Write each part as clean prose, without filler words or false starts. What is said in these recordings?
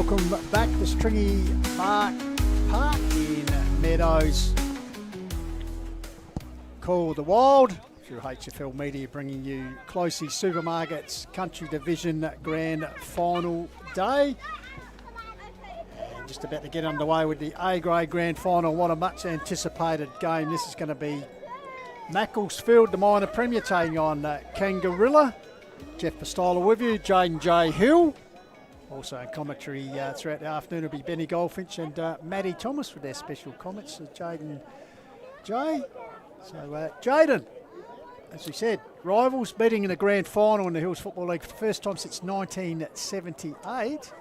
welcome back to Stringybark Park in Meadows. Call the Wild through HFL Media, bringing you Closey Supermarkets Country Division Grand Final Day. And just about to get underway with the A-grade Grand Final. What a much anticipated game. This is going to be Macclesfield, the minor premier, taking on Kangarilla. Jeff Pistola with you, Jaden J. Hill. Also in commentary throughout the afternoon will be Benny Goldfinch and Matty Thomas with their special comments. Jaden J. So Jaden, as we said, rivals meeting in the grand final in the Hills Football League for the first time since 1978.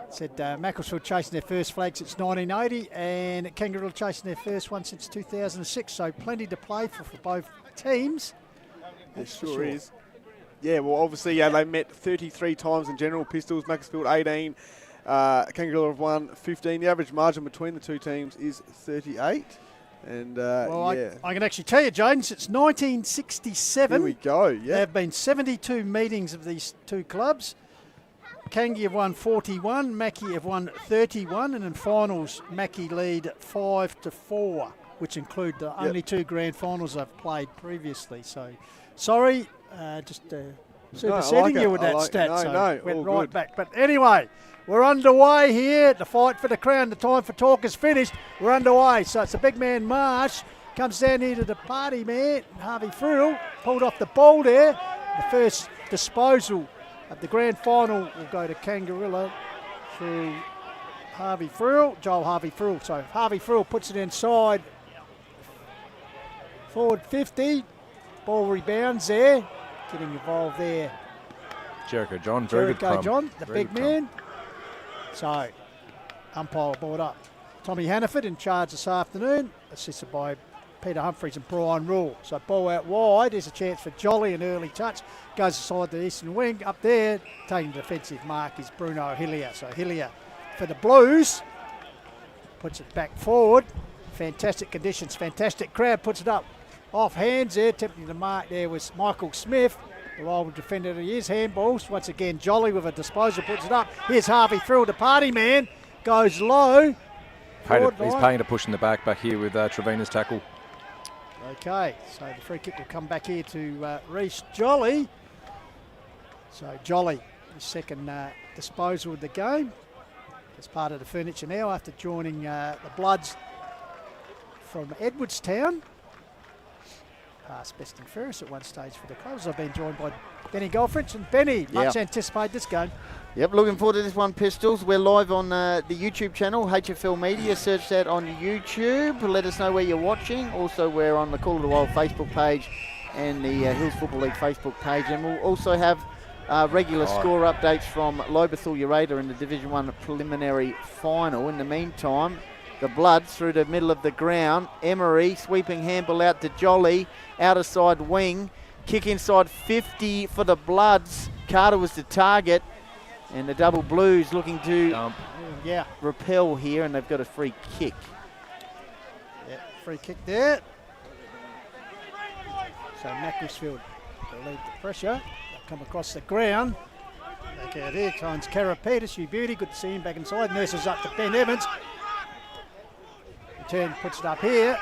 Said Macclesfield chasing their first flag since 1980 and Kangarilla chasing their first one since 2006. So plenty to play for both teams. It sure is. Yeah, well, obviously, they met 33 times in general. Pistols, Macclesfield 18. Kangarilla have won 15. The average margin between the two teams is 38. And I can actually tell you, Jaden, since 1967. Here we go, yeah. There have been 72 meetings of these two clubs. Kangi have won 41, Mackie have won 31, and in finals, Mackie lead 5-4, which include the only two grand finals I've played previously. So, sorry. Just superseding you with that stat, went right good. Back. But anyway, we're underway here. The fight for the crown, the time for talk is finished. We're underway. So it's a big man, Marsh, comes down here to the party man. Harvey Frill pulled off the ball there. The first disposal of the grand final will go to Kangarilla through Harvey Frill, Joel Harvey Frill. So Harvey Frill puts it inside. Forward 50. Ball rebounds there. Getting involved there. Jericho John, very good. Jericho John, the big man. So, umpire brought up. Tommy Hannaford in charge this afternoon, assisted by Peter Humphreys and Brian Rule. So, ball out wide. There's a chance for Jolly, an early touch. Goes aside the eastern wing. Up there, taking the defensive mark is Bruno Hillier. So, Hillier for the Blues. Puts it back forward. Fantastic conditions, fantastic crowd. Puts it up. Off hands there, attempting to mark there was Michael Smith. The rival defender he is, handballs. Once again, Jolly with a disposal, puts it up. Here's Harvey Frill, the party man. Goes low. He's paying to push in the back here with Trevina's tackle. Okay, so the free kick will come back here to Reece Jolly. So Jolly, his second disposal of the game. As part of the furniture now after joining the Bloods from Edwardstown. Past best and fairest at one stage for the clubs. I've been joined by Benny Goldfinch. And Benny, much anticipated this game. Yep, looking forward to this one, Pistols. We're live on the YouTube channel, HFL Media. Search that on YouTube. Let us know where you're watching. Also, we're on the Call of the Wild Facebook page and the Hills Football League Facebook page. And we'll also have regular score updates from Lobethal-Urata in the Division 1 preliminary final. In the meantime, the Bloods through the middle of the ground. Emery sweeping handball out to Jolly. Outer side wing. Kick inside 50 for the Bloods. Carter was the target. And the double Blues looking to repel here. And they've got a free kick. Yeah, free kick there. So Macclesfield to lead the pressure. They'll come across the ground. Back out there. Finds Karapetis. You beauty. Good to see him back inside. Nurses up to Ben Evans. Turn puts it up here.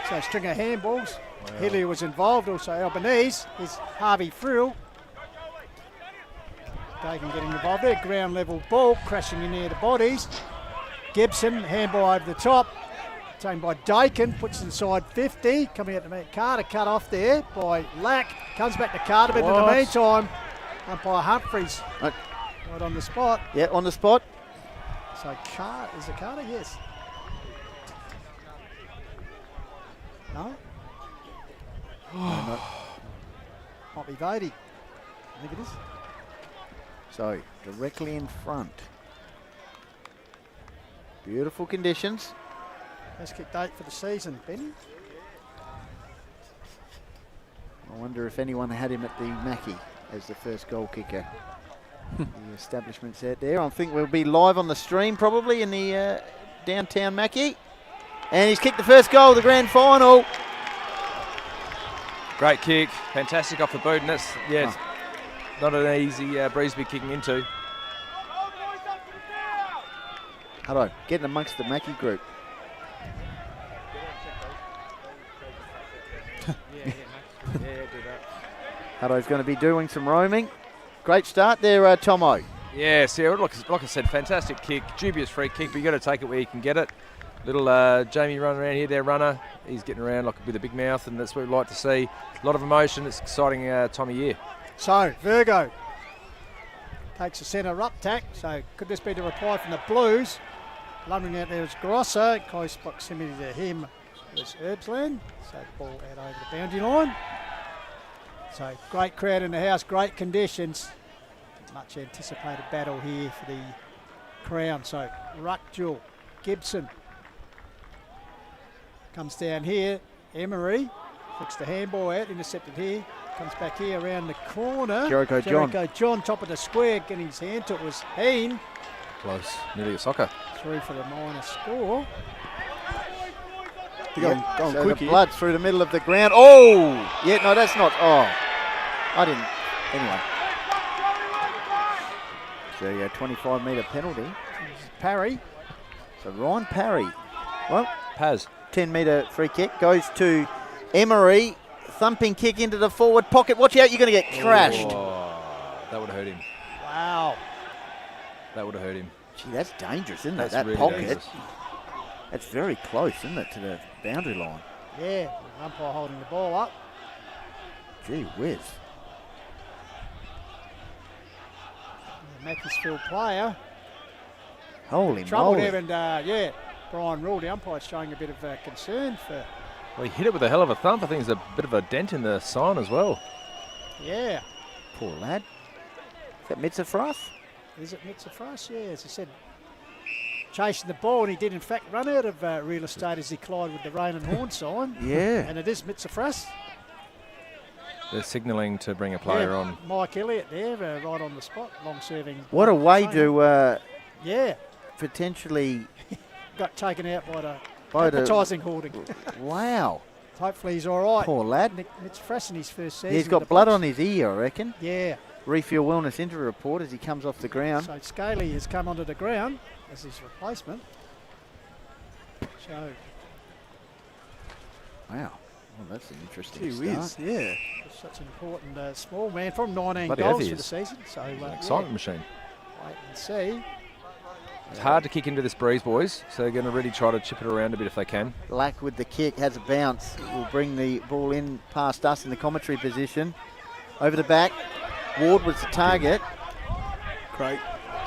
So Stringer handballs. Wow. Hillier was involved, also Albanese. Here's Harvey Frill. Dagan getting involved there. Ground level ball crashing in near the bodies. Gibson, handball over the top. Taken by Dakin, puts inside 50. Coming out to meet Carter, cut off there by Lack. Comes back to Carter, but in the meantime, umpire Humphreys right on the spot. Yeah, on the spot. So is it Carter? Yes. No? Might be Vady. I think it is. So, directly in front. Beautiful conditions. Best kick date for the season, Benny. I wonder if anyone had him at the Mackie as the first goal kicker. The establishment's out there. I think we'll be live on the stream probably in the downtown Mackie. And he's kicked the first goal of the grand final. Great kick, fantastic off the boot, and that's not an easy breeze to be kicking into. Hutto, getting amongst the Mackie group. Hutto's going to be doing some roaming. Great start there, Tomo. Yes, yeah, like I said, fantastic kick, dubious free kick, but you got to take it where you can get it. Little Jamie running around here, their runner. He's getting around like with a big mouth, and that's what we like to see. A lot of emotion. It's exciting time of year. So, Virgo takes a centre up tack. So, could this be the reply from the Blues? Lumbering out there was Grosser. Close proximity to him was Herbsland. So, the ball out over the boundary line. So, great crowd in the house, great conditions. Much anticipated battle here for the crown. So, ruck duel. Gibson comes down here. Emery flicks the handball out, intercepted here. Comes back here around the corner. Jericho John, top of the square, getting his hand to it was Heen. Close, nearly a soccer. Through for the minor score. Going so quick the here. Bloods through the middle of the ground. Oh! Yeah, no, that's not. Oh, I didn't. Anyway. So, yeah, 25-metre penalty. Parry. So, Ryan Parry. Well, Paz. 10-metre free kick goes to Emery. Thumping kick into the forward pocket. Watch out, you're going to get crashed. Oh, that would have hurt him. Wow. That would have hurt him. Gee, that's dangerous, isn't it? That's That really pocket. dangerous. That's very close, isn't it, to the boundary line? Yeah, umpire holding the ball up. Gee whiz. The Macclesfield player. Holy Trouble moly. there, and yeah, Brian Rule, the umpire's showing a bit of concern for. Well, he hit it with a hell of a thump. I think there's a bit of a dent in the sign as well. Yeah. Poor lad. Is that Mitzafras? Is it Mitzafras? Yeah, as I said, chasing the ball, and he did in fact run out of real estate as he collided with the rain and horn sign. Yeah. And it is Mitzafras. They're signalling to bring a player on. Mike Elliott there, right on the spot, long-serving. What a way trainer. to Yeah, potentially... got taken out by the By the- advertising hoarding. Wow. Hopefully he's all right. Poor lad. Mitzafras in his first season. He's with got the blood Bloods. on his ear, I reckon. Yeah. Refuel wellness injury report as he comes off the ground. So Scaly has come onto the ground as his replacement. So Wow. Well, that's an interesting Gee start. whiz, yeah. such an important small man from 19 Bloody goals heavy for the is. season. So An yeah, excitement machine. wait and see. It's hard to kick into this breeze, boys, so they're going to really try to chip it around a bit if they can. Lack with the kick, has a bounce. Will bring the ball in past us in the commentary position. Over the back. Ward was the target. Great.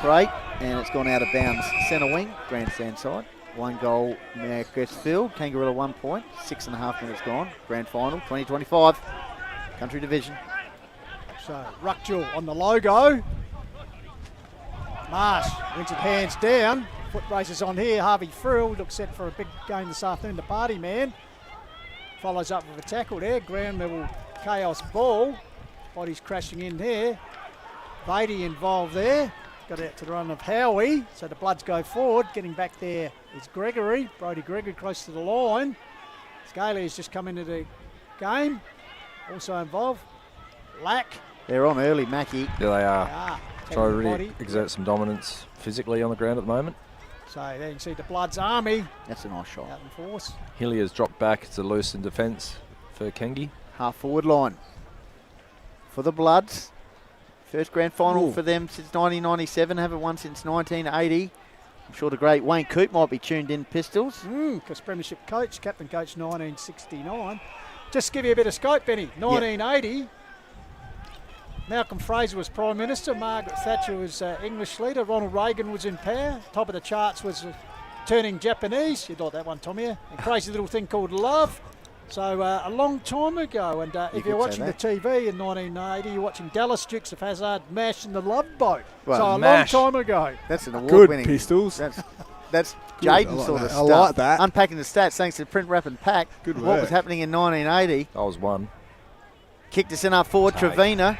Great. And it's gone out of bounds. Centre wing, grandstand side. 1 goal, Macclesfield. Kangarilla 1 point. 6.5 minutes gone. Grand final 2025. Country division. So ruck duel on the logo. Marsh wins it hands down. Foot races on here. Harvey Frill looks set for a big game this afternoon. The party man follows up with a tackle there. Ground level chaos ball. Body's crashing in there. Beatty involved there. Got out to the run of Howie. So the Bloods go forward. Getting back there is Gregory. Brodie Gregory close to the line. Scaly has just come into the game. Also involved. Lack. They're on early, Mackie. There they are. Ah, Try to taking the really body. exert some dominance physically on the ground at the moment. So there you can see the Bloods army That's a nice shot. out in force. Hilliard's dropped back. It's a loose in defence for Kengi. Half forward line for the Bloods. First grand final for them since 1997. Haven't won since 1980. I'm sure the great Wayne Coote might be tuned in, Pistols. Because Premiership coach, captain coach 1969. Just to give you a bit of scope, Benny. 1980, Malcolm Fraser was Prime Minister. Margaret Thatcher was English leader. Ronald Reagan was in power. Top of the charts was turning Japanese. You like that one, Tommy? A crazy little thing called love. So a long time ago, and if you're could watching say the TV in 1980, you're watching Dallas Dukes of Hazzard, MASH and the Love Boat. Well, so a MASH. long time ago. That's an Good award-winning. Pistols. That's Good, I Jaden like sort that. of I stuff. like that. Unpacking the stats thanks to Print Wrap and Pack. Good What was work. happening in 1980? That was one. Kicked us in our forward, Take. Trevina.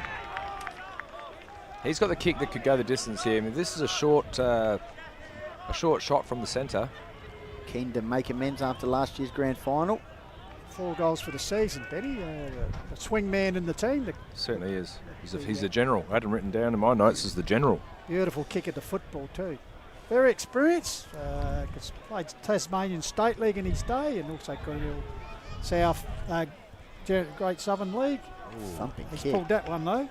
He's got the kick that could go the distance here. I mean, this is a short shot from the centre. Keen to make amends after last year's grand final. 4 goals for the season, Benny. The swing man in the team. The Certainly is. He's the general. I had him written down in my notes as the general. beautiful kick at the football too. very experienced. Played Tasmanian State League in his day, and also got a little South Great Southern League. Thumping He's kick. pulled that one though.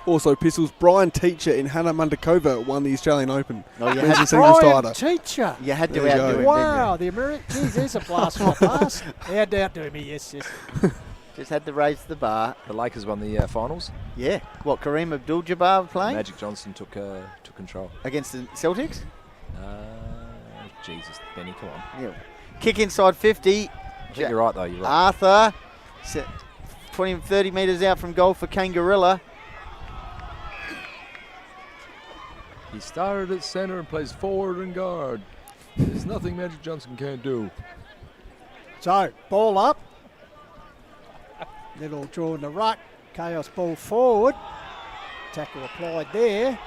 Also, Pistols, Brian Teacher in Hannah Mundakova won the Australian Open. Oh, you Men's had, and singles Brian title. Teacher. you had to There you outdo go. him, Wow, the American. Geez, there's a blast from the past. He had to outdo me. Yes. didn't you? Just had to raise the bar. The Lakers won the finals. Yeah. What, Kareem Abdul-Jabbar playing Magic Johnson took control. against the Celtics? Jesus, Benny, come on. Yeah. Kick inside 50. I think you're right, though. You're right. Arthur, 20, 30 metres out from goal for Kangarilla. He started at centre and plays forward and guard. There's nothing Magic Johnson can't do. So ball up. Little draw in the ruck. Chaos ball forward. Tackle applied there.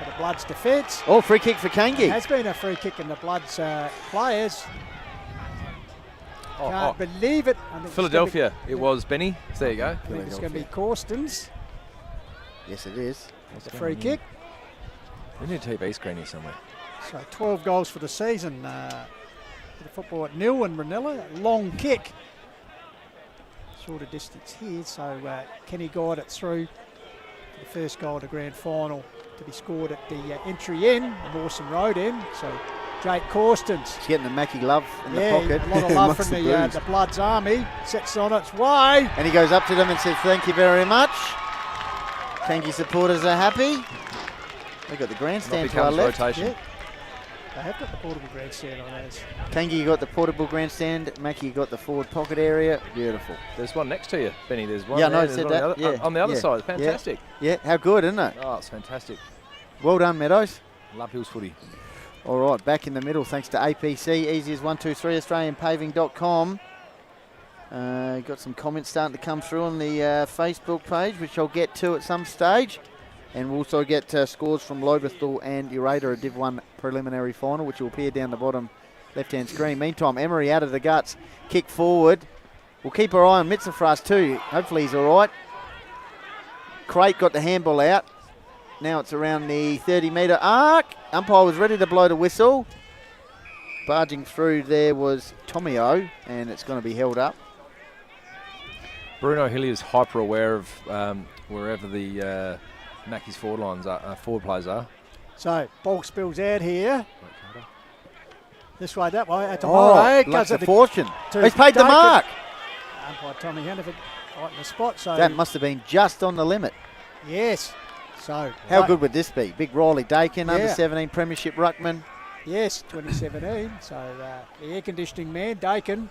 For the Bloods defence. Oh, free kick for Kangi. Has been a free kick in the Bloods players. Can't believe it. I think it's Philadelphia, it was Benny. So there you go. I think it's going to be Corstons. Yes, it is. The free kick. We need a TV screen here somewhere. So 12 goals for the season. For the football at nil and Ranella. Long kick. Shorter distance here. So Kenny guide it through for the first goal of the grand final to be scored at the entry end, the Mawson Road end. So Jake Corstons. He's getting the Mackie Love in the Yeah, pocket. a lot of love Amongst from the booze. the Bloods Army. Sets on its way. And he goes up to them and says, thank you very much. Kangi supporters are happy. They've got the grandstand to our becomes left. rotation. Yeah. They have got the portable grandstand on those. Kangi, you got the portable grandstand. Mackie, you got the forward pocket area. Beautiful. There's one next to you, Benny. There's one Yeah, I know, there, I there's said one that. on the other, Yeah, on the other yeah, side. It's yeah. fantastic. Yeah, how good, isn't it? Oh, it's fantastic. Well done, Meadows. Love Hills footy. All right, back in the middle, thanks to APC. Easy as 123, AustralianPaving.com. Got some comments starting to come through on the Facebook page, which I'll get to at some stage. And we'll also get scores from Lobethal and Urata, a Div 1 preliminary final, which will appear down the bottom left-hand screen. Meantime, Emery out of the guts, kick forward. We'll keep our eye on Mitzafras too. Hopefully he's all right. Crate got the handball out. Now it's around the 30-metre arc. Umpire was ready to blow the whistle. Barging through there was Tomio, and it's going to be held up. Bruno Hilly is hyper aware of wherever the Mackie's forward lines are, forward players are. So ball spills out here. This way, that way. Oh, Tomorrow like the fortune. He's paid the Dakin. mark. Umpire Tommy Hannaford right in the spot. So That must have been just on the limit. yes. So How good would this be? Big Riley Dakin, under Yeah. 17 Premiership Ruckman. Yes, 2017. So the air conditioning man, Dakin.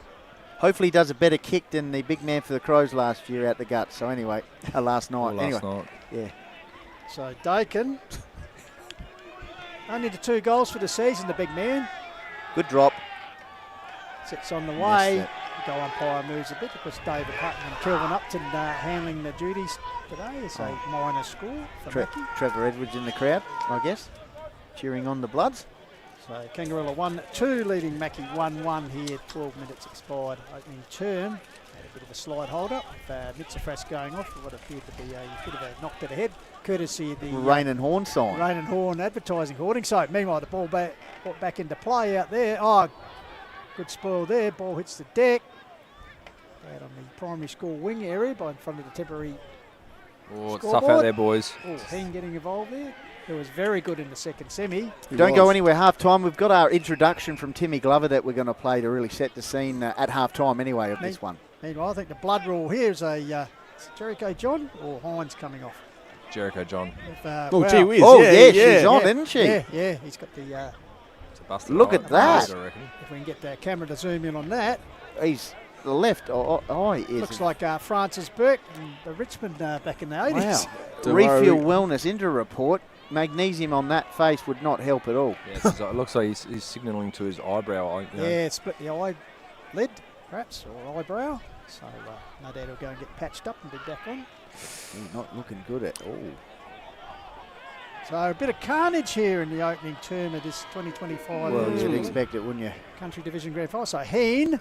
Hopefully he does a better kick than the big man for the Crows last year out the guts. So anyway, last night. Or last anyway, night. yeah. So Dakin. Only the 2 goals for the season, the big man. Good drop. Sits on the Missed way. it. The goal umpire moves a bit because David Hutton and Kelvin Upton handling the duties today. It's a minor score for Mackie. Trevor Edwards in the crowd, I guess, cheering on the Bloods. So Kangarilla 1-2, leading Mackie 1-1 here. 12 minutes expired opening term. Had a bit of a slide hold up. Mitzafras going off for what appeared to be he could have knocked it ahead, courtesy of the Rain and horn sign. Rain and Horn advertising hoarding. So meanwhile the ball brought back into play out there. Oh, good spoil there. Ball hits the deck. Out on the primary school wing area by in front of the temporary. Oh, it's Scoreboard. tough out there, boys. Oh, Heen getting involved there. It was very good in the second semi. Don't go anywhere half time. We've got our introduction from Timmy Glover that we're going to play to really set the scene at half time anyway of this one. Meanwhile, I think the blood rule here is is it Jericho John or Hines coming off? Jericho John. If, Oh, well, gee whiz. Oh, yeah, yeah, she's on, isn't she? Yeah, he's got the. It's a busted Look eye. at that. I reckon. If we can get the camera to zoom in on that, He's the left eye is. looks like Francis Burke and the Richmond back in the 80s. Wow. Refuel Wellness injury report. Magnesium on that face would not help at all. Yeah, it looks like he's signalling to his eyebrow. You know. Yeah, split the eyelid, perhaps, or eyebrow. So no doubt he'll go and get patched up and be back on. He's not looking good at all. So a bit of carnage here in the opening term of this 2025 Well, you'd expect it, wouldn't you? Country Division Grand Final. So Heen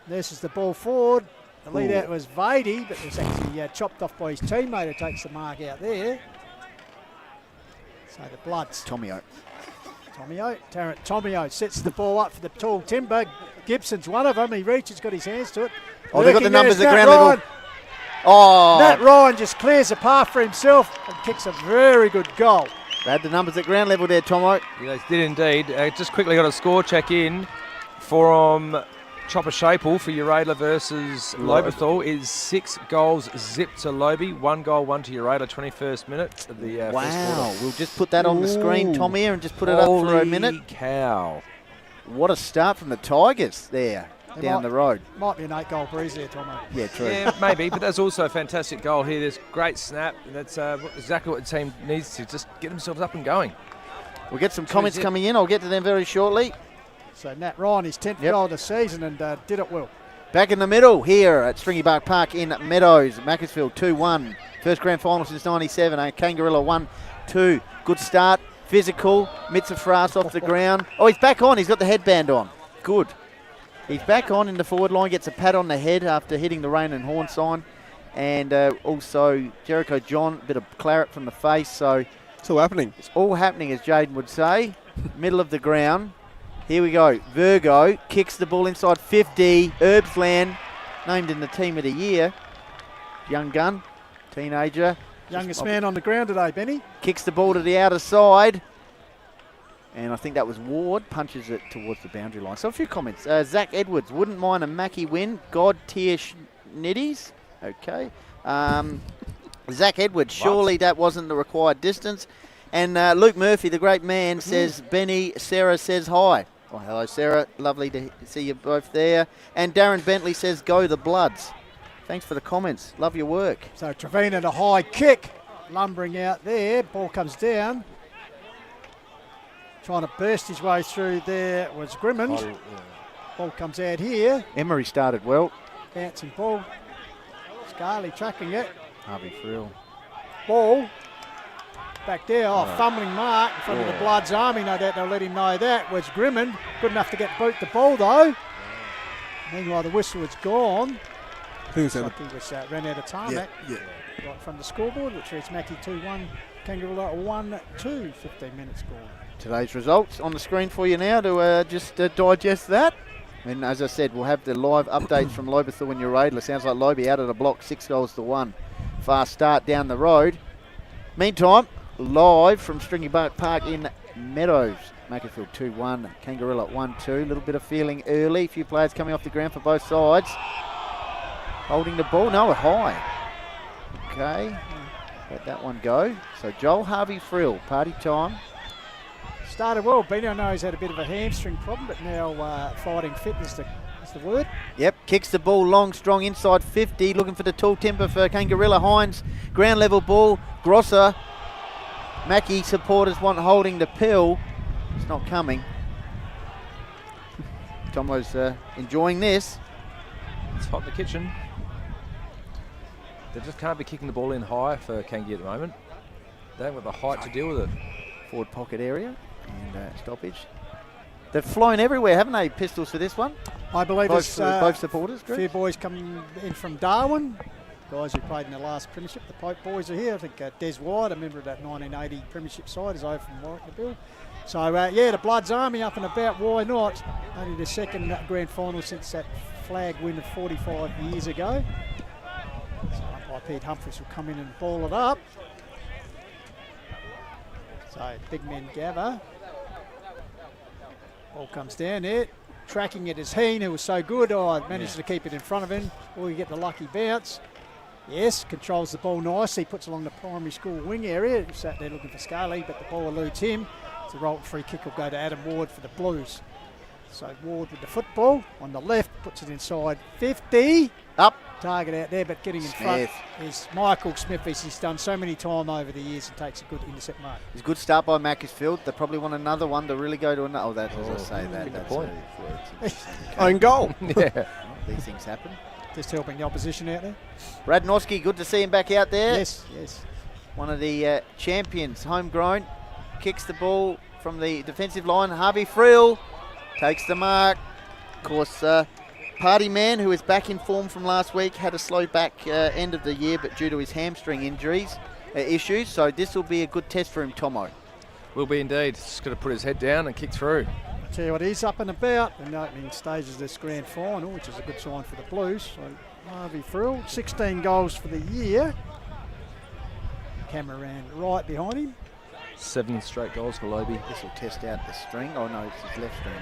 nurses the ball forward. The lead out was Vady, but it was actually chopped off by his teammate who takes the mark out there. So the Bloods. Tommy O. Tarrant Tomio sets the ball up for the tall timber. Gibson's one of them. He reaches, got his hands to it. Oh, they've got the Lurking numbers there's at Nat ground Ryan. level. Oh, Nat Ryan just clears a path for himself and kicks a very good goal. they had the numbers at ground level there, Tomo. Yeah, they did indeed. Just quickly got a score check in from Chopper Shapel for Uradla versus Loberthal. Is 6 goals zipped to Lobe, 1 goal, 1 to Uradla, 21st minute of the first Wow, quarter. we'll just put that on the screen, Tom, here, and just put it up for a minute. Holy cow. What a start from the Tigers there, They down might- the road. Might be an 8-goal breeze there, Tomo. Yeah, true. Yeah, maybe, but that's also a fantastic goal here. There's great snap, and that's exactly what the team needs to just get themselves up and going. We'll get some comments coming in. I'll get to them very shortly. So Nat Ryan, his 10th goal of the season, and did it well. Back in the middle here at Stringybark Park in Meadows. Macclesfield 2-1. First grand final since 97. Kangarilla 1-2. Good start. Physical. Mitzafras off the ground. Oh, he's back on. He's got the headband on. Good. He's back on in the forward line. Gets a pat on the head after hitting the rain and horn sign. And also Jericho John, a bit of claret from the face. So It's all happening. it's all happening, as Jaden would say. Middle of the ground. Here we go. Virgo kicks the ball inside 50. Erbsland, named in the team of the year. Young gun, teenager. Youngest man on the ground today, Benny. Kicks the ball to the outer side. And I think that was Ward. Punches it towards the boundary line. So a few comments. Zach Edwards, wouldn't mind a Mackie win. God tier nitties. Okay. Zach Edwards, surely that wasn't the required distance. And Luke Murphy, the great man, says, Benny, Sarah says hi. Oh, hello, Sarah. Lovely to see you both there. And Darren Bentley says, go the Bloods. Thanks for the comments. Love your work. So Trevina, the high kick, lumbering out there. Ball comes down. Trying to burst his way through there was Grimmond. Ball comes out here. Emery started well. Bouncing ball. Scarley tracking it. Harvey Frill. Ball. Back there. Oh, fumbling mark in front of the Bloods Army. No doubt they'll let him know that. Was Grimmond. Good enough to get boot the ball though. Meanwhile, the whistle was gone. I think it's So I think it was, ran out of tarmac. yeah. Right from the scoreboard, which reads Mackie 2-1. Kangarilla 1-2. 15-minute score. Today's results on the screen for you now to just digest that. And as I said, we'll have the live updates from Loberthal and Uradla. Sounds like Lobe out of the block, 6-1. Fast start down the road. Meantime, live from Stringybark Park in Meadows. Macclesfield 2-1, Kangarilla 1-2. A little bit of feeling early. A few players coming off the ground for both sides. Holding the ball, no, high. Okay, let that one go. So Joel Harvey Frill, party time. Started well, Benny. I know he's had a bit of a hamstring problem, but now fighting fit is the word. Yep, kicks the ball long, strong inside 50. Looking for the tall timber for Kangarilla. Hines, ground level ball. Grosser. Mackie supporters want holding the pill. It's not coming. Tomo's enjoying this. It's hot in the kitchen. They just can't be kicking the ball in high for Kangi at the moment. They haven't got the height to deal with it. Forward pocket area and stoppage. They've flown everywhere, haven't they, Pistols, for this one? I believe Both, it's both supporters, a Greg? few boys coming in from Darwin. Guys who played in the last premiership. The Pope boys are here. I think Des White, a member of that 1980 premiership side, is over from Warwickville. So, yeah, the Bloods Army up and about. Why not? Only the second grand final since that flag win of 45 years ago. So umpire Pete Humphries will come in and ball it up. So big man Gava. Ball comes down there. Tracking it is Heen, who was so good. Oh, managed to keep it in front of him. Or you get the lucky bounce. Yes, controls the ball nicely. Puts along the primary school wing area. He sat there looking for Scarley, but the ball eludes him. The roll free kick will go to Adam Ward for the Blues. So Ward with the football on the left, puts it inside 50. Up. Target out there, but getting in front is Michael Smith. He's done so many times over the years and takes a good intercept mark. It's a good start by Macclesfield. They probably want another one to really go to another. Oh, that, as I say that. Good That's point. Own goal. Yeah. These things happen. Just helping the opposition out there. Radnowski, good to see him back out there. Yes, yes. One of the champions, homegrown. Kicks the ball from the defensive line. Harvey Frill takes the mark. Of course, Party Man, who is back in form from last week, had a slow back end of the year, but due to his hamstring injuries issues. So this will be a good test for him, Tomo. Will be indeed. Just got to put his head down and kick through. Tell you what, he's up and about in the opening stages of this grand final, which is a good sign for the Blues. So Harvey Frill, 16 goals for the year. Camera ran right behind him. 7 straight goals for Lobie. This will test out the string. Oh no, it's his left string.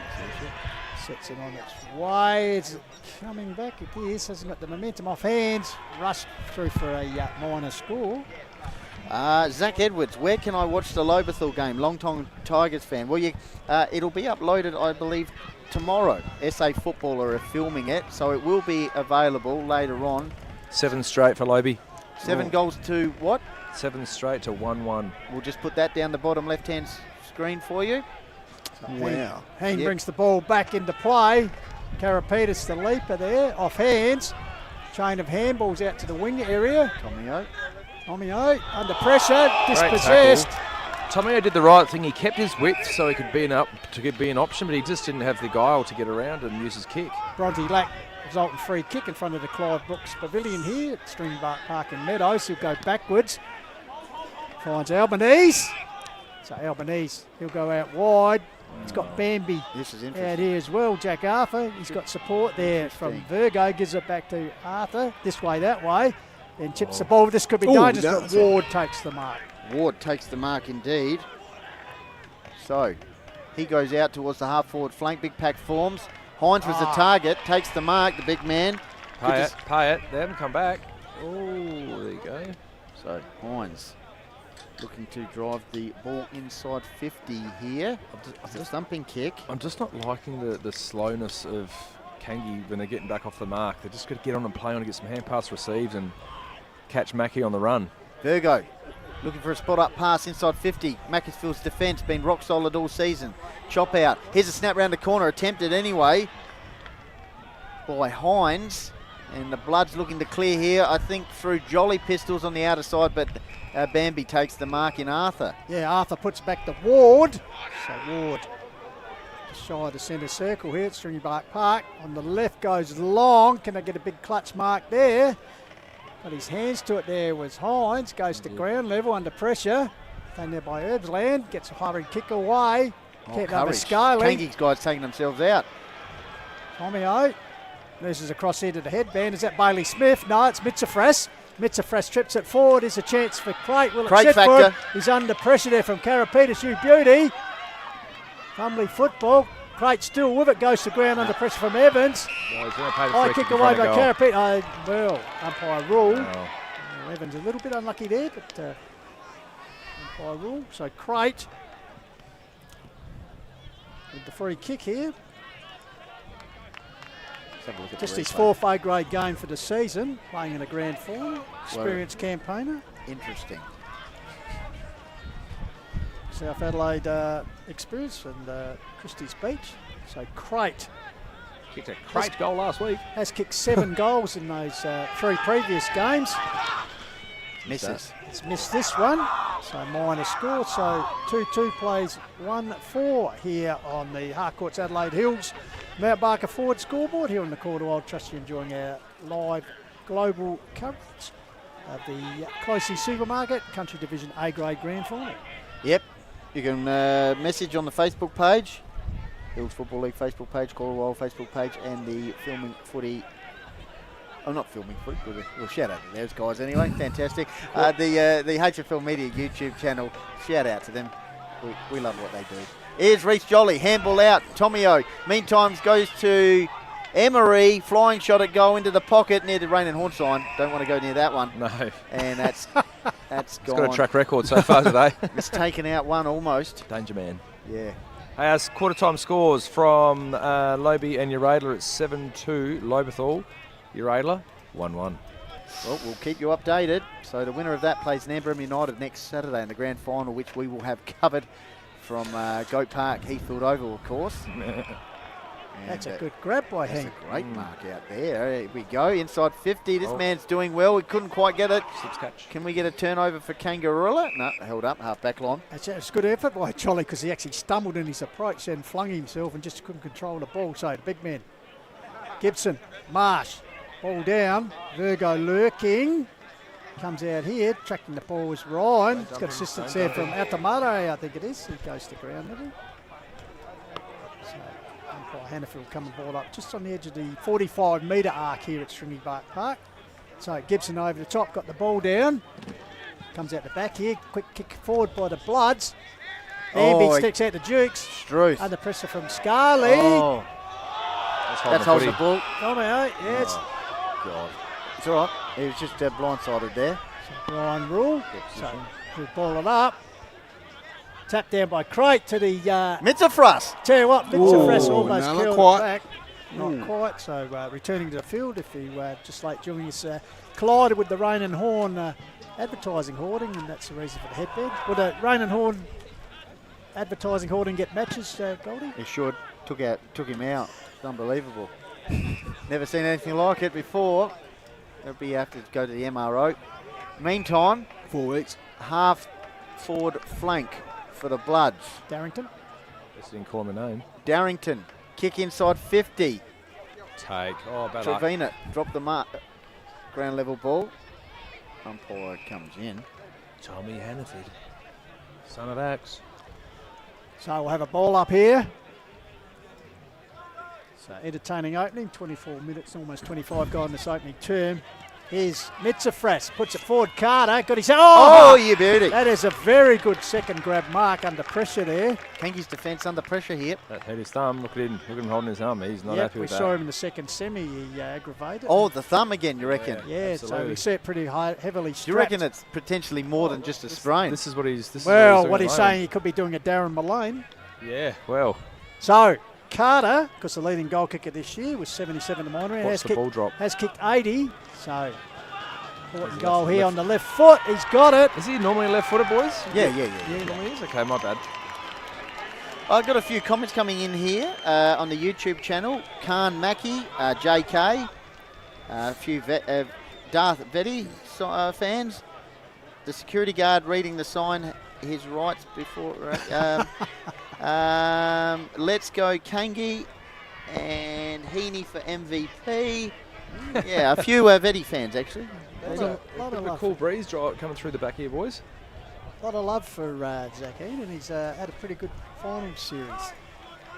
Sets it on its way. It's coming back. It is. Hasn't got the momentum off hands. Rushed through for a minor score. Zach Edwards, where can I watch the Lobethal game? Long-time Tigers fan. Well, it'll be uploaded, I believe, tomorrow. SA Footballer are filming it, so it will be available later on. 7 straight for Lobie. 7 goals to what? 7 straight to 1-1. We'll just put that down the bottom left-hand screen for you. Wow. Hane brings the ball back into play. Karapetis, the leaper there, off hands. Chain of handballs out to the wing area. Tommy O under pressure, dispossessed. Tommy did the right thing. He kept his width so he could be an option, but he just didn't have the guile to get around and use his kick. Bronte Lack resulting free kick in front of the Clive Brooks Pavilion here at Stringybark Park-Meadows. He'll go backwards. Finds Albanese. So Albanese, he'll go out wide. It's got Bambi This is out interesting. here as well. Jack Arthur, he's got support there from Virgo. Gives it back to Arthur. This way, that way. Then chips the ball. This could be dangerous, but Ward takes the mark. Ward takes the mark indeed. So he goes out towards the half-forward flank. Big pack forms. Hines was the target. Takes the mark, the big man. Pay it. They haven't come back. Oh, there you go. So Hines looking to drive the ball inside 50 here. It's a thumping kick. I'm just not liking the slowness of Kangi when they're getting back off the mark. They're just got to get on and play on and get some hand pass received and catch Mackie on the run. Virgo looking for a spot up pass inside 50. Macclesfield's defence been rock solid all season. Chop out. Here's a snap round the corner. Attempted anyway by Hines. And the blood's looking to clear here, I think, through Jolly Pistols on the outer side, but Bambi takes the mark in Arthur. Yeah, Arthur puts back to Ward. So Ward just shy of the centre circle here at Stringybark Park. On the left goes long. Can I get a big clutch mark there? Got his hands to it there was Hines. Goes to ground level under pressure. Taken there by Herbsland. Gets a hurried kick away. Kept under Scaling. Kangi's guys taking themselves out. Tommy O. This is across here to the headband. Is that Bailey Smith? No, it's Mitsafras. Mitsafras trips it forward. There's a chance for Crate. Will it Crate set for factor. him? He's under pressure there from Karapetis. You beauty. Fumbly football. Crate still with it. Goes to ground under pressure from Evans. High kick away by Karapetis. Well, umpire rule. Oh. Evans a little bit unlucky there, but umpire rule. So Crate with the free kick here. Just his 4th A-grade game for the season, playing in a grand final. Experienced campaigner. Interesting. South Adelaide experience and Christie's Beach. So Crate Kicked a great goal last week. has kicked 7 goals in those 3 previous games. Misses. It's missed this one, so minor score. So 2-2 plays 1-4 here on the Harcourts Adelaide Hills Mount Barker Forward scoreboard here on the Call to Old. Trust you're enjoying our live global coverage of the Closey Supermarket Country Division A-grade grand final. Yep. You can message on the Facebook page, Hills Football League Facebook page, Call to Old Facebook page, and the Filming Footy. I'm not filming footy, but we'll shout out to those guys anyway. Fantastic. The HFL Media YouTube channel, shout out to them. We love what they do. Here's Reece Jolly, handball out, Tommy O. Meantime goes to Emery, flying shot at goal into the pocket near the Rain and Horn sign. Don't want to go near that one. No. And that's gone. It's got a track record so far today. It's taken out one almost. Danger man. Yeah. Hey, our quarter time scores from Lobie and Uradler at 7-2. Lobethal, Uradler 1-1. Well, we'll keep you updated. So the winner of that plays Nairne-Bremer United next Saturday in the grand final, which we will have covered from Goat Park, Heathfield Oval, of course. That's a good grab by That's Hank. a great mark out there. Here we go, inside 50. This man's doing well. We couldn't quite get it. Slips catch. Can we get a turnover for Kangarilla? No, held up, half back line. That's a good effort by Jolly because he actually stumbled in his approach and flung himself and just couldn't control the ball. So the big man, Gibson, Marsh, ball down, Virgo lurking. comes out here, tracking the ball is Ryan. He's got assistance there from Atamare, I think it is. He goes to ground, doesn't he? So, umpire Hannaford coming ball up just on the edge of the 45-metre arc here at Stringybark Park. So Gibson over the top, got the ball down. Comes out the back here, quick kick forward by the Bloods. Amby sticks out the Dukes. Struth. Under pressure from Scarley. Oh. That's holding the ball. Come out, yes. God. It's all right. He was just blindsided there. So Brian Rule. So we'll ball it up. Tap down by Crate to the... Mitzafras. Tell you what, Mitzafras almost no, killed not it back. Not quite. So returning to the field, if you just like Julius collided with the Rain and Horn advertising hoarding, and that's the reason for the headband. Would a Rain and Horn advertising hoarding get matches, Goldie? He should. Took him out. It's unbelievable. Never seen anything like it before. They'll be have to go to the MRO. Meantime, 4 weeks. half forward flank for the Bloods. Darrington. Just didn't call him a name. Darrington, kick inside 50. Take. Oh, bad luck. Trevina, drop the mark. Ground level ball. Umpire comes in. Tommy Hannaford, son of Axe. So we'll have a ball up here. So entertaining opening, 24 minutes, almost 25 gone in this opening term. Here's Mitzafras, puts it forward, Carter, got his... Oh, you beauty. That is a very good second grab mark under pressure there. Kangi's defence under pressure here. That hit his thumb. Look at him holding his arm. He's not happy with we that. saw him in the second semi, he aggravated. Oh, the thumb again, you reckon? Yeah, so absolutely. we see it pretty heavily strapped. Do you reckon it's potentially more than just a sprain? This is what he's. This Well, is what doing he's at the saying, he could be doing a Darren Malone. moment. Yeah. Well. So Carter, because the leading goal kicker this year was 77 to minor, Watch the ball drop. has kicked 80. So important goal here on the left foot. He's got it. Is he normally left-footed, boys? Yeah. He normally is. Okay, my bad. I've got a few comments coming in here on the YouTube channel. Khan Mackie, JK, a few Darth Vetty fans. The security guard reading the sign, his rights before. Let's go Kangi and Heaney for MVP. Yeah, a few Vetty fans actually. There's a cool breeze coming through the back here, boys. A lot of love for Zach Hean, and he's had a pretty good final series.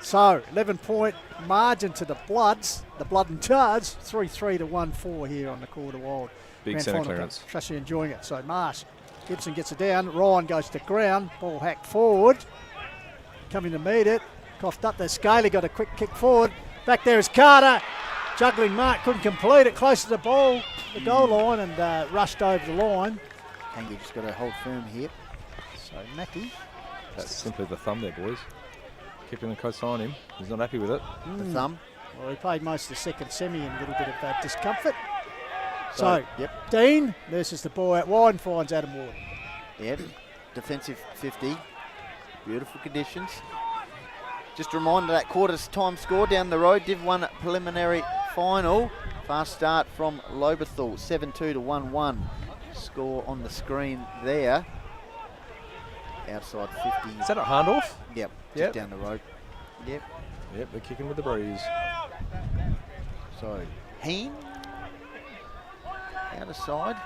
So 11-point margin to the Bloods, the Blood and Tards, 3-3 to 1-4 here on the Quarter Wild. Big Grand centre final. clearance. Trust you enjoying it. So Marsh, Gibson gets it down. Ryan goes to ground. Ball hacked forward. Coming to meet it. Coughed up there. Scaly got a quick kick forward. Back there is Carter. Juggling mark, couldn't complete it. Close to the ball, the goal line, and rushed over the line. Kangi just got to hold firm here. So Mackie. That's simply the thumb there, boys. Keeping the close eye on him. He's not happy with it. The thumb. Well, he played most of the second semi in a little bit of discomfort. So, yep. Dean nurses the ball out wide and finds Adam Ward. Yep. Defensive 50. Beautiful conditions. Just a reminder that quarter's time score down the road. Div 1 preliminary final. Fast start from Loberthal. 7-2 to 1-1. Score on the screen there. Outside 50. Is that at Harndorf? Yep. Yep. Just down the road. Yep. Yep, they're kicking with the breeze. So, Heen. Out of side.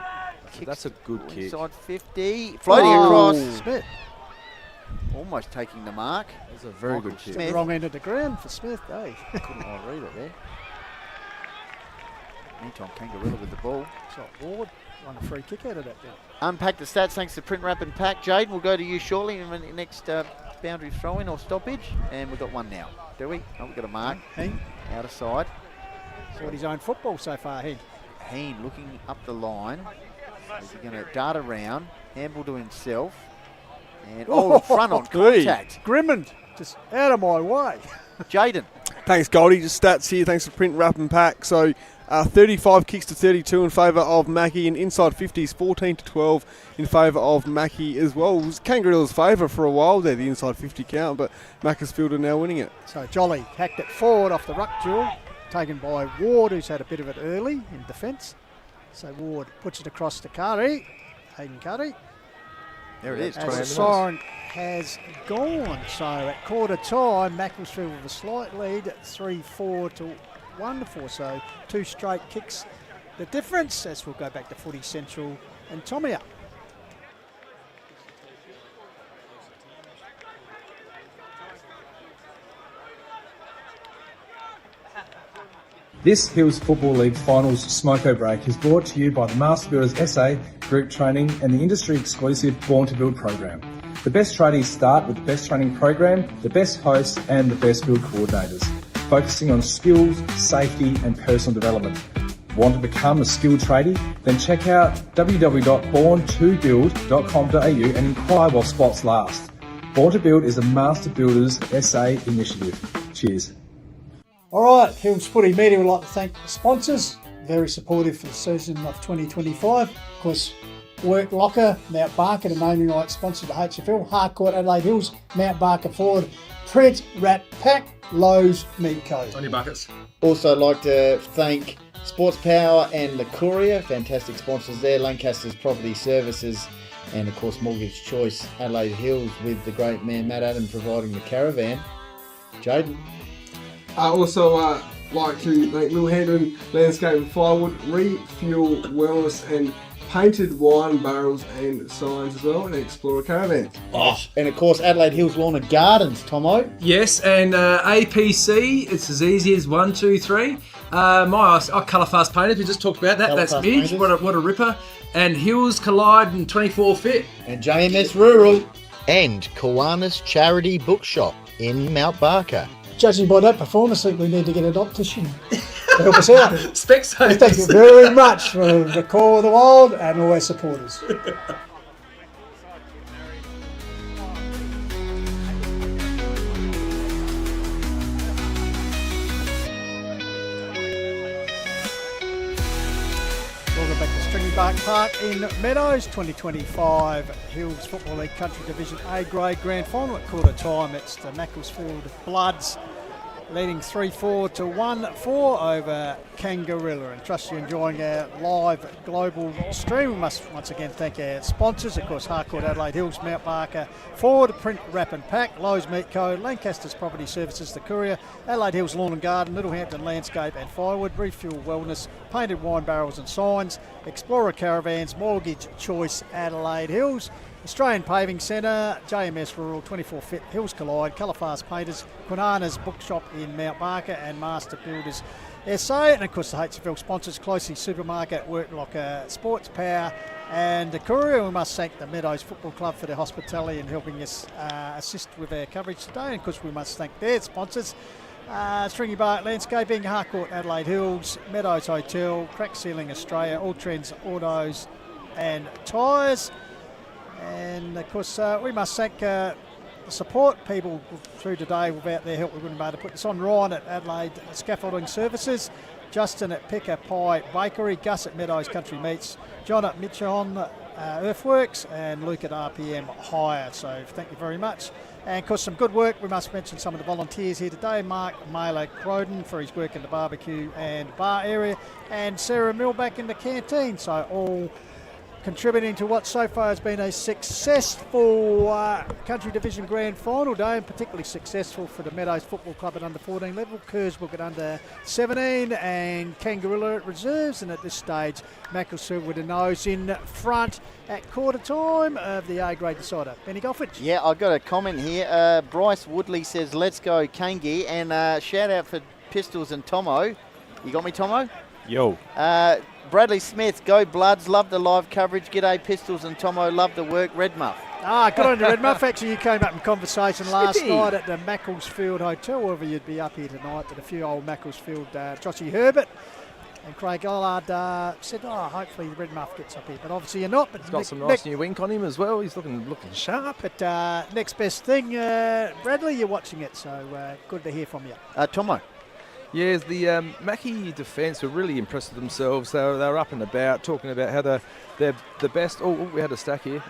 That's a good kick. Inside 50. Floating across. Smith. Almost taking the mark. That's a very good kick. Smith. Wrong end of the ground for Smith, eh? Couldn't quite read it there. Meantime, Kangarilla with the ball. So Ward won a free kick out of that then. Unpack the stats thanks to Print Wrap and Pack. Jaden, we'll go to you shortly in the next boundary throw-in or stoppage. And we've got one now. Do we? Oh, we've got a mark. Heen. Out of side. Scored his own football so far, Heen. Heen looking up the line. Is he going to dart around? Handball to himself. And front on contact. Grimmond, just out of my way. Jaden. Thanks, Goldie. Just stats here. Thanks for Print, Wrap and Pack. So 35 kicks to 32 in favour of Mackie, and inside 50s 14 to 12 in favour of Mackie as well. It was Kangarilla's favour for a while there, the inside 50 count, but Macclesfield are now winning it. So Jolly hacked it forward off the ruck drill, taken by Ward, who's had a bit of it early in defence. So Ward puts it across to Curry, Hayden Curry. There it is. As the siren has gone. So at quarter time, Macclesfield with a slight lead, 3-4 to 1-4. So two straight kicks. The difference, as we'll go back to Footy Central and Tomia. This Hills Football League Finals Smoko Break is brought to you by the Master Builders SA Group Training and the industry-exclusive Born to Build program. The best tradies start with the best training program, the best hosts and the best build coordinators, focusing on skills, safety and personal development. Want to become a skilled tradie? Then check out www.born2build.com.au and inquire while spots last. Born to Build is a Master Builders SA initiative. Cheers. All right, Hills Footy Media would like to thank the sponsors, very supportive for the season of 2025. Of course, Work Locker, Mount Barker, the naming rights sponsor of the HFL, Harcourt, Adelaide Hills, Mount Barker Ford, Print, Rat Pack, Lowe's, Meat Co. On your buckets. Also like to thank Sports Power and the Courier, fantastic sponsors there, Lancaster's Property Services, and of course Mortgage Choice, Adelaide Hills, with the great man Matt Adam providing the caravan. Jaden. I also like to thank Little Hendon Landscape and Firewood, Refuel Wellness and painted wine barrels and signs as well, and Explorer Caravan. And of course Adelaide Hills Lawn and Gardens, Tomo. Yes, and APC, it's as easy as 1, 2, 3. My Colour Fast Painters, we just talked about that. Colour That's Fast Midge, Painters. what a ripper. And Hills Collide and 24 Fit. And JMS Rural. And Kiwanis Charity Bookshop in Mount Barker. Judging by that performance, I think we need to get an optician to help us out. Specsavers. Thank you very much for the call of the wild and all our supporters. Welcome back to Stringybark Park in Meadows, 2025 Hills Football League Country Division A grade grand final at quarter time. It's the Macclesfield Bloods leading 3-4 to 1-4 over Kangarilla. And trust you're enjoying our live global stream. We must once again thank our sponsors, of course, Harcourt, Adelaide Hills, Mount Barker, Ford, Print, Wrap and Pack, Lowe's Meat Co, Lancaster's Property Services, The Courier, Adelaide Hills Lawn and Garden, Littlehampton Landscape and Firewood, Refuel Wellness, Painted Wine Barrels and Signs, Explorer Caravans, Mortgage Choice, Adelaide Hills, Australian Paving Centre, JMS Rural, 24 Fit, Hills Collide, Colour Fast Painters, Quinana's Bookshop in Mount Barker and Master Builders SA, and of course the HFL sponsors, Closely Supermarket, Work Locker, Sports Power and the Courier. We must thank the Meadows Football Club for their hospitality and helping us assist with our coverage today, and of course we must thank their sponsors, Stringybark Landscaping, Harcourt, Adelaide Hills, Meadows Hotel, Crack Ceiling Australia, All Trends Autos and Tyres. And of course we must thank the support people through today. Without their help we wouldn't be able to put this on. Ryan at Adelaide Scaffolding Services, Justin at Picker Pie Bakery, Gus at Meadows Country Meats, John at Mitchon Earthworks and Luke at RPM Hire. So thank you very much. And of course some good work. We must mention some of the volunteers here today. Mark Mailer Croden for his work in the barbecue and bar area, and Sarah Millback in the canteen. So all contributing to what so far has been a successful Country Division Grand Final day, and particularly successful for the Meadows Football Club at under 14 level, Kersbrook at under 17 and Kangarilla at reserves, and at this stage Macclesfield with a nose in front at quarter time of the A grade decider. Benny Goffridge. Yeah, I've got a comment here. Bryce Woodley says, let's go Kangi, and shout out for Pistols and Tomo. You got me, Tomo? Yo. Bradley Smith, go Bloods, love the live coverage. G'day Pistols and Tomo, love the work. Red Muff. Good on you, Red Muff. Actually, you came up in conversation last night at the Macclesfield Hotel, wherever you'd be up here tonight, with a few old Macclesfield, Joshy Herbert and Craig Gollard said, hopefully Red Muff gets up here, but obviously you're not. But He's got some nice new wink on him as well. He's looking sharp. But next best thing, Bradley, you're watching it, so good to hear from you. Tomo. Yes, the Mackie defence were really impressed with themselves. They were up and about, talking about how they're the best. Oh, we had a stack here.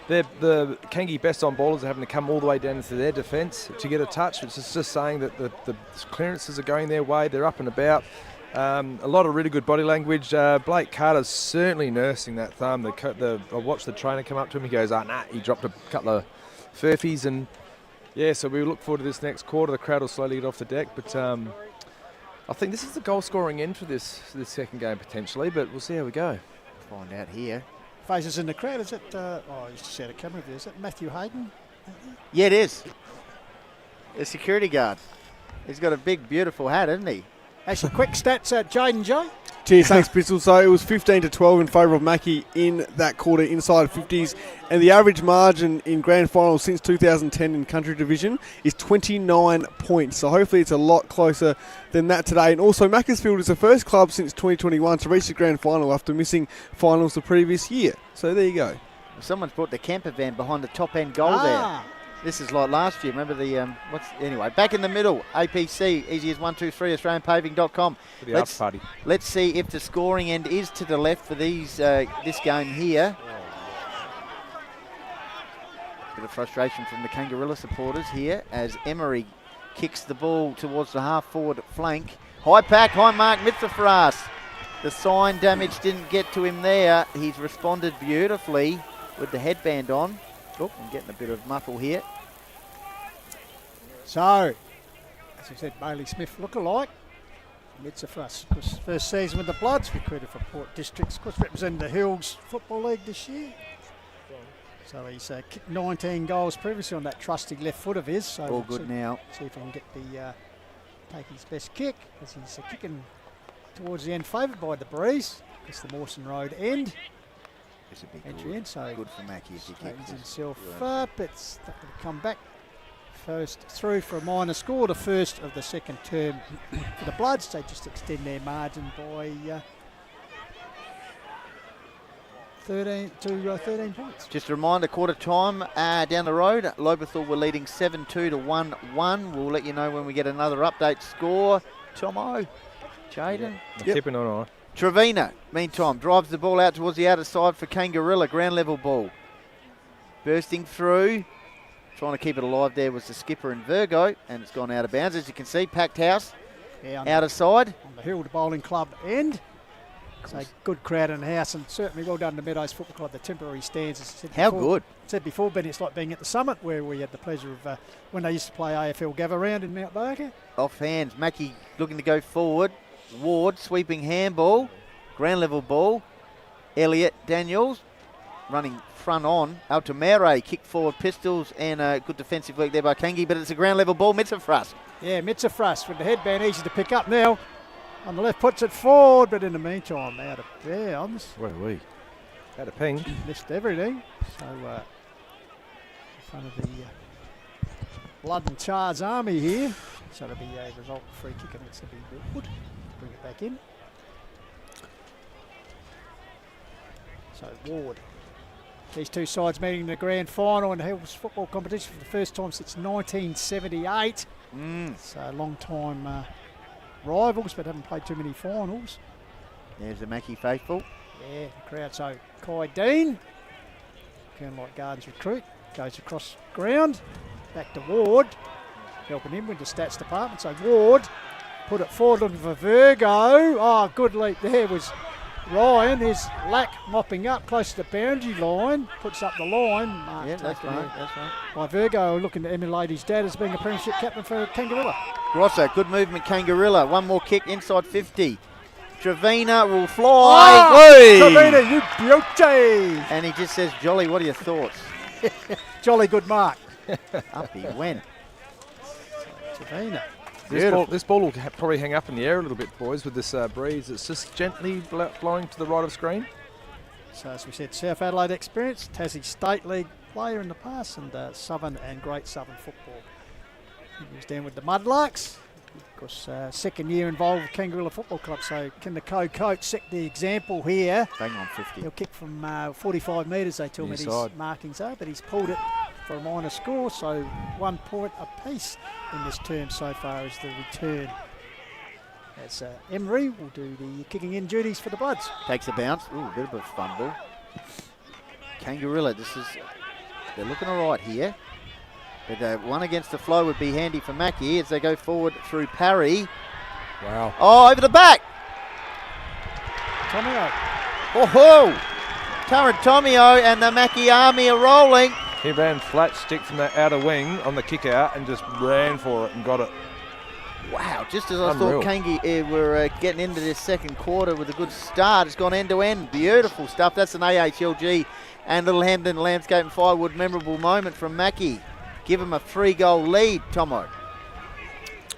They're the Kangi best on ballers are having to come all the way down into their defence to get a touch. It's just saying that the clearances are going their way. They're up and about. A lot of really good body language. Blake Carter's certainly nursing that thumb. I watched the trainer come up to him. He goes, he dropped a couple of furfies, and yeah. So we look forward to this next quarter. The crowd will slowly get off the deck, but. I think this is the goal-scoring end for this second game potentially, but we'll see how we go. Find out here. faces in the crowd. Is it, I used to see out of camera view, is it Matthew Hayden? Yeah, it is. The security guard. He's got a big, beautiful hat, hasn't he? Actually, quick stats at Jaden J. Cheers, thanks, Pistol. So it was 15-12 in favour of Mackie in that quarter, inside 50s. And the average margin in grand finals since 2010 in country division is 29 points. So hopefully it's a lot closer than that today. And also, Macclesfield is the first club since 2021 to reach the grand final after missing finals the previous year. So there you go. Someone's brought the camper van behind the top end goal there. This is like last year. Remember the anyway, back in the middle, APC, easy as 1, 2, 3, AustralianPaving.com. Let's see if the scoring end is to the left for these this game here. Bit of frustration from the Kangarilla supporters here as Emery kicks the ball towards the half-forward flank. High pack, high mark, Mitzafras. The sign damage didn't get to him there. He's responded beautifully with the headband on. Oh, I'm getting a bit of muffle here. So, as we said, Bailey Smith lookalike. Mitzafras, of course, first season with the Bloods, recruited for Port Districts, of course, representing the Hills Football League this year. So he's kicked 19 goals previously on that trusty left foot of his. So all good now. See if he can get the take his best kick, as he's kicking towards the end, favoured by the breeze. It's the Mawson Road end. It's a big entry in, so good for Mackie if he kicks himself up. It's not going to come back. First through for a minor score, the first of the second term for the Bloods. They just extend their margin by 13 points. Just a reminder, quarter time down the road, Lobethal were leading 7-2 to 1-1. We'll let you know when we get another update score. Tomo, Jaden. Keeping on. Trevina, meantime, drives the ball out towards the outer side for Kangarilla, ground level ball. Bursting through, trying to keep it alive there was the skipper in Virgo, and it's gone out of bounds. As you can see, packed house, outer side. On the Hilda Bowling Club end. So good crowd in the house, and certainly well done to Meadows Football Club, the temporary stands. As I said How before, good. Said before, Ben, it's like being at the Summit, where we had the pleasure of when they used to play AFL Gather Round in Mount Barker. Off hands, Mackie looking to go forward. Ward, sweeping handball, ground level ball. Elliot Daniels running front on. Altamere kick forward, Pistols, and good defensive work there by Kangi, but it's a ground level ball. Mitzafras. Yeah, Mitzafras with the headband, easy to pick up now. On the left, puts it forward, but in the meantime, out of bounds. Where are we? Had a ping. Missed everything. So, in front of the Blood and Char's army here. So it'll be a result of free kick, and it's going to be Wood. Bring it back in. So Ward. These two sides meeting in the grand final in the Hills football competition for the first time since 1978. So a long time rivals, but haven't played too many finals. There's the Mackie faithful. Yeah, the crowd. So Kai Dean, Kernlight Gardens recruit, goes across ground, back to Ward, helping him with the stats department. So Ward put it forward looking for Virgo. Oh, good leap there was Ryan. There's Lack mopping up close to the boundary line, puts up the line. Yeah, that's right. By Virgo, looking to emulate his dad as being a premiership captain for Kangarilla. Grosso, good movement, Kangarilla. One more kick inside 50. Trevina will fly. Oh, Trevina, you beauty! And he just says, Jolly, what are your thoughts? Jolly good mark. Up he went. Trevina. This ball will probably hang up in the air a little bit, boys, with this breeze. It's just gently blowing to the right of screen. So, as we said, South Adelaide experience, Tassie State League player in the past, and Southern and Great Southern football. He was down with the Mudlarks. Of course, second year involved with Kangarilla Football Club, so can the co-coach set the example here? Bang on 50. He'll kick from 45 metres, they tell me these markings are, but he's pulled it for a minor score, so 1 point apiece in this term so far as the return. As Emery will do the kicking in duties for the Bloods. Takes a bounce. Ooh, a bit of a fumble. Kangarilla, they're looking all right here. But one against the flow would be handy for Mackie as they go forward through Parry. Wow. Oh, over the back. Tomio. Oh-ho! Tomio and the Mackie army are rolling. He ran flat stick from that outer wing on the kick out and just ran for it and got it. Wow, just as I Unreal. thought Kangi were getting into this second quarter with a good start, it's gone end to end. Beautiful stuff. That's an AHLG and Little Hampton Landscape and Firewood memorable moment from Mackie. Give him a 3-goal lead, Tomo.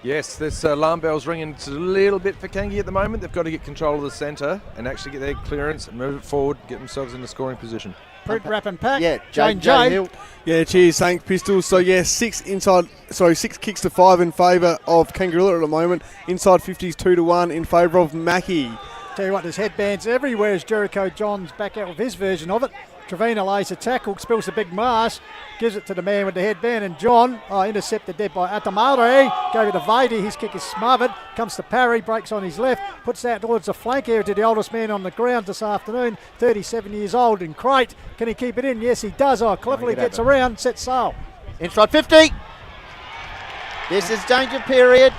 Yes, this alarm bell's ringing just a little bit for Kangi at the moment. They've got to get control of the centre and actually get their clearance and move it forward, get themselves in the scoring position. Print, wrap and pack. Yeah, Jane Jane Hill. Yeah, cheers, thanks, Pistols. So, yeah, 6 kicks to 5 in favour of Kangarilla at the moment. Inside 50s 2-1 in favour of Mackie. Tell you what, there's headbands everywhere as Jericho John's back out with his version of it. Trevina lays a tackle, spills a big mash, gives it to the man with the headband, and John, intercepted there by Atamare, gave it to Vady, his kick is smothered, comes to Parry, breaks on his left, puts that towards the flank area to the oldest man on the ground this afternoon, 37 years old in Crate. Can he keep it in? Yes, he does. Cleverly gets around, sets sail. Inside 50. This is danger period.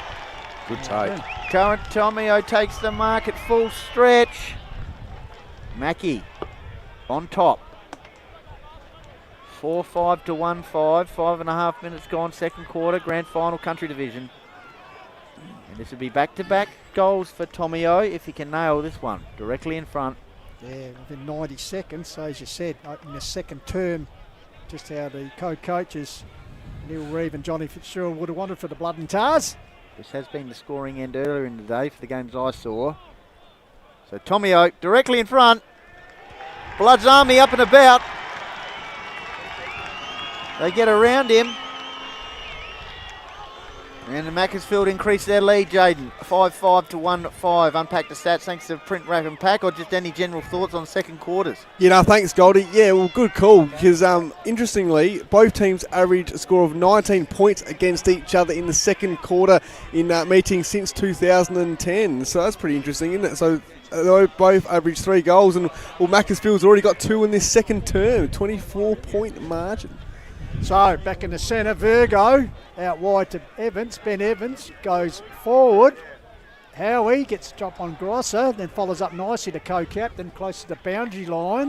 Good take. Current Tomio takes the mark at full stretch. Mackie on top. 4-5 to 1-5. 5.5 minutes gone, second quarter, grand final, country division. And this would be back-to-back goals for Tomio if he can nail this one directly in front. Yeah, within 90 seconds. So as you said, in the second term, just how the co-coaches, Neil Reeve and Johnny Fitzgerald, would have wanted for the Blood and Tars. This has been the scoring end earlier in the day for the games I saw. So Tomio directly in front. Blood's Army up and about. They get around him. And the Macclesfield increase their lead, Jaden. 5-5 to 1-5. Unpack the stats thanks to Print, Wrap and Pack, or just any general thoughts on second quarters? Thanks, Goldie. Yeah, well, good call, because interestingly, both teams averaged a score of 19 points against each other in the second quarter in meetings since 2010. So that's pretty interesting, isn't it? So they both averaged 3 goals, and Macclesfield's already got 2 in this second term, 24-point margin. So back in the centre, Virgo out wide to Evans. Ben Evans goes forward. Howie gets a drop on Grosser, then follows up nicely to co-captain, close to the boundary line.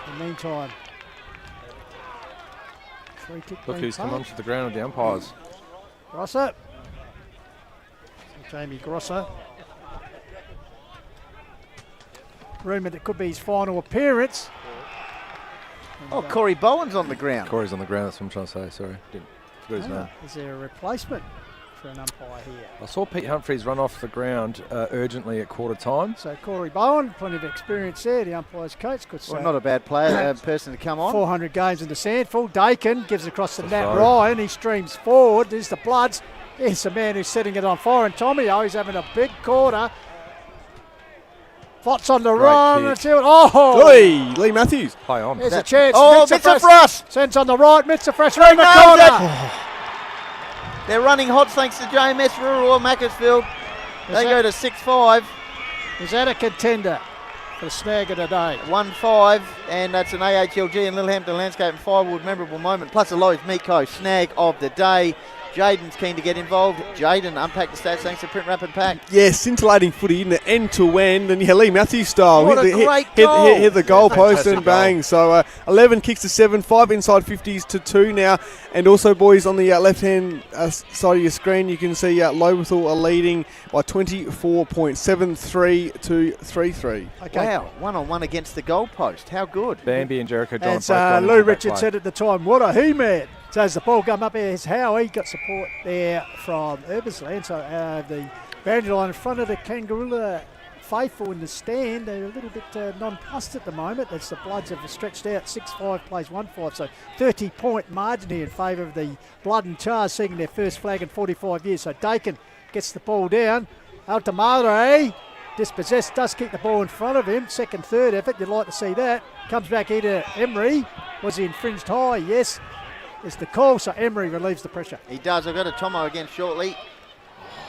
In the meantime, free kick. Look who's come onto the ground with the umpires. Grosser. Jamie Grosser. Rumoured it could be his final appearance. Oh, Corey Bowen's on the ground. Corey's on the ground, that's what I'm trying to say, sorry. Didn't forget his name. Is there a replacement for an umpire here? I saw Pete Humphreys run off the ground urgently at quarter time. So Corey Bowen, plenty of experience there, the umpire's coach. Could Well, not a bad player, person to come on. 400 games in the Sandful. Dakin gives across to Nat Ryan. He streams forward. There's the Bloods. Here's the man who's setting it on fire. And Tomio, he's having a big quarter. Fots on the run. Let's see what. Oh! Oi, Lee Matthews. Play on. There's a chance. Oh, Mitzafras! Sends on the right. Mitzafras round the corner. They're running hot thanks to JMS Rural Macclesfield. They go to 6-5. Is that a contender for the snag of the day? 1-5, and that's an AHLG and Little Hampton Landscape and Firewood memorable moment. Plus a Lowe's Miko snag of the day. Jaden's keen to get involved. Jaden, unpack the stats thanks to Print, Wrap and Pack. Yeah, scintillating footy in the end to end, and Lee Matthews style. What a great goal. Hit the goal post and bang. So 11 kicks to 7, 5 inside 50s to 2 now. And also, boys, on the left-hand side of your screen, you can see Lobethal are leading by 24 points, 7-3 to 3-3. Okay. Wow, one-on-one against the goal post. How good. Bambi and Jericho John. As Lou Richards said at the time, what a he-man. So as the ball come up here, Howie got support there from Urbansland. So the boundary line in front of the Kangarilla faithful in the stand. They're a little bit nonplussed at the moment. That's the Bloods have stretched out. 6-5 plays 1-5. So 30-point margin here in favour of the Blood and Tars, seeing their first flag in 45 years. So Dakin gets the ball down. Altamare, dispossessed, does keep the ball in front of him. Second, third effort. You'd like to see that. Comes back here to Emery. Was he infringed high? Yes. It's the call, so Emery relieves the pressure. He does. I've got a Tomo again shortly.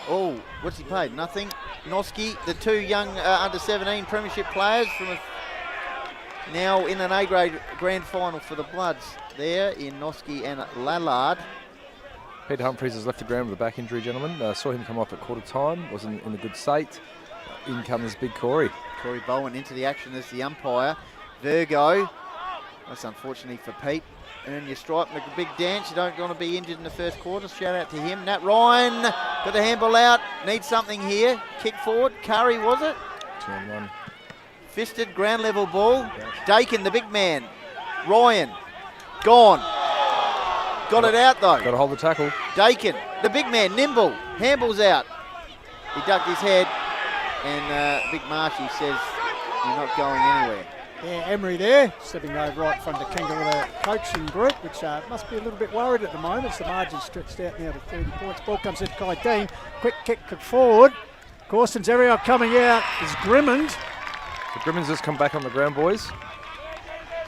Oh, what's he paid? Nothing. Noski, the 2 young under-17 premiership players from now in an A-grade grand final for the Bloods there in Noski and Lallard. Peter Humphreys has left the ground with a back injury, gentlemen. Saw him come off at quarter time. Wasn't in a good state. In comes Big Corey. Corey Bowen into the action as the umpire. Virgo. That's unfortunately for Pete. Earn your stripe and a big dance. You don't want to be injured in the first quarter. Shout out to him. Nat Ryan got the handball out. Needs something here. Kick forward. Curry, was it? Turn one. Fisted, ground level ball. Dakin, the big man. Ryan, gone. Got it out though. Got to hold the tackle. Dakin, the big man, nimble. Handball's out. He ducked his head, and Big Marshy says, "You're not going anywhere." Yeah, Emery there, stepping over right in front of the Kangarilla coaching group, which must be a little bit worried at the moment. The margin's stretched out now to 30 points. Ball comes in to Kai Dean. Quick kick forward. Carson's area coming out is Grimmond. The Grimmons just come back on the ground, boys.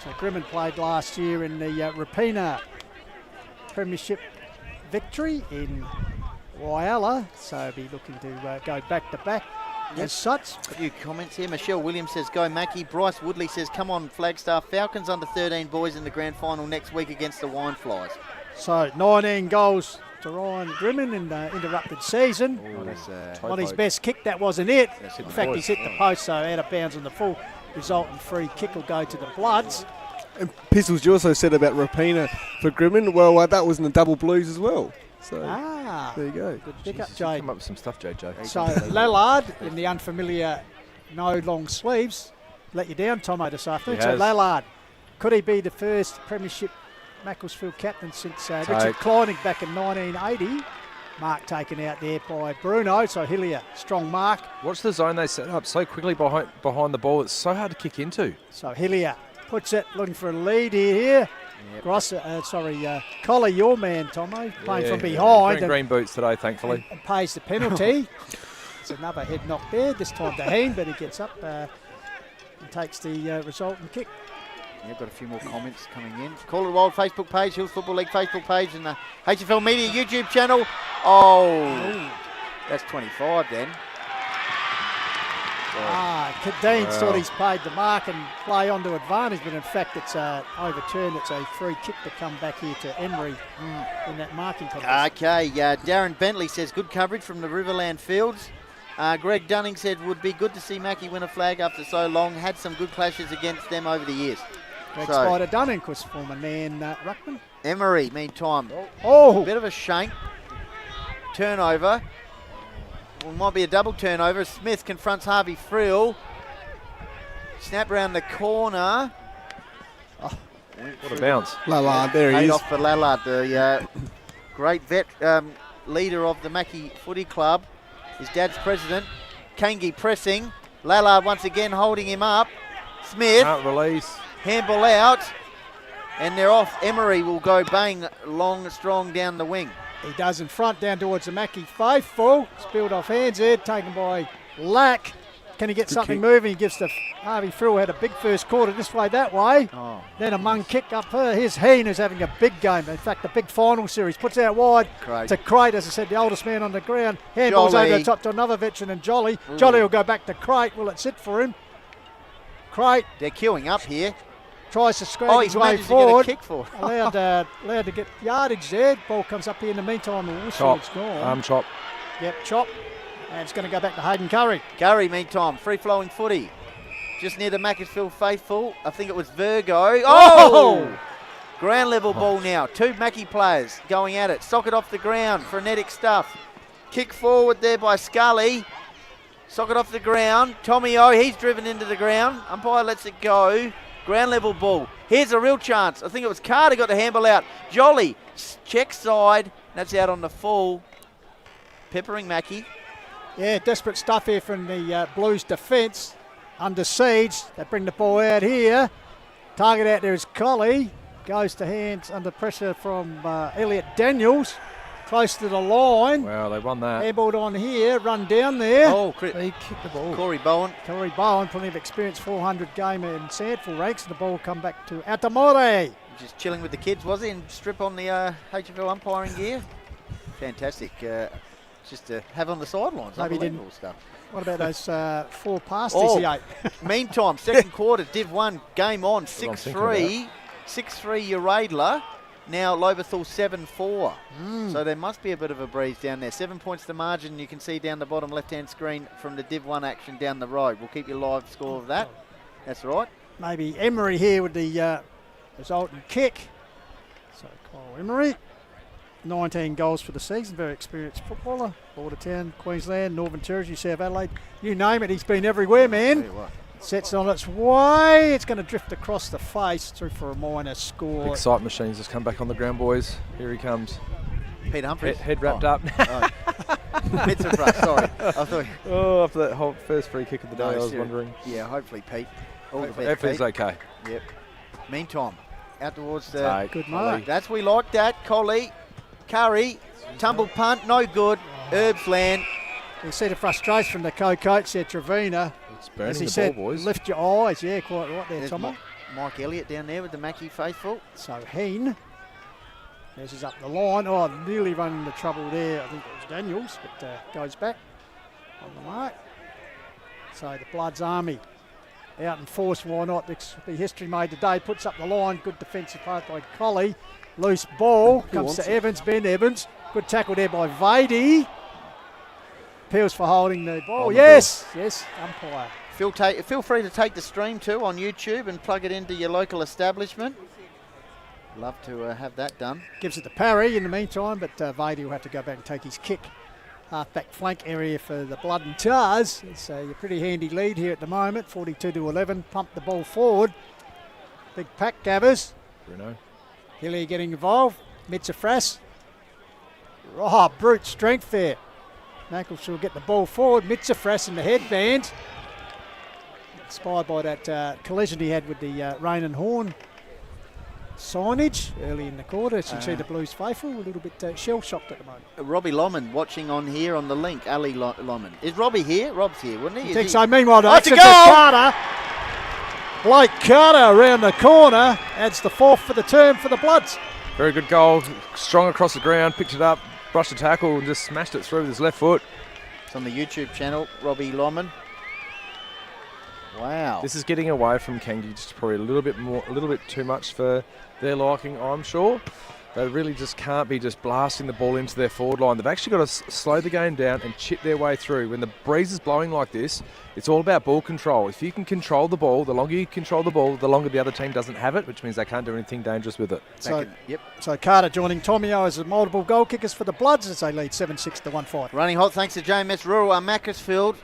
So Grimmond played last year in the Rapina Premiership victory in Whyalla, so be looking to go back to back. As such. A few comments here. Michelle Williams says, go Mackie. Bryce Woodley says, come on Flagstaff. Falcons under 13 boys in the grand final next week against the Wineflies. So 19 goals to Ryan Grimmond in the interrupted season. Not his best kick, that wasn't it. In fact, he's hit the post, so out of bounds on the full resultant free kick will go to the Bloods. And Pistols, you also said about Rapina for Grimmond. Well, that was in the double blues as well. So there you go. Good pick up, Jay. Come up with some stuff, JJ. So Lallard in the unfamiliar no long sleeves let you down, Tomo, this afternoon. So Lallard, could he be the first Premiership Macclesfield captain since Richard Kleinig back in 1980? Mark taken out there by Bruno. So Hillier, strong mark. Watch the zone they set up so quickly behind the ball. It's so hard to kick into. So Hillier puts it, looking for a lead here. Yep. Collie, your man, Tomo, playing from behind. Green boots today, thankfully. And pays the penalty. It's another head knock there, this time to Heen, but he gets up and takes the resultant kick. Yeah, got a few more comments coming in. Call It Wild Facebook page, Hills Football League Facebook page, and the HFL Media YouTube channel. Oh, that's 25 then. Dean thought he's paid the mark and play on to advantage, but in fact it's overturned. It's a free kick to come back here to Emery in that marking contest. Okay, Darren Bentley says good coverage from the Riverland Fields. Greg Dunning said would be good to see Mackie win a flag after so long. Had some good clashes against them over the years. Greg Spider Dunning, of course, former Nairne ruckman. Emery, meantime, bit of a shank. Turnover. Well, might be a double turnover. Smith confronts Harvey Frill. Snap round the corner. What a bounce. Lallard, there he is. Off for Lallard, the great vet leader of the Mackie Footy Club. His dad's president. Kangi pressing. Lallard once again holding him up. Smith. Can't release. Handball out. And they're off. Emery will go bang long, strong down the wing. He does in front, down towards the Mackie faithful. Spilled off hands there, taken by Lack. Can he get something moving? He gives to Harvey Frill, had a big first quarter this way, that way. Then a mung kick up her. Here's Heen, who's having a big game. In fact, a big final series. Puts out wide to Crate, as I said, the oldest man on the ground. Handballs over the top to another veteran and Jolly. Jolly will go back to Crate. Will it sit for him? Crate. They're queuing up here. Tries to scrape his way forward. To get a kick for. allowed to get yardage there. Ball comes up here in the meantime. The whistle is gone. Chop. Yep, chop. And it's going to go back to Hayden Curry. Curry, meantime, free-flowing footy. Just near the Macclesfield faithful. I think it was Virgo. Oh! Ground level ball now. Two Mackie players going at it. Socket off the ground. Frenetic stuff. Kick forward there by Scully. Socket off the ground. Tommy O, he's driven into the ground. Umpire lets it go. Ground level ball. Here's a real chance. I think it was Carter got the handball out. Jolly, check side. That's out on the full. Peppering Mackie. Yeah, desperate stuff here from the Blues defence. Under siege. They bring the ball out here. Target out there is Collie. Goes to hands under pressure from Elliot Daniels. Close to the line. Well, they won that. Airballed on here, run down there. They kicked the ball. Corey Bowen, plenty of experience, 400 game in Sandford ranks. The ball come back to Atamore. Just chilling with the kids, was he? And strip on the HFL umpiring gear. Fantastic. Just to have on the sidelines. Maybe unbelievable stuff. What about those 4 passes he ate? Meantime, second quarter, Div 1, game on, 6-3. 6-3 Uradler. Now Loberthal 7-4. So there must be a bit of a breeze down there. 7 points the margin. You can see down the bottom left-hand screen from the Div 1 action down the road. We'll keep you live score of that. That's right. Maybe Emery here with the resultant kick. So Kyle Emery, 19 goals for the season, very experienced footballer. Bordertown, Queensland, Northern Territory, South Adelaide, you name it, he's been everywhere, man. Sets on its way, it's going to drift across the face, through for a minor score. Big sight machines just come back on the ground, boys. Here he comes. Peter Humphries. Head wrapped up. Bits of brush, sorry. I thought. Oh, after that whole first free kick of the day, I was wondering. Yeah, hopefully, Pete. All the best, Hopefully Pete. he's okay. Yep. Meantime, out towards the. Good mark. That's we like that. Collie, Curry, tumble punt, no good. Herbs land. You see the frustration from the co-coach there, Trevina. It's burning As he the said, ball, boys. lift your eyes. Yeah, quite right there, There's Tomo. Mike Elliott down there with the Mackie faithful. So Heen measures up the line. Oh, nearly running into trouble there. I think it was Daniels, but goes back on the mark. So the Bloods Army out in force. Why not? This will be history made today. Puts up the line. Good defensive part by Collie. Loose ball comes to Evans. Ben Evans. Good tackle there by Vady. Appeals for holding the ball. Yes, umpire. Feel free to take the stream too on YouTube and plug it into your local establishment. Love to have that done. Gives it to Parry in the meantime, but Vady will have to go back and take his kick. Half-back flank area for the Blood and Tars. It's a pretty handy lead here at the moment, 42-11. Pump the ball forward. Big pack, Gabbers. Bruno. Hilly getting involved. Mitzafras. Oh, brute strength there. Macclesfield will get the ball forward. Mitzafras in the headband. Inspired by that collision he had with the Rain and Horn signage early in the quarter. As you see the Blues faithful, a little bit shell-shocked at the moment. Robbie Lomond watching on here on the link. Ali Lomond. Is Robbie here? Rob's here, wouldn't he? I think so. Meanwhile, That's a Exeter goal! Carter. Blake Carter around the corner. Adds the fourth for the term for the Bloods. Very good goal. Strong across the ground. Picked it up. Brushed the tackle and just smashed it through with his left foot. It's on the YouTube channel, Robbie Lomond. Wow. This is getting away from Kangi just probably a little bit too much for their liking, I'm sure. They really just can't be just blasting the ball into their forward line. They've actually got to slow the game down and chip their way through. When the breeze is blowing like this, it's all about ball control. If you can control the ball, the longer you control the ball, the longer the other team doesn't have it, which means they can't do anything dangerous with it. So Carter joining Tomio as the multiple goal kickers for the Bloods as they lead 7-6 to 1-5. Running hot thanks to JMS Rural. Macclesfield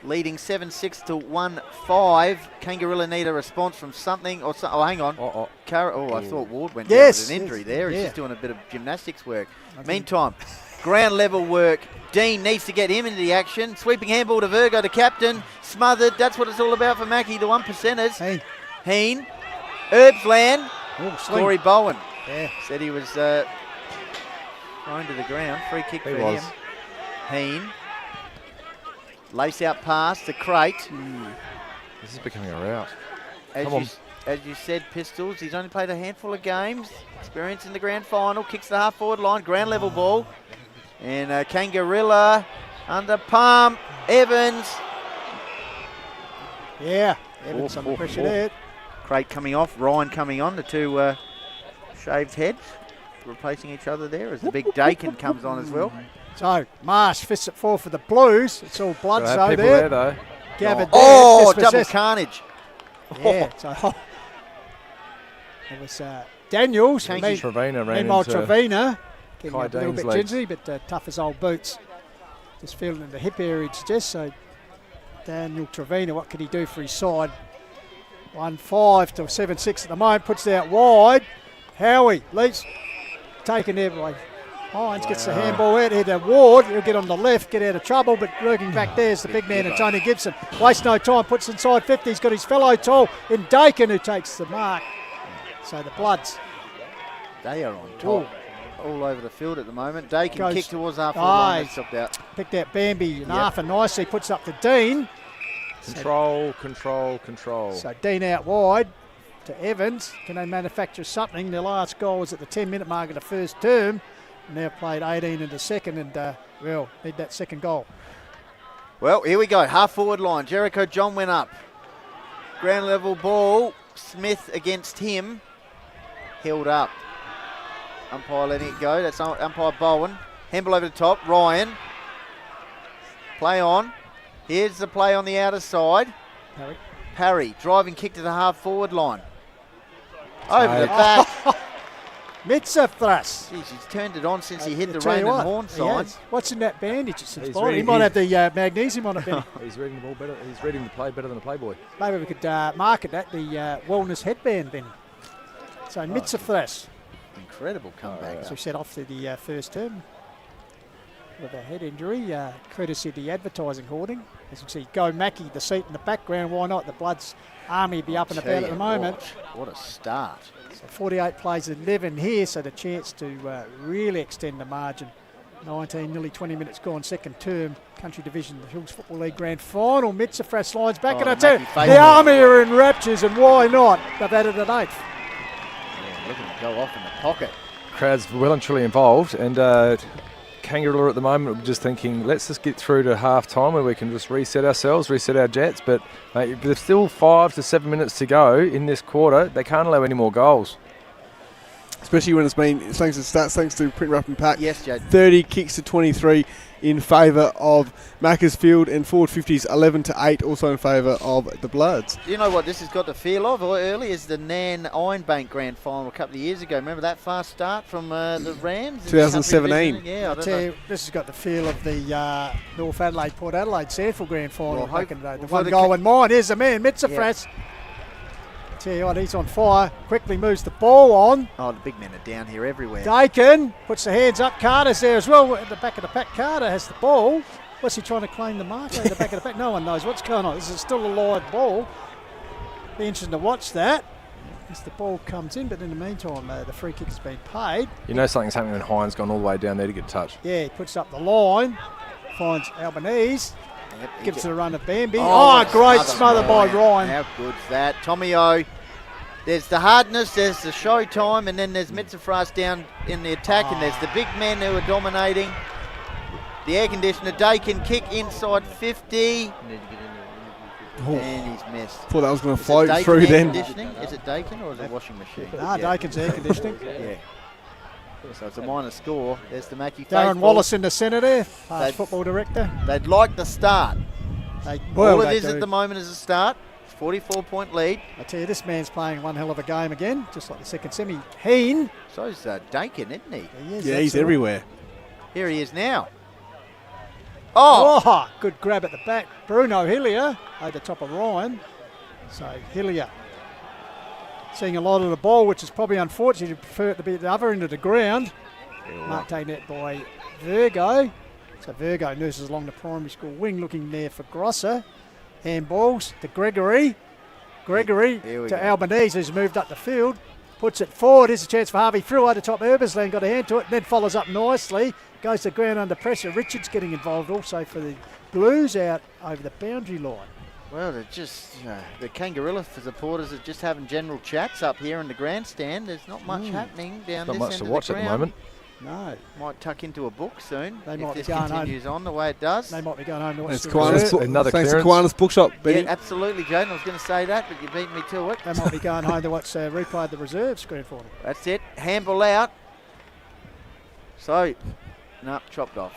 leading 7-6 to 1-5. Kangarilla need a response from something or something. Oh, hang on. I thought Ward went down with an injury there. He's just doing a bit of gymnastics work. Meantime, ground level work. Dean needs to get him into the action. Sweeping handball to Virgo, the captain. Smothered. That's what it's all about for Mackie, the 1%ers. Heen. Herbsland. Corey Bowen. Yeah. Said he was thrown to the ground. Free kick for him. Heen. Lace out pass to Crate. This is becoming a rout. As you said, Pistols, he's only played a handful of games. Experience in the grand final. Kicks the half-forward line. Ground level ball. And Kangarilla under pump. Evans. Yeah. Evans under pressure there. Crate coming off. Ryan coming on. The two shaved heads replacing each other there as the big Dakin comes on as well. So, Marsh fists it forward for the Blues. It's all Bloods though there. though. Gathered there. Double Double carnage. Yeah, so it was Daniels. Trevina ran meanwhile, into Trevina getting Kai a little Dane's bit legs. gingy, but tough as old boots. Just feeling in the hip area, just so Daniel Trevina, what can he do for his side? 1-5 to 7-6 at the moment, puts it out wide. Howie leaps, taken there by Hines, gets the handball out here to Ward. He'll get on the left, get out of trouble, but working back there's the big man, Tony Gibson. Wastes no time, puts inside 50. He's got his fellow tall in Dakin who takes the mark. So the Bloods. They are on top. All over the field at the moment. Dakin kick towards half forward line. Stopped out. Picked out Bambi and Arthur nicely, puts up to Dean. Control. So Dean out wide to Evans. Can they manufacture something? Their last goal was at the 10-minute mark of the first term. Now played 18 in the second and, need that second goal. Well, here we go. Half forward line. Jericho John went up. Ground level ball. Smith against him. Held up. Umpire letting it go. That's umpire Bowen. Handball over the top. Ryan. Play on. Here's the play on the outer side. Parry. Driving kick to the half forward line. Over the back. Mitzafras. Jeez, he's turned it on since he hit the Tell you rain and what, horn he sign. has. What's in that bandage? It's He's he reading- might have he's- the magnesium on it, Benny. He's reading the ball better. He's reading the play better than a playboy. Maybe we could market that, the wellness headband, Benny. So Mitzafras. Incredible comeback. As we set off to the first term with a head injury, courtesy of the advertising hoarding. As you can see, Go Mackie, the seat in the background. Why not? The Bloods Army be up and Tell about at you the moment. What a start. So 48 plays 11 here, so the chance to really extend the margin. 19, nearly 20 minutes gone, second term, Country Division, the Hills Football League Grand Final. Mitzafras lines back, Oh, and I tell you, Mackie the favourite. Army are in raptures, and why not? They've added an eighth. Yeah, look at him go off in the pocket. Crowd's well and truly involved, and Kangarilla at the moment, we're just thinking, let's just get through to half time where we can just reset ourselves, reset our jets. But there's still 5 to 7 minutes to go in this quarter. They can't allow any more goals. Especially when it's been, thanks to stats, thanks to Print Rough and Pack, Yes, Jade. 30 kicks to 23 in favour of Macclesfield, and forward 50s 11 to 8 also in favour of the Bloods. Do you know what this has got the feel of? Early is the Nairne-Bremer Grand Final a couple of years ago. Remember that fast start from the Rams? in the 2017. Country Division? Yeah, I I don't tell know. you, this has got the feel of the North Adelaide, Port Adelaide Sandford Grand Final Well, back in the day. The well, one the goal in mine. Here's the man, Mitzafras. Tell you what, he's on fire. Quickly moves the ball on. Oh, the big men are down here everywhere. Dakin puts the hands up. Carter's there as well. At the back of the pack, Carter has the ball. What's he trying to claim the mark at the back of the pack? No one knows what's going on. This is still a live ball. Be interesting to watch that as the ball comes in. But in the meantime, the free kick has been paid. You know something's happening when Hines gone all the way down there to get touched. Yeah, he puts up the line. Finds Albanese. Yep, he Gives get- it a run to Bambi. Oh, Oh, great another smother by Ryan. How good's that? Tommy O. There's the hardness, there's the show time, and then there's Mitzafras down in the attack, and there's the big men who are dominating. The air conditioner, Dakin kick inside 50. And he's missed. Thought that was going to Is it float Dakin through air then. conditioning? Is it Dakin or is it washing machine? Ah, Dakin's air conditioning. Yeah. So it's a minor score. There's the Mackie Darren faithful. Wallace in the centre there, past They'd- football director. They'd like the start. All it is do. at the moment is a start. 44-point lead. I tell you, this man's playing one hell of a game again, just like the second semi. Heen. So's Dakin, isn't he? He is, Yeah, he's that's all. everywhere. Here he is now. Oh! Oh, good grab at the back. Bruno Hillier over the top of Ryan. So Hillier seeing a lot of the ball, which is probably unfortunate. You prefer it to be at the other end of the ground. Mark taken that by Virgo. So Virgo nurses along the primary school wing, looking there for Grosser. Handballs to Gregory. Gregory Here we to go. Albanese, who's moved up the field. Puts it forward. Here's a chance for Harvey Frill over the top. Herbesland got a hand to it, and then follows up nicely. Goes to ground under pressure. Richards getting involved also for the Blues out over the boundary line. Well, they're just, the Kangarilla supporters are just having general chats up here in the grandstand. There's not much happening down Not this much end to of watch the at ground. the moment. No, Might tuck into a book soon They if might be this going home. continues on the way it does. they might be going home to watch Thanks the to Kiwanis, reserve. Another thanks to clearance. Kiwanis Bookshop, Yeah, Benny. absolutely, Jaden. I was going to say that, but you beat me to it. They might be going home to watch replay of the reserves grand final. That's it. Handball out. So, no, chopped off.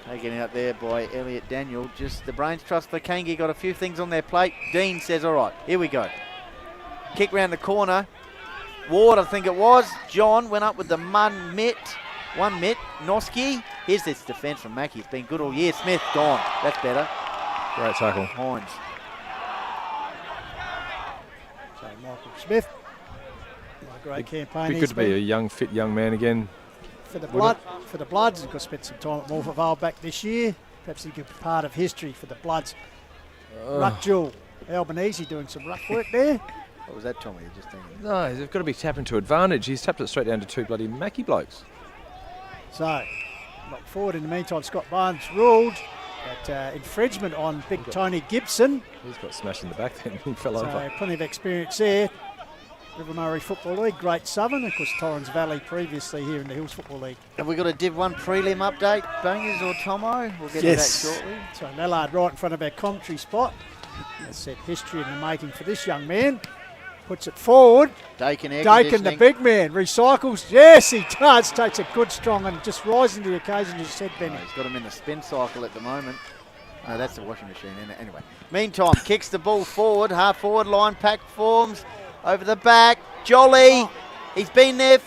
Taken out there by Elliot Daniel. Just the brains trust for Kangi got a few things on their plate. Dean says, all right, here we go. Kick round the corner. Ward, I think it was. John went up with the one mitt. Noski. Here's this defence from Mackie. It's been good all year. Smith gone. That's better. Great tackle. Hines. So Michael Smith, what a great campaign. Be he's good to be been a young, fit young man again. for the blood. For the Bloods, he's got to spend some time at Morpeth Vale back this year. Perhaps he could be part of history for the Bloods. Ruck Jewel, Albanese doing some ruck work there. What was that, Tommy? You're just thinking. No, they've got to be tapping to advantage. He's tapped it straight down to two bloody Mackie blokes. So, look forward in the meantime. Scott Barnes ruled that infringement on big Tony Gibson. He's got smashed in the back then. He fell So over. plenty of experience there. River Murray Football League, Great Southern, of course Torrens Valley previously here in the Hills Football League. Have we got a Div 1 prelim update, Bangers or Tomo? We'll get Yes. to that shortly. So Mallard right in front of our commentary spot. As said, history in the making for this young man. Puts it forward. Dakin air Dakin, the conditioning. big man, recycles. Yes, he does. Takes a good strong and just rising to the occasion, as you said, Benny. He's got him in the spin cycle at the moment. No, that's the washing machine, isn't it? Anyway. Meantime, kicks the ball forward. Half forward line, pack forms. Over the back. Jolly. He's been there.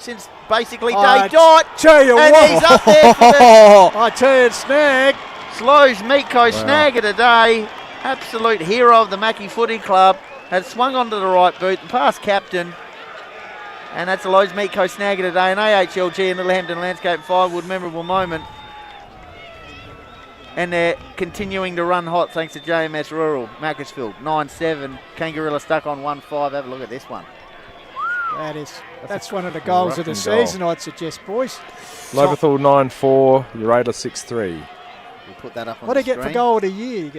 since basically I day dot. tell you And what. he's up there for the I tell you, snag. Slows Meatco snag of the day. Absolute hero of the Mackie Footy Club. Has swung onto the right boot, the past captain. And that's the Lowe's Meatco snag of the day. An AHLG and Littlehampton Landscape Firewood memorable moment. And they're continuing to run hot thanks to JMS Rural. Macclesfield 9-7. Kangarilla stuck on 1-5. Have a look at this one. That's one of the goals of the season, I'd suggest, boys. Loberthal 9-4, Urada 6-3. We'll put that up on What do you the get for screen. goal of the year? You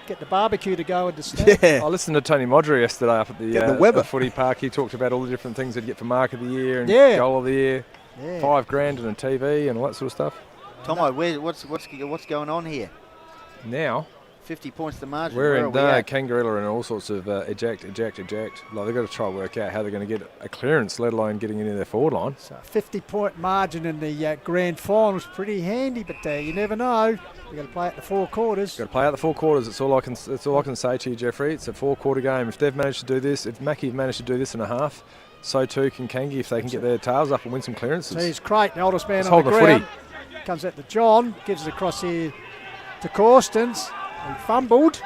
get the barbecue to go with the stand. Yeah. I listened to Tony Modry yesterday up at Get the the Weber. footy park. He talked about all the different things they'd get for mark of the year and Yeah. goal of the year. Yeah. $5,000 and a TV and all that sort of stuff. Tomo, what's going on here? Now 50 points to margin. we're Where in are we at? Kangarilla and all sorts of eject. Like they've got to try and work out how they're going to get a clearance, let alone getting into their forward line. So a 50-point margin in the grand final is pretty handy, but you never know. You've got to play at the 4 quarters. Got to play out the 4 quarters. That's all I can say to you, Jeffrey. It's a 4-quarter game. If they've managed to do this, if Mackie have managed to do this in a half, so too can Kangi if they can get their tails up and win some clearances. So here's Crate, the oldest man He's on the holding the ground. Comes out to John, gives it across here to Corstens. He fumbled.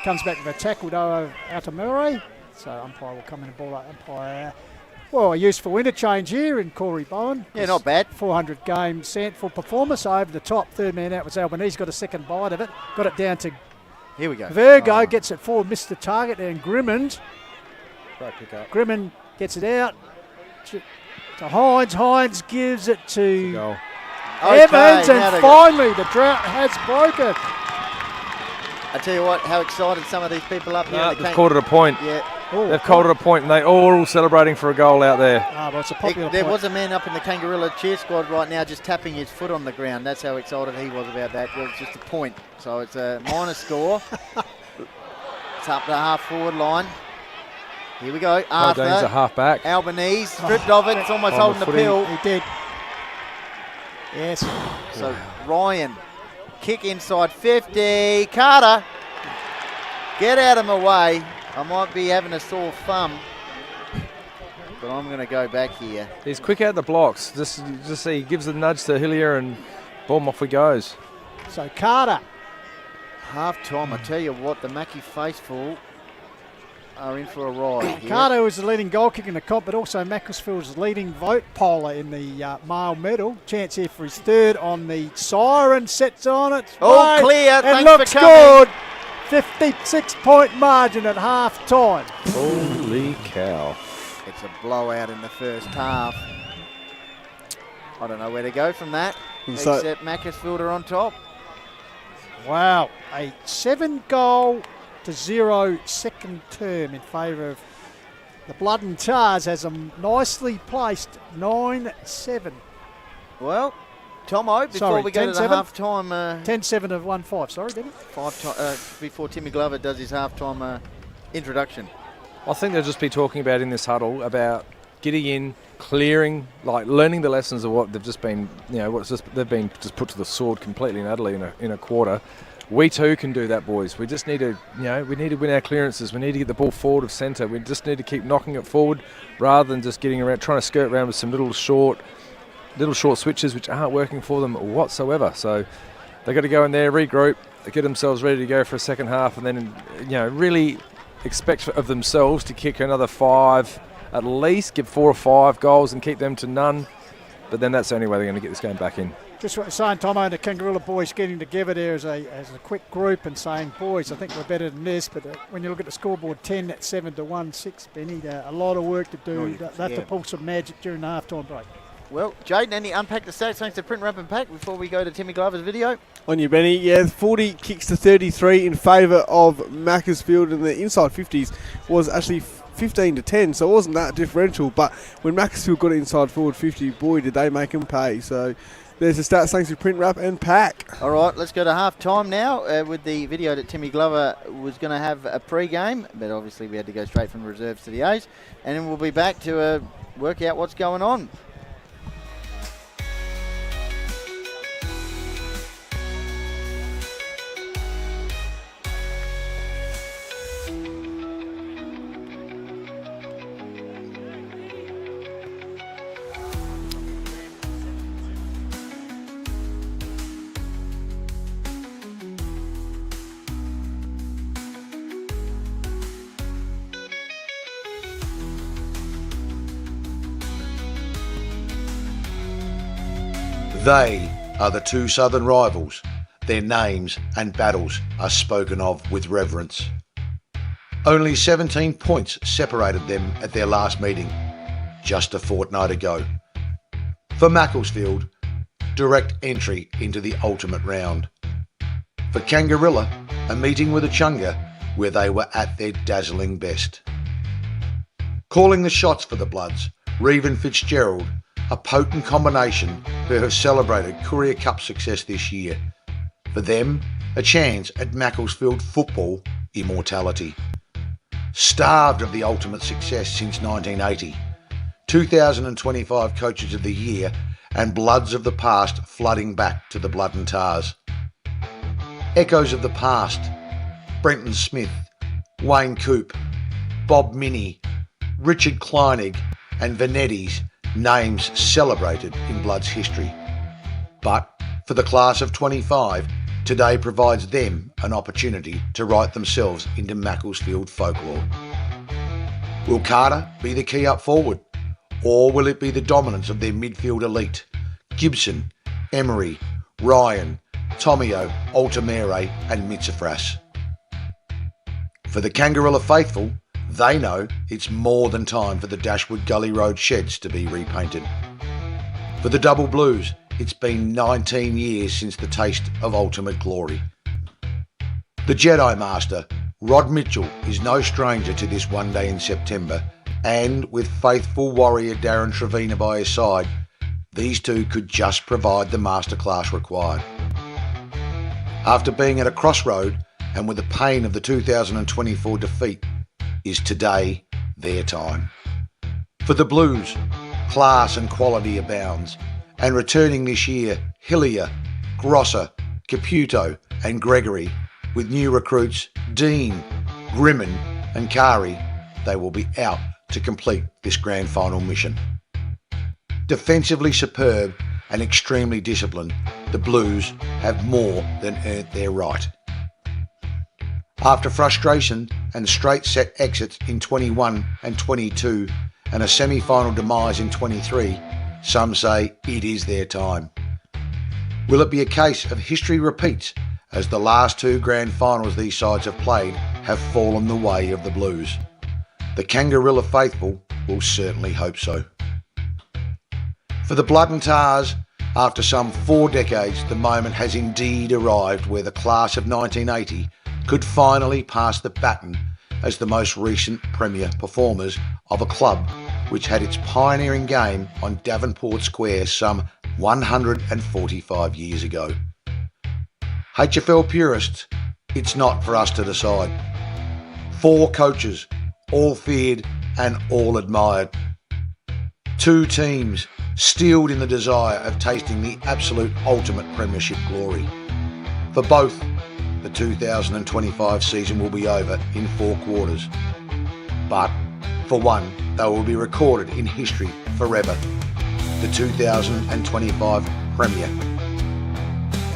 Comes back with a tackle though out to Murray. So umpire will come in and ball up. Umpire, well, a useful interchange here in Corey Bowen. Yeah, not bad. 400 game Sandford performance over the top. Third man out was Albanese. Got a second bite of it. Got it down to Here we go. Virgo. Oh. Gets it forward. Missed the target there. And Grimmond. Great pick up. Grimmond gets it out to Hines. Hines gives it to Goal. Evans, now and finally the drought has broken. I tell you what, how excited some of these people up here. in the They've called it a point. Yeah. Oh, They've called it a point and they all celebrating for a goal out there. well, it's a popular There point. was a man up in the Kangarilla cheer squad right now just tapping his foot on the ground. That's how excited he was about that. It was just a point. So it's a minor score. It's up the half forward line. Here we go. Dean's a Arthur. half back. Albanese stripped of it. It's almost On holding the the footy. pill. He did. Yes. So Ryan, kick inside 50. Carter, get out of my way. I might be having a sore thumb, but I'm going to go back here. He's quick out the blocks. Just see, he gives a nudge to Hillier and boom, off he goes. So Carter. Half time, I tell you what, the Mackie faithful are in for a ride here. Carter was the leading goal kicker in the comp, but also Macclesfield's leading vote poller in the male medal. Chance here for his third on the siren. Sets on it. All clear, and thanks looks for coming. good. 56-point margin at half time. Holy cow. It's a blowout in the first half. I don't know where to go from that, So- except Macclesfield are on top. Wow, a 7-0 second term in favour of the Blood and Tars has them nicely placed 9-7. Well, Tomo, before Sorry, we go to the 10-7? half-time... 10-7 of 1-5, sorry, didn't it? before Timmy Glover does his half-time introduction. I think they'll just be talking about in this huddle about getting in, clearing, like learning the lessons of what they've just been, they've been just put to the sword completely and utterly in a quarter. We too can do that, boys. We just need to, we need to win our clearances. We need to get the ball forward of centre. We just need to keep knocking it forward rather than just getting around, trying to skirt around with some little short switches which aren't working for them whatsoever. So they've got to go in there, regroup, get themselves ready to go for a second half, and then really expect of themselves to kick another 5 at least, give 4 or 5 goals and keep them to none. But then that's the only way they're going to get this game back in. Just what you're saying, Tomo, and the Kangarilla boys getting together there as a quick group and saying, boys, I think we're better than this. But when you look at the scoreboard, 10-7 to 1-6, Benny, a lot of work to do. They have to pull some magic during the half-time break. Well, Jaden, any unpack the stats thanks to Print, Wrap and Pack before we go to Timmy Glover's video? On you, Benny. Yeah, 40 kicks to 33 in favour of Macclesfield, and the inside 50s was actually 15 to 10, so it wasn't that differential. But when Macclesfield got inside forward 50, boy, did they make them pay. So there's the stats thanks to Print, Wrap and Pack. All right, let's go to half-time now with the video that Timmy Glover was going to have a pre-game, but obviously we had to go straight from the reserves to the A's, and then we'll be back to work out what's going on. They are the two southern rivals. Their names and battles are spoken of with reverence. Only 17 points separated them at their last meeting, just a fortnight ago. For Macclesfield, direct entry into the ultimate round. For Kangarilla, a meeting with a chunga where they were at their dazzling best. Calling the shots for the Bloods, Reeve and Fitzgerald, a potent combination who have celebrated Courier Cup success this year. For them, a chance at Macclesfield football immortality. Starved of the ultimate success since 1980, 2025 Coaches of the Year and Bloods of the past flooding back to the Blood and Tars. Echoes of the past, Brenton Smith, Wayne Coop, Bob Minnie, Richard Kleinig and Vanetti's names celebrated in Blood's history. But for the class of 25, today provides them an opportunity to write themselves into Macclesfield folklore. Will Carter be the key up forward? Or will it be the dominance of their midfield elite? Gibson, Emery, Ryan, Tomio, Altamere and Mitsafras. For the Kangarilla faithful, they know it's more than time for the Dashwood Gully Road sheds to be repainted. For the Double Blues, it's been 19 years since the taste of ultimate glory. The Jedi Master, Rod Mitchell, is no stranger to this one day in September, and with faithful warrior Darren Trevina by his side, these two could just provide the masterclass required. After being at a crossroad and with the pain of the 2024 defeat, is today their time. For the Blues, class and quality abounds, and returning this year, Hillier, Grosser, Caputo and Gregory, with new recruits Dean, Grimmin and Kari, they will be out to complete this grand final mission. Defensively superb and extremely disciplined, the Blues have more than earned their right. After frustration and straight set exits in 21 and 22 and a semi-final demise in 23, some say it is their time. Will it be a case of history repeats as the last two grand finals these sides have played have fallen the way of the Blues? The Kangarilla faithful will certainly hope so. For the Blood and Tars, after some 4 decades, the moment has indeed arrived where the class of 1980 could finally pass the baton as the most recent premier performers of a club which had its pioneering game on Davenport Square some 145 years ago. HFL purists, it's not for us to decide. 4 coaches, all feared and all admired. 2 teams, steeled in the desire of tasting the absolute ultimate premiership glory. For both, the 2025 season will be over in 4 quarters. But for one, they will be recorded in history forever. The 2025 Premier.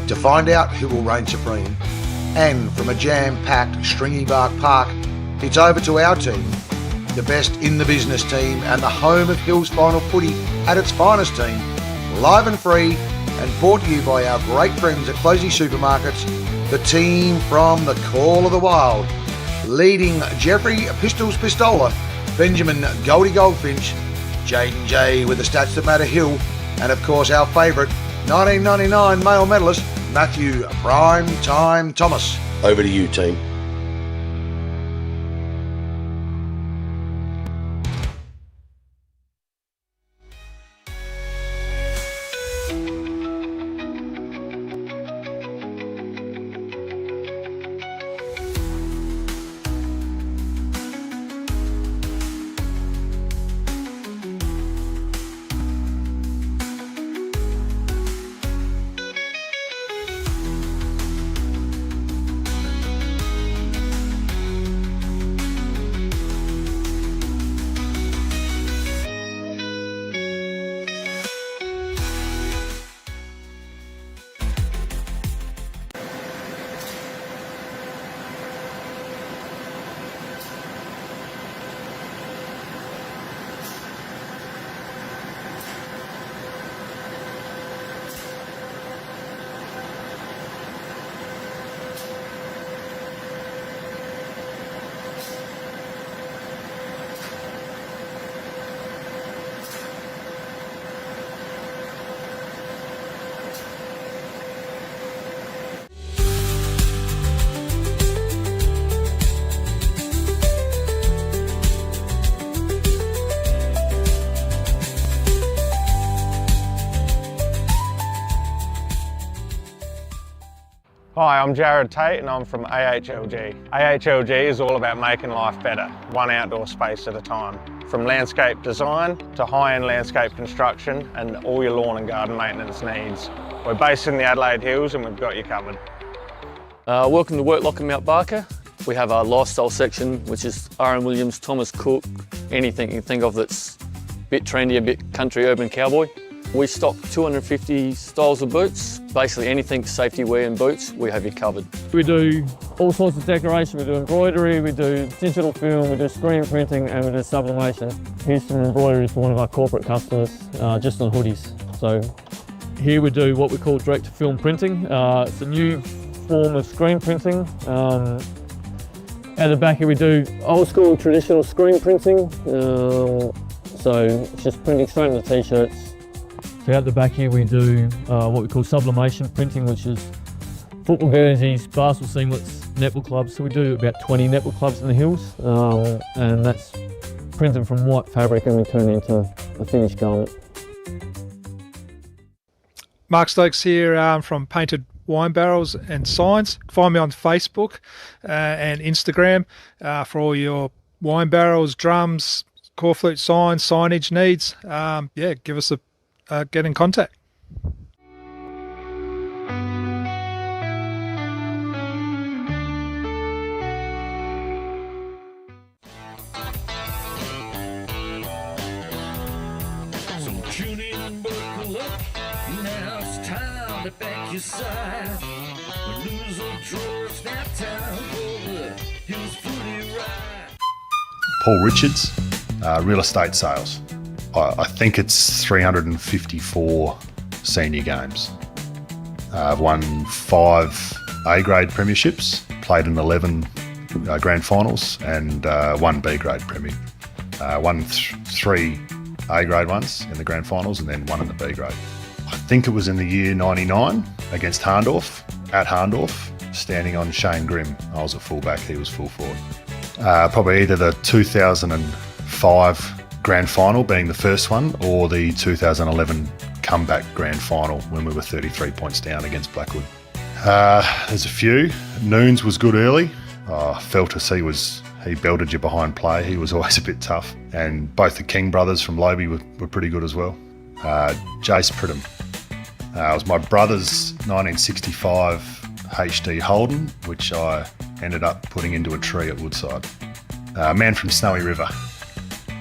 To find out who will reign supreme, and from a jam-packed Stringybark Park, it's over to our team, the best in the business team and the home of Hills Final Footy at its finest team, live and free and brought to you by our great friends at Closey Supermarkets, the team from the Call of the Wild, leading Jeffrey Pistols Pistola, Benjamin Goldie Goldfinch, Jaden J with the stats that matter Hill, and of course our favourite 1999 male medalist Matthew Prime Time Thomas. Over to you, team. Hi, I'm Jared Tate and I'm from AHLG. AHLG is all about making life better, one outdoor space at a time. From landscape design to high-end landscape construction and all your lawn and garden maintenance needs. We're based in the Adelaide Hills and we've got you covered. Welcome to Work Lock in Mount Barker. We have our lifestyle section, which is R.M. Williams, Thomas Cook, anything you can think of that's a bit trendy, a bit country, urban cowboy. We stock 250 styles of boots. Basically anything safety wear and boots, we have you covered. We do all sorts of decoration. We do embroidery, we do digital film, we do screen printing and we do sublimation. Here's some embroidery for one of our corporate customers, just on hoodies. So here we do what we call direct to film printing. It's a new form of screen printing. At the back here we do old school traditional screen printing. So it's just printing straight on the t-shirts. So out the back here we do what we call sublimation printing, which is football jerseys, basketball seamlets, netball clubs. So we do about 20 netball clubs in the hills, and that's printed from white fabric and we turn it into a finished garment. Mark Stokes here from Painted Wine Barrels and Signs. Find me on Facebook and Instagram for all your wine barrels, drums, corflute signs, signage needs. Give us a get in contact. So tune in and buckle up. Now it's time to back your side. Lose or draw, it's that time for the Hills Footy Ride. Paul Richards, real estate sales. I think it's 354 senior games. I've won 5 A-grade premierships, played in 11 grand finals and 1 B-grade premier. Won 3 A-grade ones in the grand finals and then 1 in the B-grade. I think it was in the year 99 against Harndorf, at Harndorf, standing on Shane Grimm. I was a fullback, he was full forward. Probably either the 2005 grand final being the first one or the 2011 comeback grand final when we were 33 points down against Blackwood. There's a few. Noons was good early. Feltus, he belted you behind play. He was always a bit tough. And both the King brothers from Lobe were pretty good as well. Jace Pridham. It was my brother's 1965 HD Holden, which I ended up putting into a tree at Woodside. Man from Snowy River.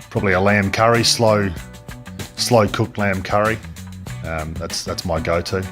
Probably a lamb curry, slow cooked lamb curry. That's my go-to.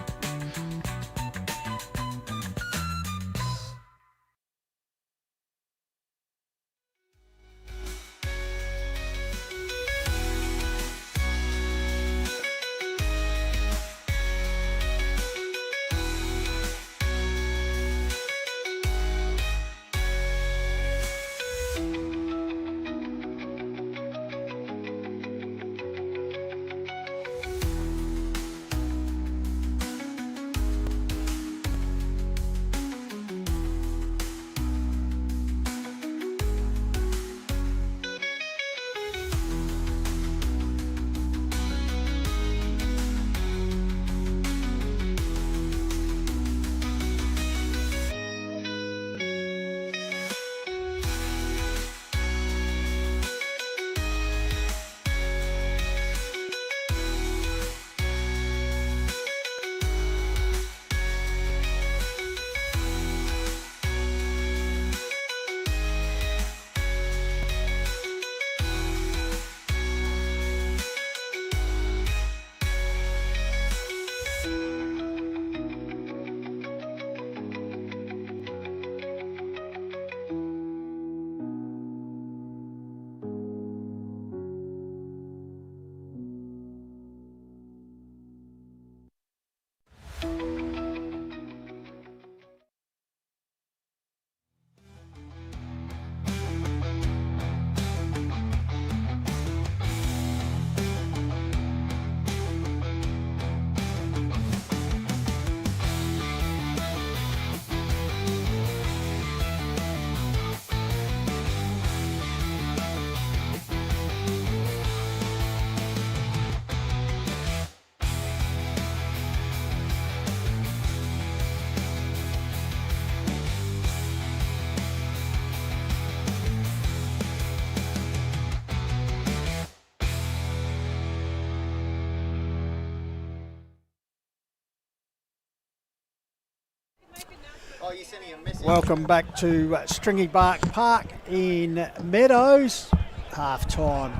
Welcome back to Stringybark Park in Meadows. Half time.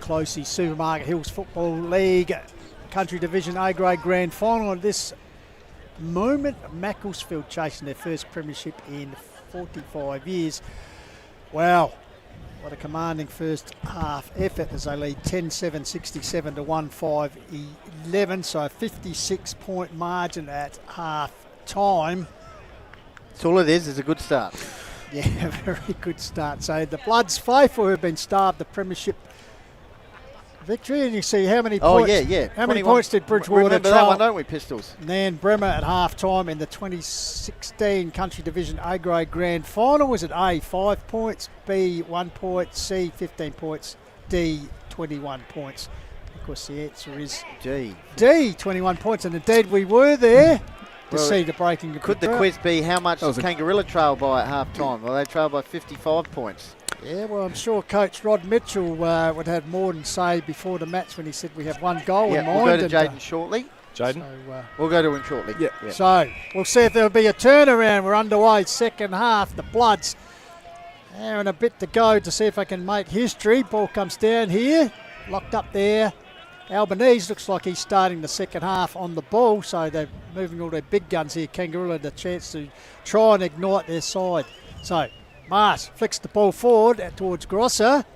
Closey Supermarket Hills Football League Country Division A Grade Grand Final. At this moment, Macclesfield chasing their first premiership in 45 years. Wow, what a commanding first half effort as they lead 10-7, 67 to 1-5-11. So a 56-point margin at half time. That's all it is a good start. Yeah, a very good start. So the Bloods faithful have been starved the premiership victory, and you see how many points. How many points did Bridgewater remember that one, don't we, Pistols? Nairne-Bremer at half time in the 2016 Country Division A Grade Grand Final was at A 5 points, B 1 point, C 15 points, D 21 points. Of course, the answer is D 21 points, and indeed we were there. To see the breaking. Could the quiz be how much does Kangarilla trail by at half time? Well, they trail by 55 points. Yeah, well, I'm sure Coach Rod Mitchell would have more than say before the match when he said we have one goal in mind. We'll go to Jaden shortly. Jaden? So, we'll go to him shortly. Yeah. So we'll see if there'll be a turnaround. We're underway second half. The Bloods having a bit to go to see if they can make history. Ball comes down here, locked up there. Albanese looks like he's starting the second half on the ball, so they're moving all their big guns here. Kangarilla the chance to try and ignite their side. So Mars flicks the ball forward towards Grosser.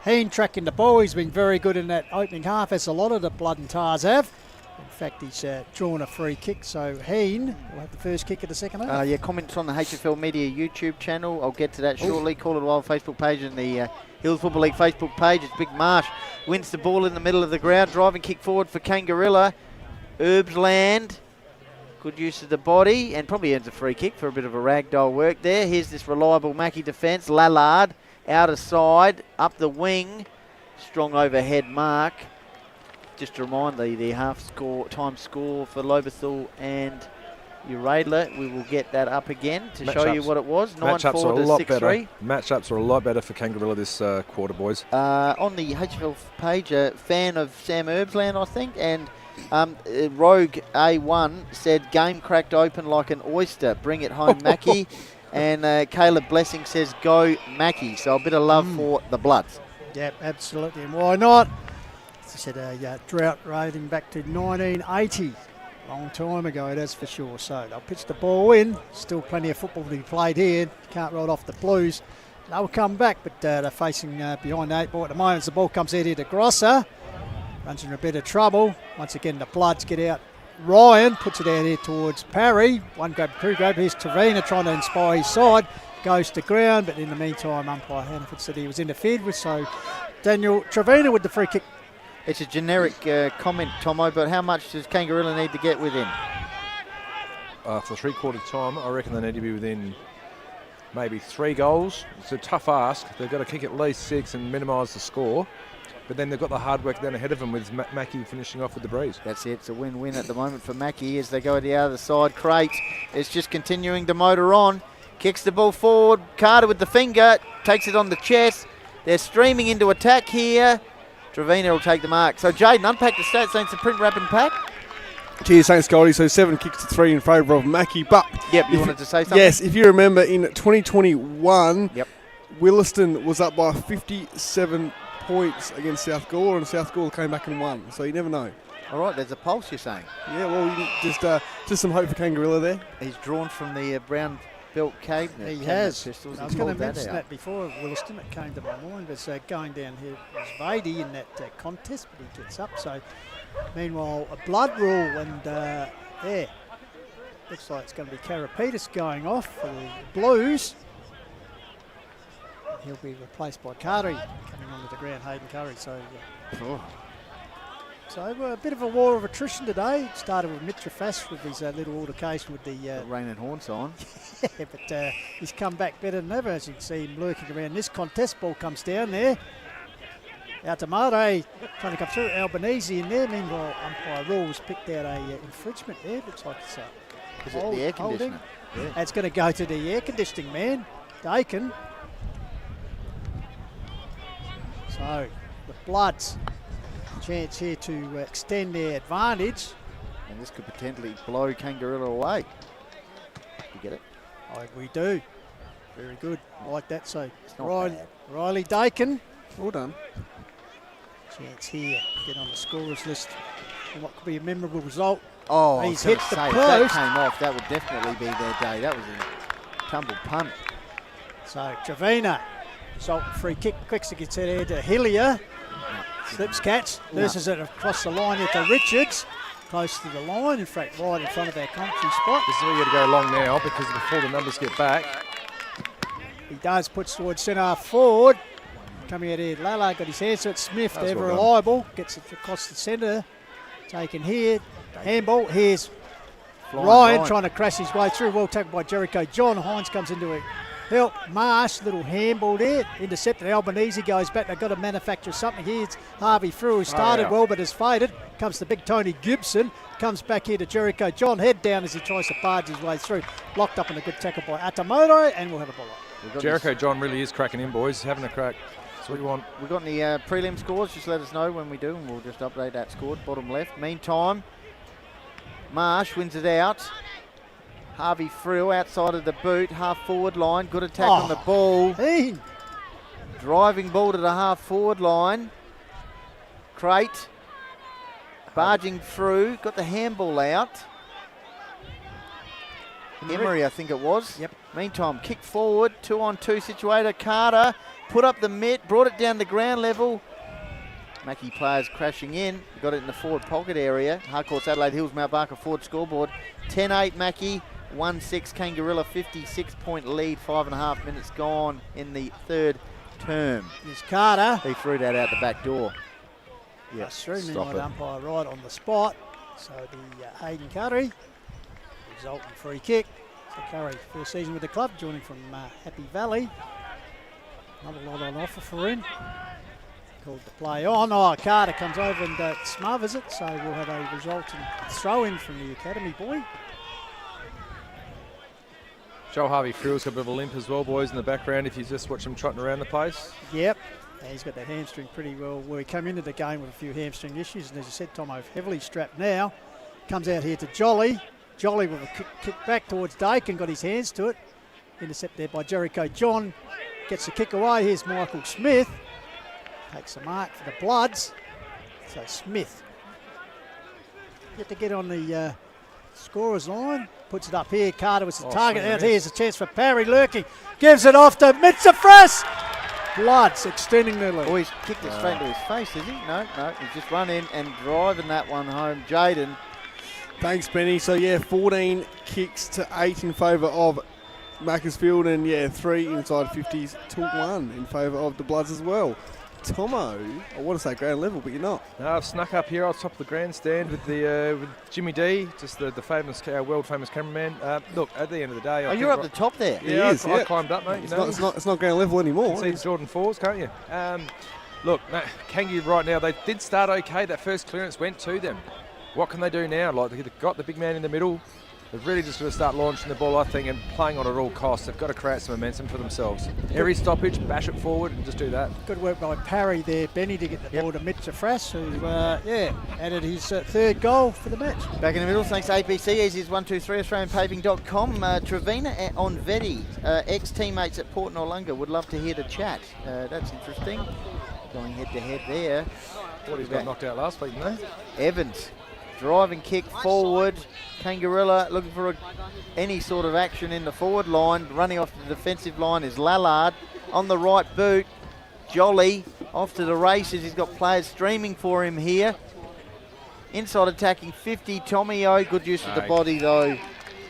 Heen tracking the ball. He's been very good in that opening half, as a lot of the Blood and Tars have. In fact, he's drawn a free kick, so Heen will have the first kick of the second half. Comments on the HFL Media YouTube channel. I'll get to that shortly. Call it a Wild Facebook page and the Hills Football League Facebook page. It's Big Marsh. Wins the ball in the middle of the ground. Driving kick forward for Kangarilla. Herbsland. Good use of the body and probably earns a free kick for a bit of a ragdoll work there. Here's this reliable Mackie defence. Lallard out of side, up the wing. Strong overhead mark. Just to remind the time score for Loberthal and Uradla. We will get that up again to show you what it was. 9-4 to 6-3. Matchups are a lot better for Kangarilla this quarter, boys. On the HFL page, a fan of Sam Herbsland, I think, and Rogue A1 said, game cracked open like an oyster. Bring it home, Mackie. And Caleb Blessing says, go Mackie. So a bit of love for the Bloods. Yep, absolutely. And why not? As I said, a drought rating back to 1980. Long time ago, that's for sure. So they'll pitch the ball in. Still plenty of football to be played here. Can't ride off the Blues. They'll come back, but they're facing behind the 8 ball at the moment. As the ball comes out here to Grosser. Runs in a bit of trouble. Once again, the Bloods get out. Ryan puts it out here towards Parry. One grab, two grab. Here's Trevina trying to inspire his side. Goes to ground, but in the meantime, umpire Hannaford said he was interfered with. So Daniel Trevina with the free kick. It's a generic comment, Tomo, but how much does Kangarilla need to get within? For three-quarter time, I reckon they need to be within maybe 3 goals. It's a tough ask. They've got to kick at least 6 and minimise the score. But then they've got the hard work then ahead of them with Mackie finishing off with the breeze. That's it. It's a win-win at the moment for Mackie as they go to the other side. Crate is just continuing to motor on. Kicks the ball forward. Carter with the finger. Takes it on the chest. They're streaming into attack here. Trevina will take the mark. So, Jaden, unpack the stats. Saints a print, wrap and pack. Cheers, Saints Goldie. So 7 kicks to 3 in favour of Mackie. But you wanted to say something? Yes, if you remember in 2021, Williston was up by 57 points against South Gawler, and South Gawler came back and won. So you never know. All right, there's a pulse, you're saying? Yeah, well, just some hope for Kangarilla there. He's drawn from the brown belt cave. He has. I was going to mention that before Williston. It came to my mind. Was going down here was Vady in that contest, but he gets up. So meanwhile, a blood rule, and there looks like it's going to be Karapetis going off for the Blues. He'll be replaced by Curry coming onto the ground, Hayden Curry. So, a bit of a war of attrition today. It started with Mitra Fass with his little altercation with the rain and horn sign. Yeah, but he's come back better than ever. As you can see him lurking around this contest. Ball comes down there. Out to Mare, trying to come through. Albanese in there. Meanwhile, umpire Rules picked out a infringement there. Looks like it's is it the air conditioner? Yeah. It's going to go to the air conditioning man, Dakin. So the Bloods chance here to extend their advantage. And this could potentially blow Kangarilla away. get it. We do. Very good. I like that. So not bad. Riley Dakin. Well done. Chance here. Get on the scorers list. What could be a memorable result? Oh, he's I was hit the gonna say, if that post. came off, that would definitely be their day. That was a tumble punt. So Trevina, result free kick, quicks to get it to Hillier. Slips catch, nurses it across the line here to Richards. Close to the line, in fact, right in front of our commentary spot. This is where you got to go long now because before the numbers get back. He does, puts towards centre half forward. Coming out here, Lala got his hands to it. Smith, That's ever well done. reliable, gets it across the centre. Taken here, handball. Here's Ryan trying to crash his way through. Well taken by Jericho John. Hines comes into it. Help, Marsh, little handball there. Intercepted. Albanese goes back. They've got to manufacture something here. It's Harvey Frew, who started well but has faded. Comes to big Tony Gibson. Comes back here to Jericho John. Head down as he tries to barge his way through. Locked up in a good tackle by Atamoto, and we'll have a ball up. Jericho John really is cracking in, boys. Having a crack. That's what you want. We've got any prelim scores. Just let us know when we do, and we'll just update that score. Bottom left. Meantime, Marsh wins it out. Harvey Frill outside of the boot, half forward line. Good attack on the ball. Hey. Driving ball to the half forward line. Crate. Barging through. Got the handball out. Emery, I think it was. Yep. Meantime, kick forward. 2-on-2 situator. Carter put up the mitt. Brought it down to ground level. Mackie players crashing in. Got it in the forward pocket area. Harcourt's Adelaide Hills Mount Barker forward scoreboard. 10-8 Mackie. 1-6 Kangarilla, 56-point lead, 5.5 minutes gone in the third term. Here's Carter. He threw that out the back door. Yes, through midnight umpire right on the spot. So the Hayden Curry, resulting free kick. So Curry, first season with the club, joining from Happy Valley. Another lot on offer for him. Called the play on. Oh, Carter comes over and smothers it. So we'll have a resulting throw-in from the academy boy. Joel Harvey Frill's got a bit of a limp as well, boys, in the background if you just watch him trotting around the place. Yep. And he's got that hamstring pretty well. Well, he came into the game with a few hamstring issues, and as you said, Tomo heavily strapped now. Comes out here to Jolly. Jolly with a kick back towards Dakin, got his hands to it. Intercept there by Jericho John. Gets the kick away. Here's Michael Smith. Takes a mark for the Bloods. So Smith. Get to get on the scorer's line. Puts it up here. Carter was the target. Out here's a chance for Parry lurking. Gives it off to Mitsafras. Bloods extending their lead. Oh, he's kicked it straight into his face, is he? No, he's just run in and driving that one home. Jaden. Thanks, Benny. So, 14 kicks to 8 in favour of Macclesfield, and, 3 inside 50s to 1 in favour of the Bloods as well. Tomo, I want to say ground level, but you're not. No, I've snuck up here on top of the grandstand with with Jimmy D, just the famous, world famous cameraman. Look, at the end of the day, you're up the top there. Yeah, I climbed up, mate. It's not ground level anymore. You can see Jordan 4s, can't you? Look, Kangi right now, they did start okay. That first clearance went to them. What can they do now? Like, they've got the big man in the middle. They've really just got to start launching the ball, I think, and playing on at all costs. They've got to create some momentum for themselves. Every stoppage, bash it forward and just do that. Good work by Parry there, Benny, to get the ball to Mitsafras, who, added his third goal for the match. Back in the middle, thanks APC, Easy's 123 AustralianPaving.com. Trevina on Vetti, ex-teammates at Port Noarlunga, would love to hear the chat. That's interesting. Going head-to-head there. Thought he got knocked out last week, didn't they? Evans. Driving kick forward. Kangarilla looking for any sort of action in the forward line. Running off the defensive line is Lallard. On the right boot, Jolly off to the races. He's got players streaming for him here. Inside attacking 50. Tommy O, good use of the body though.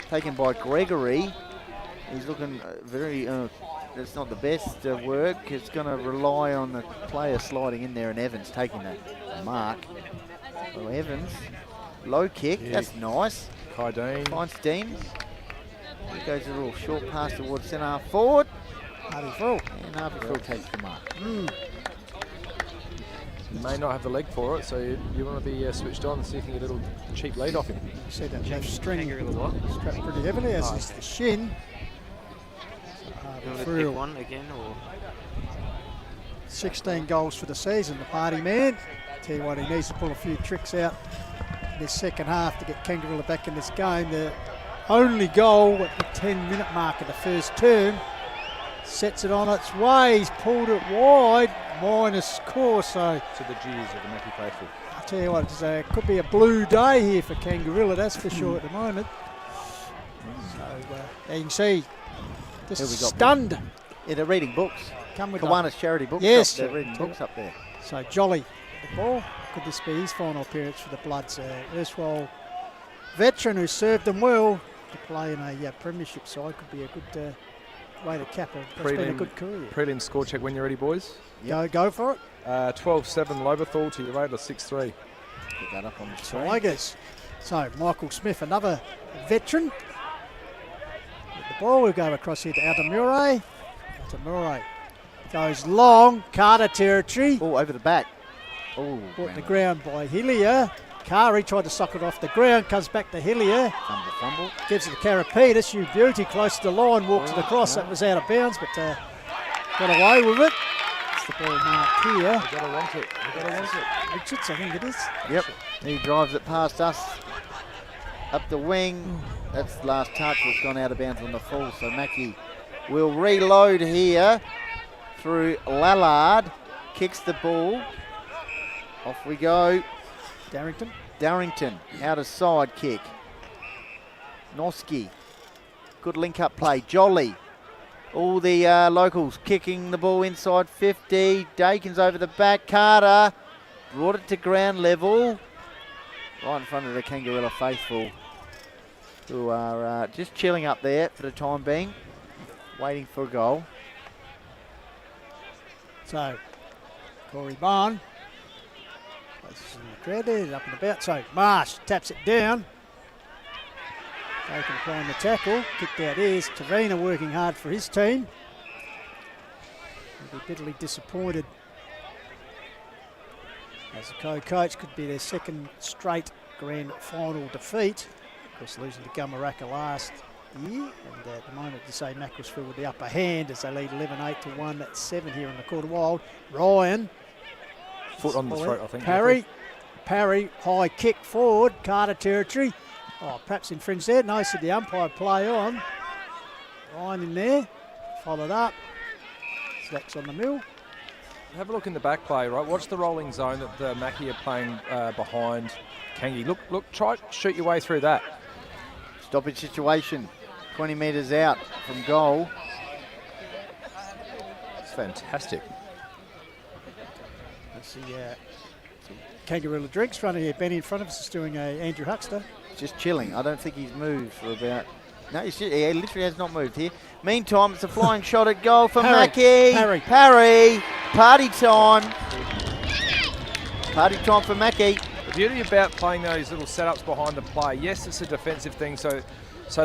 Taken by Gregory. He's looking very, that's not the best work. It's going to rely on the player sliding in there and Evans taking that mark. So Evans. Low kick, that's nice. Kaideen. Finds Dean. He goes a little short pass towards centre half forward. Harvey Frill. And Harvey Frill takes the mark. You may not have the leg for it, so you want to be switched on and see if you can get a little cheap lead off him. You see that left string strapped pretty heavily, as is the shin. Pick one again, or 16 goals for the season, the party man. Tell you what, he needs to pull a few tricks out in this second half to get Kangarilla back in this game. The only goal at the 10-minute mark of the first term. Sets it on its way. He's pulled it wide. Minus score. So To the jeers of the Mackie faithful. I'll tell you what, it could be a blue day here for Kangarilla, that's for sure at the moment. So you can see, just Who we got? stunned. Yeah, they're reading books. Come with Kiwanis Charity Bookshop. Yes. They're reading books up there. So Jolly, the ball. Could this be his final appearance for the Bloods? Erstwhile veteran who served them well to play in a premiership side. Could be a good way to cap a good career. Prelim score check when you're ready, boys. Go for it. 12-7 Loberthal to your Radler 6-3. Put that up on the screen. Tigers. So Michael Smith, another veteran. With the ball, we'll go across here to Altamure. Altamure goes long, Carter territory. Oh, over the back. Oh, Brought the ground by Hillier. Kari tried to sock it off the ground, comes back to Hillier. Fumble. Gives it to Karapetis. You beauty close to the line, walks it across. That was out of bounds, but got away with it. It's the ball marked here. They gotta want it. Richards, I think it is. Yep. He drives it past us. Up the wing. That's the last touch. It's gone out of bounds on the full. So Mackie will reload here through Lallard. Kicks the ball. Off we go. Darrington. Out of side kick. Noski. Good link up play. Jolly. All the locals kicking the ball inside 50. Dakin's over the back. Carter brought it to ground level. Right in front of the Kangarilla faithful, who are just chilling up there for the time being, waiting for a goal. So, Corey Barn. Places in the crowd there, up and about. So, Marsh taps it down. Dakin applying the tackle. Kicked out is Tavina working hard for his team. He'll be bitterly disappointed, as the co-coach could be their second straight grand final defeat. Of course, losing to Gumaraka last year. And at the moment, you say Macclesfield with the upper hand as they lead 11-8 to 1-7 here in the Quarter Wild. Ryan. Foot on the throat, I think. Parry, high kick forward, Carter territory. Oh, perhaps infringed there. No, said the umpire play on. Ryan in there, followed up. Slacks on the mill. Have a look in the back play, right? Watch the rolling zone that the Mackie are playing behind Kangi. Look, try to shoot your way through that. Stoppage situation, 20 metres out from goal. It's fantastic. That's the Kangarilla drinks running here. Benny in front of us is doing a Andrew Huxter. Just chilling. I don't think he's moved for about... No, he literally has not moved here. Meantime, it's a flying shot at goal for Mackie. Parry. Party time. Party time for Mackie. The beauty about playing those little setups behind the play, yes, it's a defensive thing, so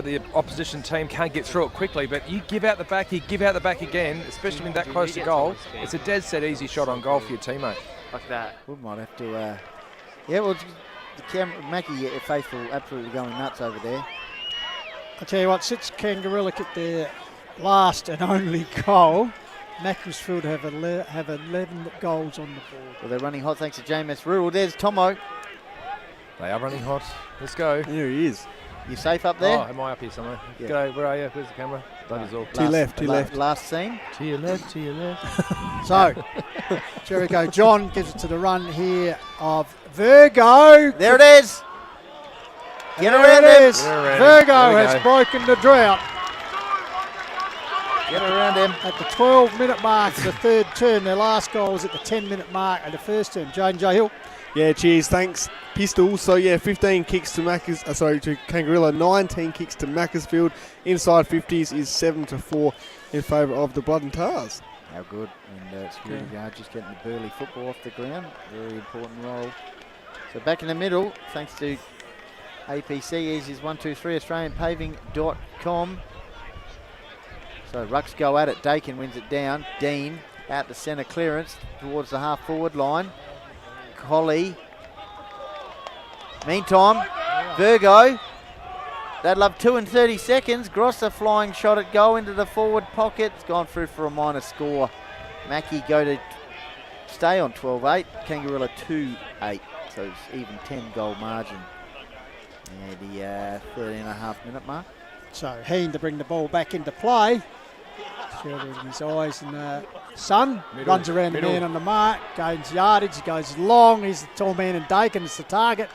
the opposition team can't get through it quickly, but you give out the back, you give out the back again, especially when that close to goal. It's a dead set easy shot on goal for your teammate. Like that. We might have to... yeah, well, Mackie faithful absolutely going nuts over there. I tell you what, since Kangarilla kicked their last and only goal, Macclesfield have 11 goals on the board. Well, they're running hot thanks to JMS Rural. There's Tomo. They are running hot. Let's go. Here he is. You safe up there? Oh, am I up here somewhere? Yeah. G'day, where are you? Where's the camera? That is all. To your left, to your left. Last scene. To your left, to your left. So, Jericho John gives it to the run here of Virgo. There it is. Get around him. Virgo has broken the drought. Get around him. At the 12-minute mark of the third term. Their last goal was at the 10-minute mark of the first term. Jaden J. Hill. Yeah, cheers. Thanks, Pistols. So, yeah, 15 kicks to to Kangarilla, 19 kicks to Macclesfield. Inside 50s is 7-4 in favour of the Blood and Tars. How good. And it's really just getting the Burley football off the ground. Very important role. So back in the middle, thanks to APC, Easy's 123 AustralianPaving.com. So rucks go at it. Dakin wins it down. Dean out to centre clearance towards the half forward line. Collie. Meantime, Virgo. They'd love 2 and 30 seconds. Grosser flying shot at goal into the forward pocket. It's gone through for a minor score. Mackie go to stay on 12-8. Kangarilla 2-8. So it's even 10 goal margin. Yeah, the 13.5-minute mark. So Heen to bring the ball back into play. Shielding his eyes in the sun. Runs around the man on the mark. Gains yardage. He goes long. He's the tall man, and Dakin is the target.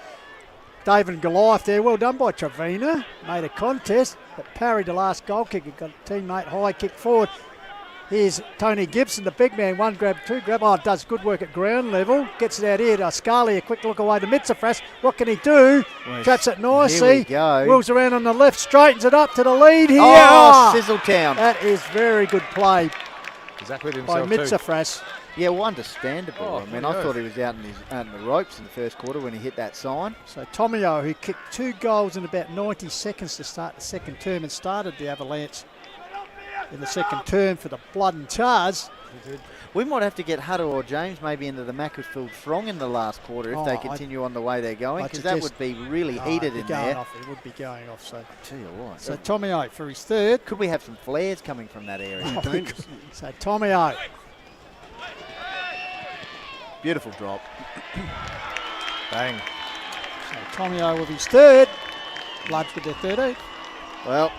David and Goliath there. Well done by Trevina. Made a contest, but parried the last goal kick. He got a teammate high kick forward. Here's Tony Gibson, the big man. One grab, two grab. Oh, does good work at ground level. Gets it out here to Scully. A quick look away to Mitsafras. What can he do? Traps it nicely. Here we go. Wheels around on the left. Straightens it up to the lead here. Oh, Sizzletown. That is very good play Exactly by Mitsafras. Yeah, well, understandable. Oh, I mean, I thought he was out in the ropes in the first quarter when he hit that sign. So Tomio, who kicked 2 goals in about 90 seconds to start the second term and started the Avalanche in the second term for the Blood and Tars. We might have to get Hutter or James maybe into the Macclesfield throng in the last quarter if they continue on the way they're going, because that would be really heated in there. It would be going off. So, tell you what. So Tomio for his third. Could we have some flares coming from that area? So Tomio. Beautiful drop. Bang. So Tomio with his third. Bloods with their 13th. Well,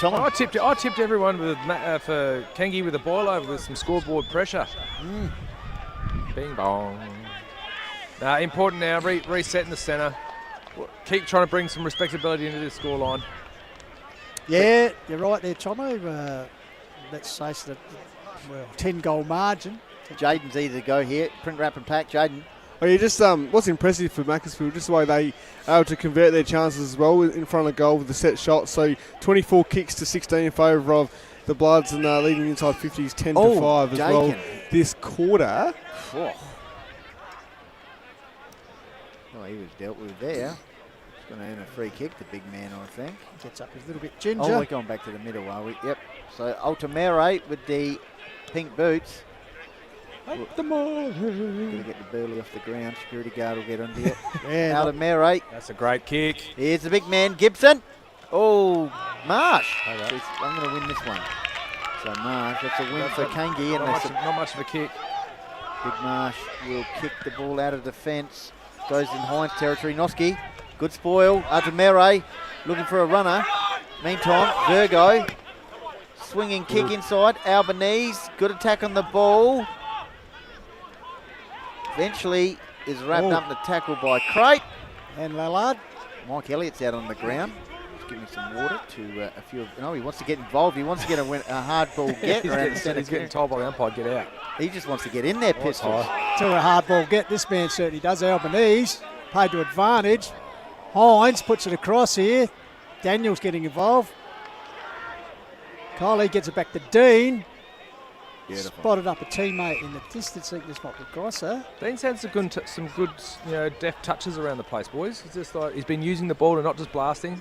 I tipped everyone with for Kangi with a boil over with some scoreboard pressure. Bing bong. Now important now, reset in the centre. Keep trying to bring some respectability into this scoreline. Yeah, you're right there, Tomo. Let's face it, 10-goal margin. Jaden's easy to go here. Print, wrap and pack. Jaden. Oh, yeah, just what's impressive for Macclesfield, just the way they are able to convert their chances as well in front of goal with the set shot. So 24 kicks to 16 in favour of the Bloods, and leading inside 50s 10 to 5 as well this quarter. Oh, he was dealt with there. He's going to earn a free kick, the big man, I think. Gets up a little bit ginger. Oh, we're going back to the middle, are we? Yep. So Altamere with the pink boots. Going to get the burley off the ground. Security guard will get under it. Altamere. That's a great kick. Here's the big man, Gibson. Oh, Marsh. Says, I'm going to win this one. So Marsh, that's a win for Kangi. Not much of a kick. Big Marsh will kick the ball out of defence. Goes in Hines territory. Noski, good spoil. Altamere looking for a runner. Meantime, Virgo. Swinging kick inside. Albanese, good attack on the ball. Eventually is wrapped up in the tackle by Crate. And Lallard. Mike Elliott's out on the ground. Just giving some water to a few of... No, he wants to get involved. He wants to get a hard ball get around the centre. He's getting told by the umpire, get out. He just wants to get in there, Pistols. To a hard ball get. This man certainly does. Albanese paid to advantage. Hines puts it across here. Daniel's getting involved. Kylie gets it back to Dean. Beautiful. Spotted up a teammate in the distance. I think this might be Grosser. Dean's had some good, deft touches around the place, boys. It's just like he's been using the ball and not just blasting.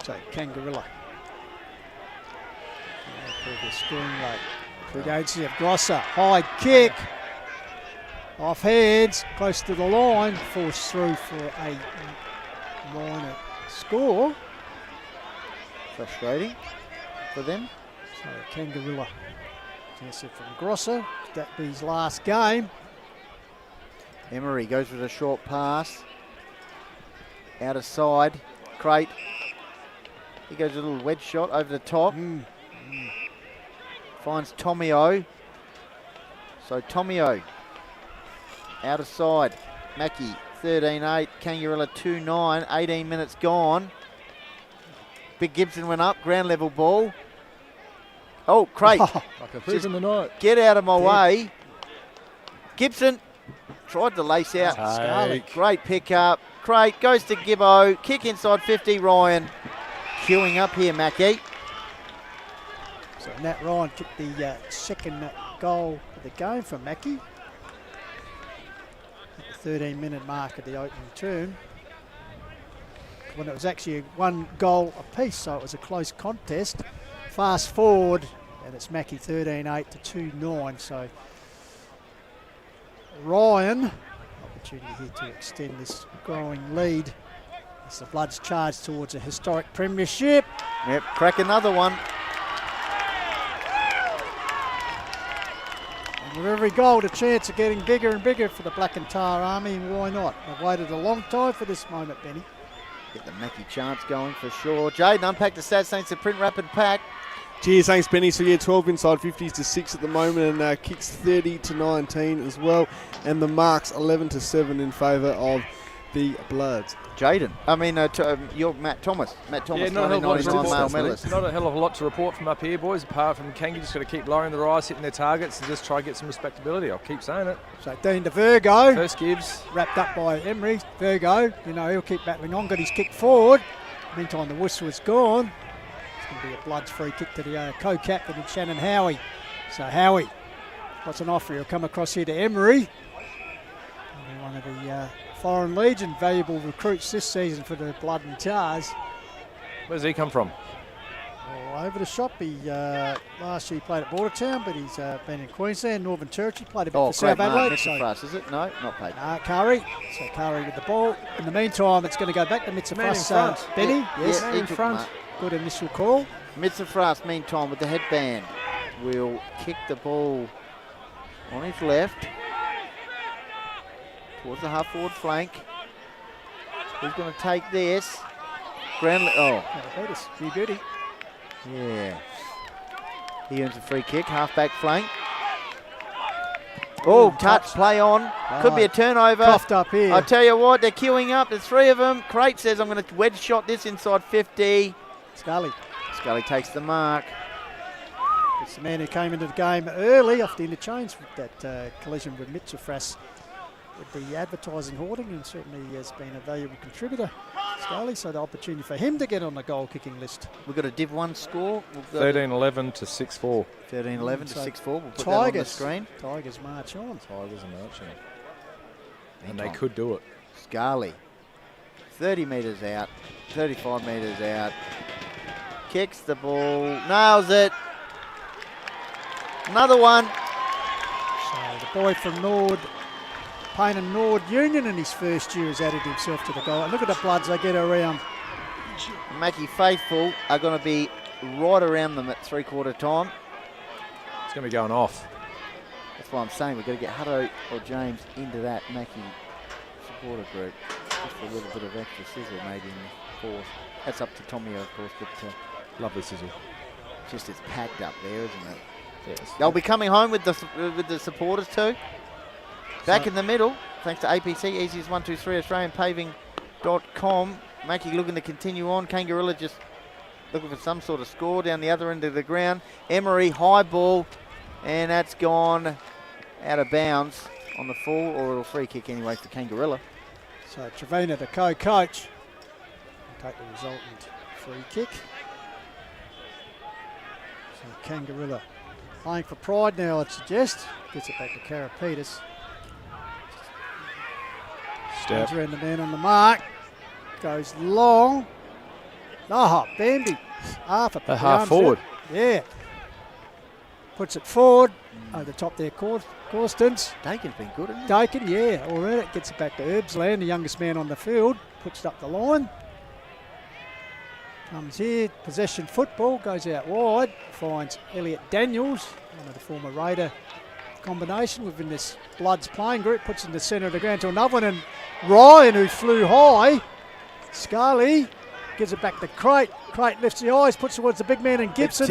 So Kangarilla. Previous scoring rate. Through agency of Grosser. High kick. Off hands. Close to the line. Forced through for a minor score. Frustrating for them. So Kangarilla. Intercept from Grosser. That be his last game. Emery goes with a short pass. Out of side. Crate. He goes a little wedge shot over the top. Finds Tomio. So Tomio. Out of side. Mackie 13-8. Kangarilla 2-9. 18 minutes gone. Big Gibson went up. Ground level ball. Oh, Crate. Like a thief in the night. Get out of my way. Gibson tried to lace out. Take. Great pickup. Crate goes to Gibbo. Kick inside 50. Ryan queuing up here, Mackie. So Nat Ryan kicked the second goal of the game for Mackie. At the 13-minute mark of the opening term. When it was actually 1 goal apiece, so it was a close contest. Fast forward, and it's Mackie 13-8 to 2-9. So Ryan, opportunity here to extend this growing lead as the Bloods charge towards a historic premiership. Yep, crack another one. With every goal, the chance of getting bigger and bigger for the Black and Tar Army, and why not? They've waited a long time for this moment, Benny. Get the Mackie chance going for sure. Jaden, unpack the stats thanks to Print Rapid Pack. Cheers, thanks, Benny. So, 12 inside 50s to 6 at the moment, and kicks 30 to 19 as well. And the marks 11 to 7 in favour of the Bloods. Jaden, you're Matt Thomas. Matt Thomas, Yeah, not a hell of a 1999 lot to male report, medalist. not a hell of a lot to report from up here, boys, apart from Kangi just got to keep lowering their eyes, hitting their targets, and just try to get some respectability. I'll keep saying it. So Dean to Virgo. First gives. Wrapped up by Emery. Virgo, he'll keep battling on, got his kick forward. Meantime, the whistle is gone. It's going to be a Bloods free kick to the co-captain, Shannon Howie. So Howie, what's an offer? He'll come across here to Emery. One of the Foreign Legion valuable recruits this season for the Blood and Tars. Where's he come from? All over the shop. He last year he played at Bordertown, but he's been in Queensland, Northern Territory, played a bit for South Adelaide. Mitzvah, is it? No, not paid. Curry. So Curry with the ball. In the meantime, it's going to go back to Mitzvah. Benny, yes, in front. Good initial call. Mitzvah, meantime, with the headband, will kick the ball on his left towards the half-forward flank. Who's going to take this? New beauty. Yeah. He earns a free kick, half-back flank. Oh, touch, play on. Could be a turnover. Coughed up here. I tell you what, they're queuing up. There's three of them. Crate says, I'm going to wedge shot this inside 50. Scully takes the mark. It's the man who came into the game early off the interchange with that collision with Mitzvah with the advertising hoarding, and certainly has been a valuable contributor, Scully, so the opportunity for him to get on the goal-kicking list. We've got a Div 1 score. 13-11 to 6-4. 13-11 to 6-4. We'll put Tigers, that on the screen. Tigers march on. Tigers are marching. And they could do it. Scully, 30 metres out, 35 metres out. Kicks the ball, nails it. Another one. So the boy from Payne and Nord Union in his first year has added himself to the goal. And look at the Bloods they get around. Mackie faithful are going to be right around them at three-quarter time. It's going to be going off. That's why I'm saying we've got to get Hutto or James into that Mackie supporter group. Just a little bit of extra sizzle maybe in the fourth. That's up to Tommy, of course, but lovely sizzle. Just it's packed up there, isn't it? Yes. They'll be coming home with the supporters too. Back in the middle, thanks to APC, easiest 123 AustralianPaving.com. Mackie looking to continue on. Kangarilla just looking for some sort of score down the other end of the ground. Emery, high ball, and that's gone out of bounds on the full, or a free kick anyway for Kangarilla. So Trevina, the co-coach, will take the resultant free kick. So Kangarilla playing for pride now, I'd suggest. Gets it back to Karapetis. Stands around the man on the mark. Goes long. Bambi. Half forward. Yeah. Puts it forward. Over the top there, Corstens. Dakin's been good, hasn't he? Dakin, yeah. All right, it gets it back to Herbsland, the youngest man on the field. Puts it up the line. Comes here, possession football, goes out wide. Finds Elliot Daniels, one of the former Raider combination within this Bloods playing group. Puts in the centre of the ground to another one, and Ryan, who flew high. Scully gives it back to Crate. Crate lifts the eyes, puts towards the big man, and Gibson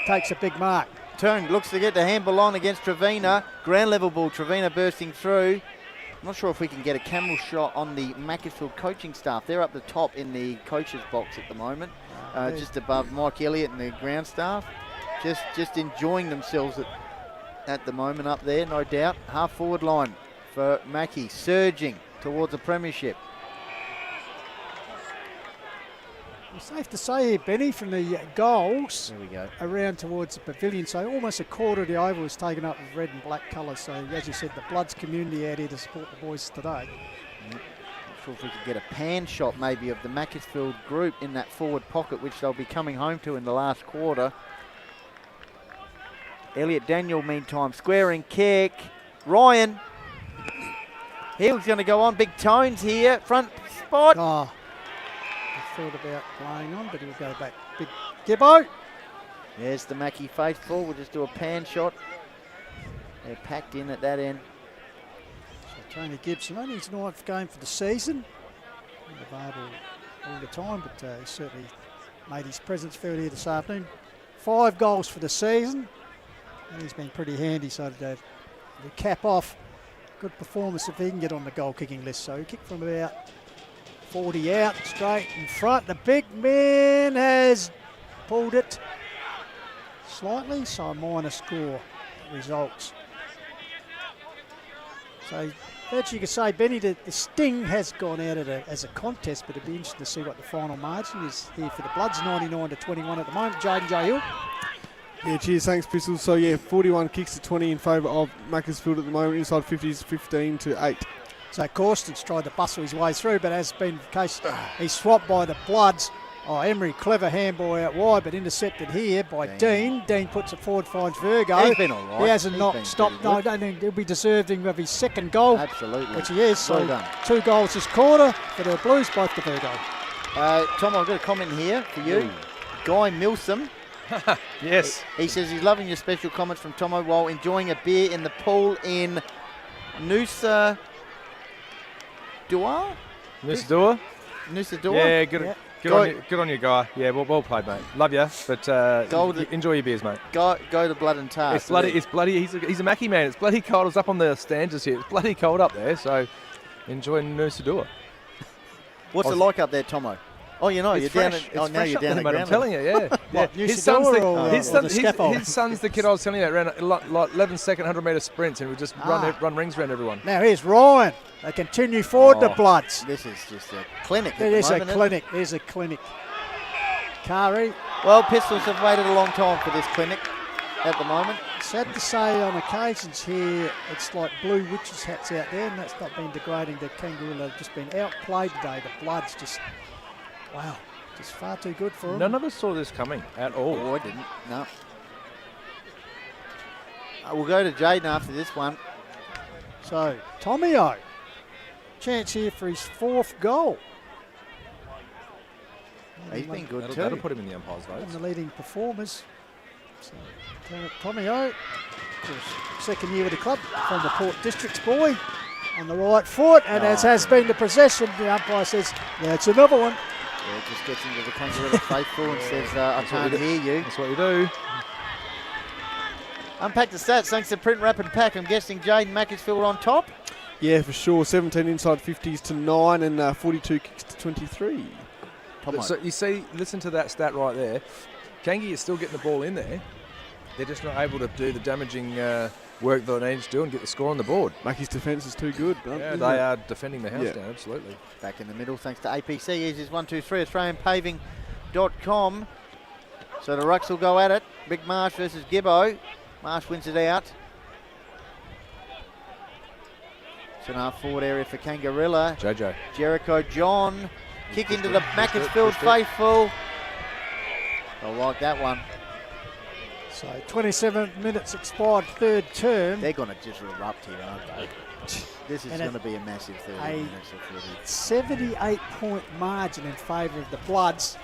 takes a big mark. Turn looks to get the handball on against Trevina. Ground level ball, Trevina bursting through. I'm not sure if we can get a camera shot on the Macclesfield coaching staff. They're up the top in the coach's box at the moment, just above Mike Elliott and the ground staff. Just enjoying themselves at the moment up there, no doubt. Half forward line for Mackie, surging towards a premiership. Safe to say here, Benny, from the goals there we go. Around towards the pavilion, so almost a quarter of the oval was taken up with red and black colours. So as you said, the Bloods community out here to support the boys today. Not sure if we could get a pan shot maybe of the Macclesfield group in that forward pocket, which they'll be coming home to in the last quarter. Elliot Daniel, meantime, squaring kick. Ryan, he was going to go on. Big Tones here, front spot. Thought about playing on, but he'll go back. Big Gibbo. There's the Mackie faithful. We'll just do a pan shot They're packed in at that end. So Tony Gibson, only his 9th game for the season. Not available all the time, but he certainly made his presence felt here this afternoon. 5 goals for the season, and he's been pretty handy. So to cap off, good performance if he can get on the goal kicking list. So he kicked from about 40 out, straight in front. The big man has pulled it slightly, so a minor score results. So that you could say, Benny, the sting has gone out as a contest, but it'd be interesting to see what the final margin is here for the Bloods. 99-21 at the moment. Jaden J. Hill. Yeah, cheers, thanks, Pistols. So, yeah, 41 kicks to 20 in favour of Macclesfield at the moment. Inside 50s, 15-8. So Corstons tried to bustle his way through, but as been the case, he's swapped by the Bloods. Oh, Emery, clever handball out wide, but intercepted here by Dean. Dean puts it forward, finds Virgo. He's been all right. He hasn't stopped. No, I don't think he'll be deserving of his 2nd goal. Absolutely. Which he is. So Well done. 2 goals this quarter for the Blues, both to Virgo. Tom, I've got a comment here for you. Guy Milsom. Yes. He says he's loving your special comments from Tomo while enjoying a beer in the pool in Nusa Dua? Nusa Dua? Nusa Dua? Yeah, good on you, guy. Yeah, well played, mate. Love you, but enjoy your beers, mate. Go to Blood and Tar. It's bloody. He's a Mackie man. It's bloody cold. It's up on the stanzas here. It's bloody cold up there. So enjoy Nusa Dua. What's it like up there, Tomo? Oh, you know, It's you're fresh. down. It's fresh up there, mate, I'm telling you, yeah. What, His Nusa son's Dua or his son's the kid I was telling you that ran like 11-second 100-metre sprints and would just run rings around everyone. Now here's Ryan. They continue forward, the Bloods. This is just a clinic. It is a clinic. There's a clinic. Kari. Well, Pistols have waited a long time for this clinic at the moment. Sad to say on occasions here, it's like blue witches hats out there, and that's not been degrading to Kangarilla. They've just been outplayed today. The Bloods just, wow. Just far too good for him. None of us saw this coming at all. Oh, I didn't. No. We'll go to Jaden after this one. So, Tommy O. Chance here for his 4th goal. He's been good too. That'll put him in the umpire's One votes. of the leading performers. So, Tommy O, of course, 2nd year with the club, from the Port Districts boy, on the right foot, and as has been the possession, the umpire says, that's another one. Yeah, just gets into the Kangarilla faithful and says, I can't hear you. That's what you do. Unpack the stats thanks to Print Rapid Pack. I'm guessing Jaden Macclesfield on top. Yeah, for sure. 17 inside 50s to 9 and 42 kicks to 23. So you see, listen to that stat right there. Kangi is still getting the ball in there. They're just not able to do the damaging work that they need to do and get the score on the board. Mackie's defence is too good. Yeah, they are defending the house down, absolutely. Back in the middle, thanks to APC. Here's his 1-2-3, AustralianPaving.com. So the Rucks will go at it. Big Marsh versus Gibbo. Marsh wins it out. It's an half forward area for Kangarilla. JJ. Jericho John. Kick into the Macclesfield faithful. I like that one. So 27 minutes expired, 3rd term. They're going to just erupt here, aren't they? This is going to be a massive 30 minutes of footy. 78-point margin in favour of the Bloods.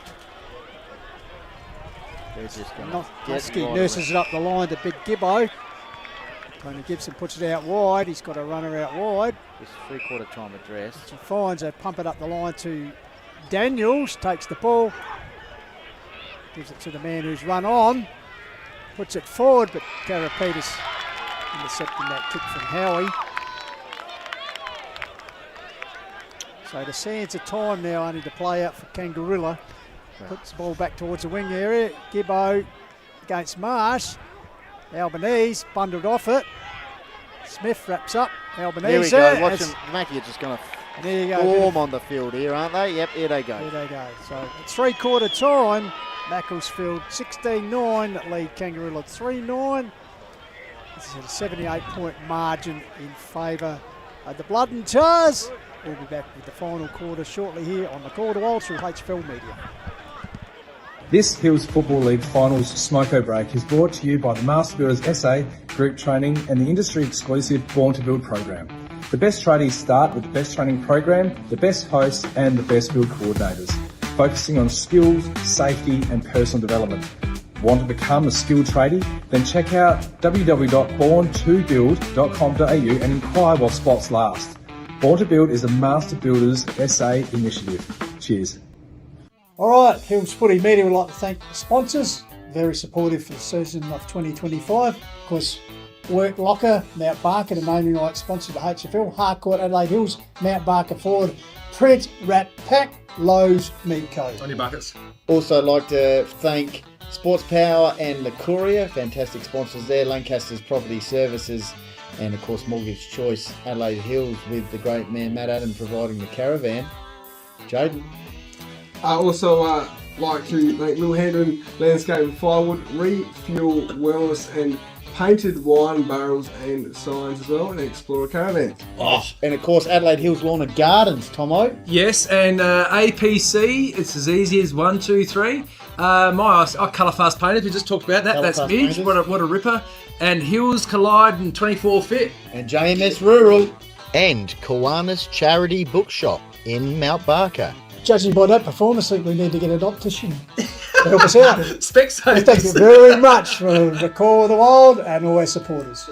They're just going to Husky nurses it up the line to Big Gibbo. Tony Gibson puts it out wide. He's got a runner out wide. It's 3/4 time address. He finds a pump it up the line to Daniels. Takes the ball. Gives it to the man who's run on. Puts it forward, but Karapetis intercepting that kick from Howie. So the sands of time now only to play out for Kangarilla. Puts the ball back towards the wing area. Gibbo against Marsh. Albanese bundled off it. Smith wraps up. Albanese. Here we go. Watch them. Mackie are just going to form on the field here, aren't they? Yep, here they go. Here they go. So it's 3/4 time. Macclesfield 16-9, lead Kangarilla 3-9. This is a 78-point margin in favour of the Blood and Tars. We'll be back with the final quarter shortly here on the Call to All through HFL Media. This Hills Football League Finals Smoko Break is brought to you by the Master Builders SA Group Training and the industry-exclusive Born to Build program. The best tradies start with the best training program, the best hosts and the best build coordinators, focusing on skills, safety and personal development. Want to become a skilled tradie? Then check out www.born2build.com.au and inquire while spots last. Born to Build is a Master Builders SA initiative. Cheers. All right, Hills Footy Media would like to thank the sponsors. Very supportive for the season of 2025. Of course, Work Locker, Mount Barker, the naming rights sponsor of the HFL. Harcourt, Adelaide Hills, Mount Barker Ford, Print, Rat Pack, Lowe's, Meat Co. On your buckets. Also like to thank Sports Power and the Courier, fantastic sponsors there. Lancaster's Property Services and of course Mortgage Choice, Adelaide Hills, with the great man Matt Adam providing the caravan. Jaden. Also like to thank Little Hendon Landscape and Firewood, Refuel Wellness and Painted Wine Barrels and Signs as well, and Explorer Caravan. And of course Adelaide Hills Lawn and Gardens, Tomo. Yes, and APC, it's as easy as 1, 2, 3. My Colour Fast Painters, we just talked about that. That's Midge, what a ripper. And Hills Collide and 24 Fit. And JMS Rural. And Kiwanis Charity Bookshop in Mount Barker. Judging by that performance, I think we need to get an optician to help us out. Specsavers. Thank you very much for the call of the wild and all our supporters.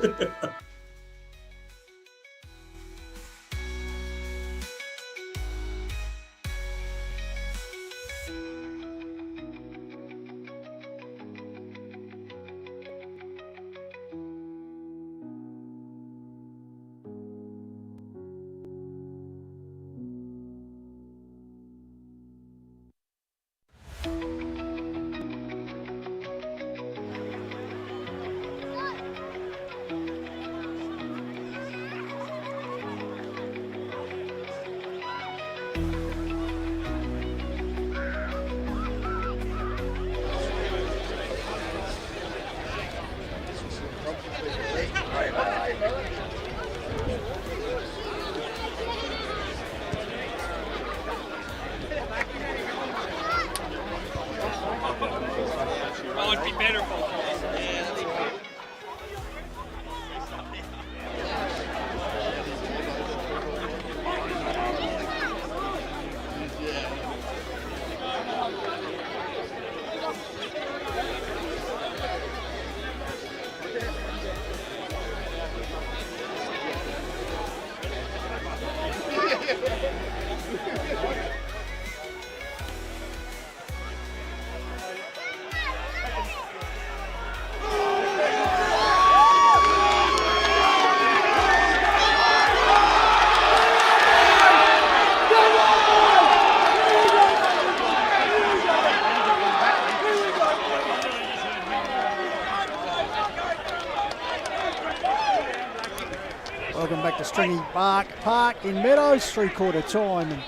Welcome back to Stringybark Park in Meadows, three-quarter time, and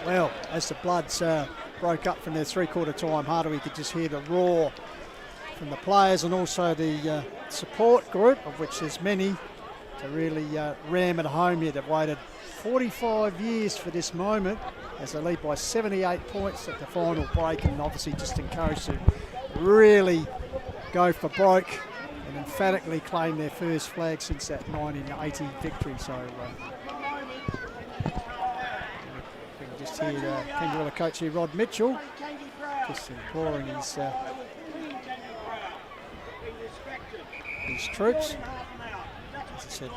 well, as the Bloods broke up from their three-quarter time, Hardaway could just hear the roar from the players and also the support group, of which there's many, to really ram it home here. They've waited 45 years for this moment as they lead by 78 points at the final break, and obviously just encouraged to really go for broke and emphatically claim their first flag since that 1980 victory. So we can just hear the Kangarilla coach here, Rod Mitchell, just imploring his troops. As I said,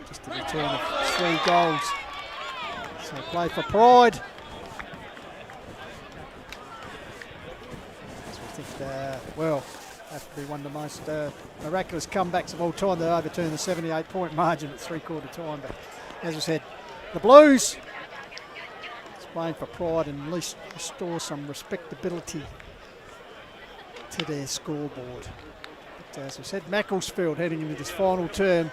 just a return of 3 goals. So play for pride. As we think, well, have to be one of the most miraculous comebacks of all time. They overturned the 78-point margin at three-quarter time. But as I said, the Blues is playing for pride and at least restore some respectability to their scoreboard. But as I said, Macclesfield heading into this final term.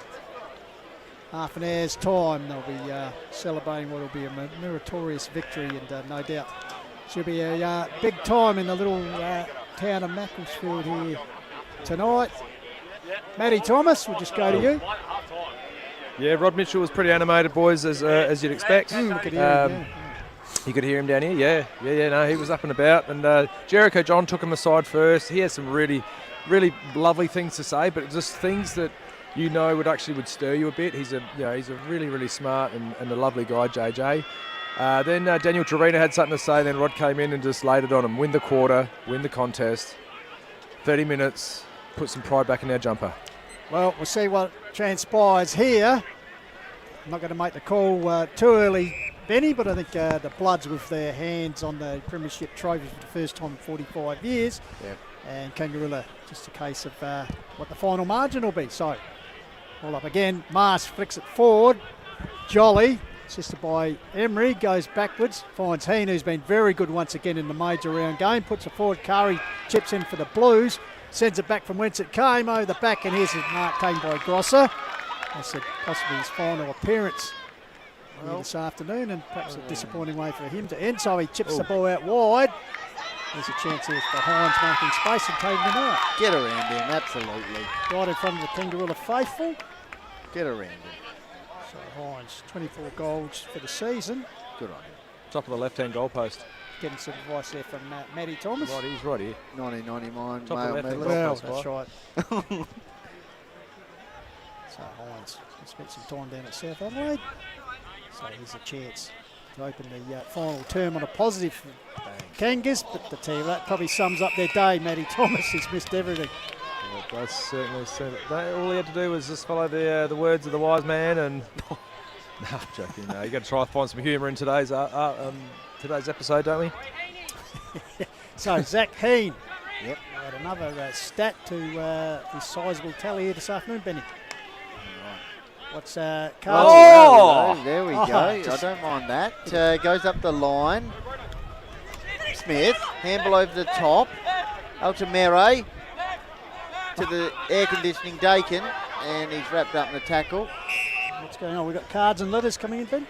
Half an hour's time, they'll be celebrating what will be a meritorious victory, and no doubt she'll be a big time in the little town of Macclesfield here tonight. Matty Thomas, we'll just go to you. Yeah, Rod Mitchell was pretty animated, boys, as you'd expect. You could hear him, You could hear him down here, yeah, no, he was up and about. And Jericho John took him aside first. He had some really, really lovely things to say, but just things that you know would stir you a bit. He's a really, really smart and a lovely guy, JJ. Then Daniel Torino had something to say, then Rod came in and just laid it on him. Win the quarter, win the contest. 30 minutes, put some pride back in our jumper. Well, we'll see what transpires here. I'm not going to make the call too early, Benny, but I think the Bloods with their hands on the Premiership trophy for the first time in 45 years. Yep. And Kangarilla, just a case of what the final margin will be. So, all up again. Mars flicks it forward. Jolly, assisted by Emery, goes backwards. Finds Heen, who's been very good once again in the major round game. Puts it forward. Curry chips in for the Blues. Sends it back from whence it came, over the back, and here's a mark taken by Grosser. I said possibly his final appearance this afternoon, and perhaps a disappointing way for him to end. So he chips the ball out wide. There's a chance here for Hines making space and taking him out. Get around him, absolutely. Right in front of the Kangarilla faithful. Get around him. So Hines, 24 goals for the season. Good on him. Top of the left-hand goalpost. Getting some advice there from Matty Thomas. Right, he's right here. 1999 Top of male left-hand medalist. Well, goalpost, that's right. So Hines spent some time down at South Adelaide. So here's a chance to open the final term on a positive for Kangas, but to tell you that probably sums up their day. Matty Thomas has missed everything. Yeah, it does certainly seem it. All he had to do was just follow the words of the wise man, and no, I'm joking. No, you got to try to find some humour in today's episode, don't we? So Zach Heen. Yep. Had another stat to his sizable tally here this afternoon, Benny. What's Carl's? Oh, there we go. I just- don't mind that. Goes up the line. Smith, handball over the top. Altamere to the air conditioning Dakin, and he's wrapped up in the tackle. What's going on? We've got cards and letters coming in, Ben?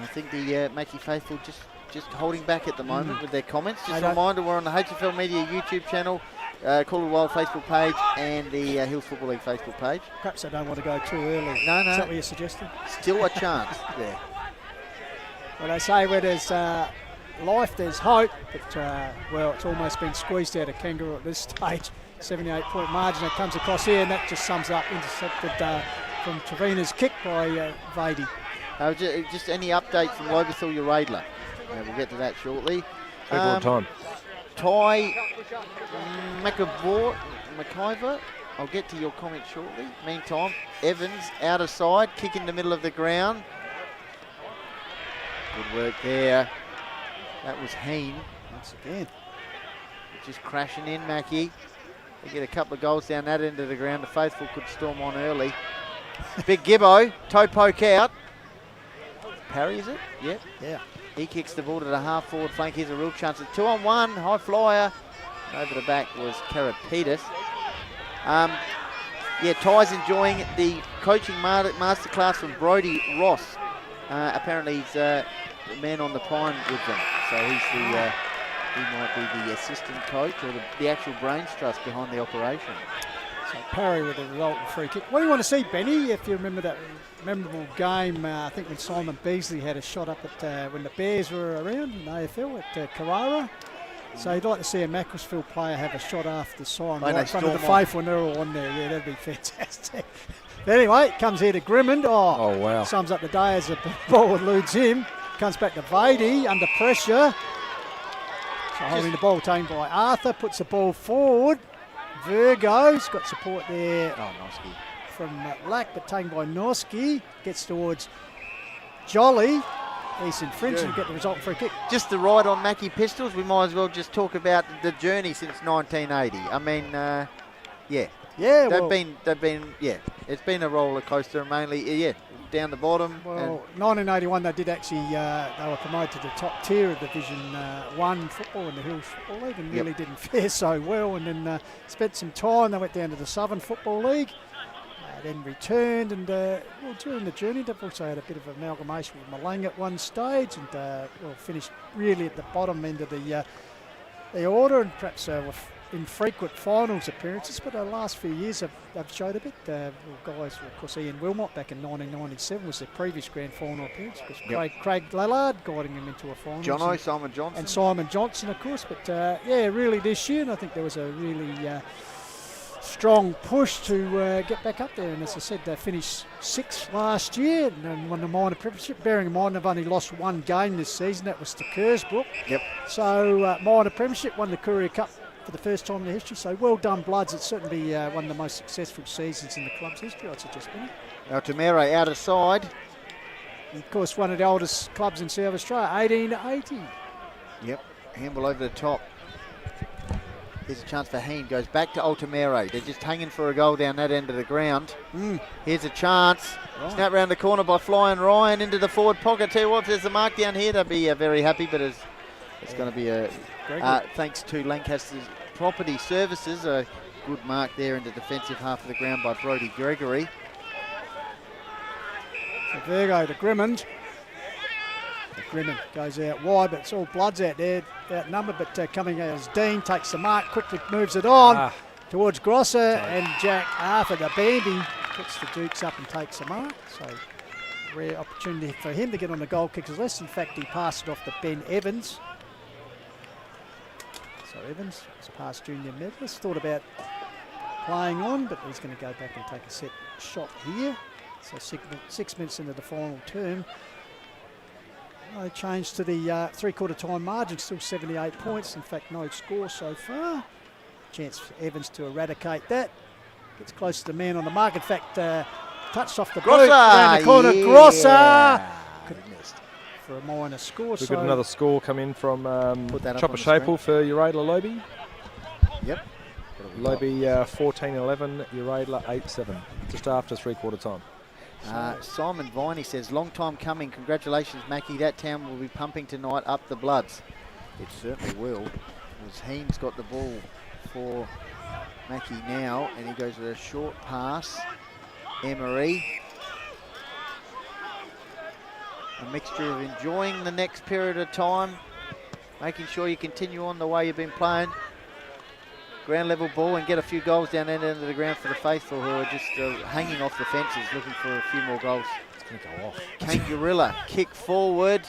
I think the Mackie faithful just holding back at the moment with their comments. Just I a don't- reminder, we're on the HFL Media YouTube channel, Call of the Wild Facebook page, and the Hills Football League Facebook page. Perhaps I don't want to go too early. No, Is no. that what you're suggesting? Still a chance there. Well, they say where there's life, there's hope, but, well, it's almost been squeezed out of Kangaroo at this stage. 78-point margin that comes across here, and that just sums up intercepted from Trevina's kick by Vady. Just any update from Loberthal Radler. We'll get to that shortly. Record time. Ty McIver, I'll get to your comment shortly. Meantime, Evans out of side, kick in the middle of the ground. Good work there. That was Heen. Once again. Just crashing in, Mackie. They get a couple of goals down that end of the ground. The faithful could storm on early. Big Gibbo, toe poke out. Parry, is it? Yep. Yeah. He kicks the ball to the half forward flank. Here's a real chance. 2-on-1, high flyer. Over the back was Karapetis. Ty's enjoying the coaching masterclass from Brodie Ross. Apparently he's the man on the pine with them. So he might be the assistant coach or the actual brains trust behind the operation. So Parry with a resultant free kick. What do you want to see, Benny, if you remember that memorable game, I think when Simon Beasley had a shot up at when the Bears were around in AFL at Carrara. So you'd like to see a Macclesfield player have a shot after the siren right in front of the faithful when they're all on there. Yeah, that'd be fantastic. But anyway, it comes here to Grimmond. Oh, wow. Sums up the day as the ball eludes him. Comes back to Vady under pressure. So holding the ball taken by Arthur, puts the ball forward. Virgo's got support there from Lack, but taken by Noski. Gets towards Jolly. He's infringed and get the result free kick. Just the ride on Mackie Pistols, we might as well just talk about the journey since 1980. I mean, yeah. Yeah, they've been, it's been a roller coaster mainly, down the bottom. Well, 1981 they did actually, they were promoted to the top tier of Division 1 football in the Hills Football League and really didn't fare so well, and then spent some time, they went down to the Southern Football League, then returned, and during the journey they've also had a bit of amalgamation with Malang at one stage, and finished really at the bottom end of the order, and perhaps with infrequent finals appearances, but the last few years they've showed a bit. Guys, of course, Ian Wilmot back in 1997 was their previous grand final appearance, because Craig Lallard guiding them into a final. Simon Johnson. And Simon Johnson, of course, but really this year, and I think there was a really strong push to get back up there, and as I said, they finished 6th last year and won the minor premiership, bearing in mind they've only lost one game this season, that was to Kersbrook. Yep. So minor premiership, won the Courier Cup for the first time in their history. So well done, Bloods. It's certainly one of the most successful seasons in the club's history, I'd suggest, Benny. Altamira out of side. And of course, one of the oldest clubs in South Australia, 1880. Yep, handball over the top. Here's a chance for Heen. Goes back to Altamira. They're just hanging for a goal down that end of the ground. Here's a chance. Right. Snap round the corner by Flying Ryan into the forward pocket. Tell you what, if there's a mark down here, they'll be very happy, but it's going to be a, thanks to Lancaster's Property Services, a good mark there in the defensive half of the ground by Brodie Gregory. So Virgo to Grimmond. Grimmond goes out wide, but it's all Bloods out there, outnumbered, but coming out as Dean takes the mark, quickly moves it on towards Grosser, and Jack Arthur, the Bambi, puts the Dukes up and takes the mark. So rare opportunity for him to get on the goal kicker's list. In fact, he passed it off to Ben Evans. So Evans was past junior medalist, thought about playing on, but he's going to go back and take a set shot here. So 6 minutes into the final term. No change to the three-quarter time margin, still 78 points. In fact, no score so far. Chance for Evans to eradicate that. Gets close to the man on the mark. In fact, touched off the boot. Down the corner, Grosser! Could have missed for a minor score. We've got another score come in from Chopper Shapel for Uradla Lobe. Yep. Lobe 14-11, Uradla 8-7, just after three-quarter time. Simon Viney says, long time coming. Congratulations, Mackie. That town will be pumping tonight up the Bloods. It certainly will. As Heen's got the ball for Mackie now, and he goes with a short pass. Emery. A mixture of enjoying the next period of time, making sure you continue on the way you've been playing. Ground level ball and get a few goals down that end of the ground for the faithful who are just hanging off the fences looking for a few more goals. It's going to go off. Kangarilla kick forward.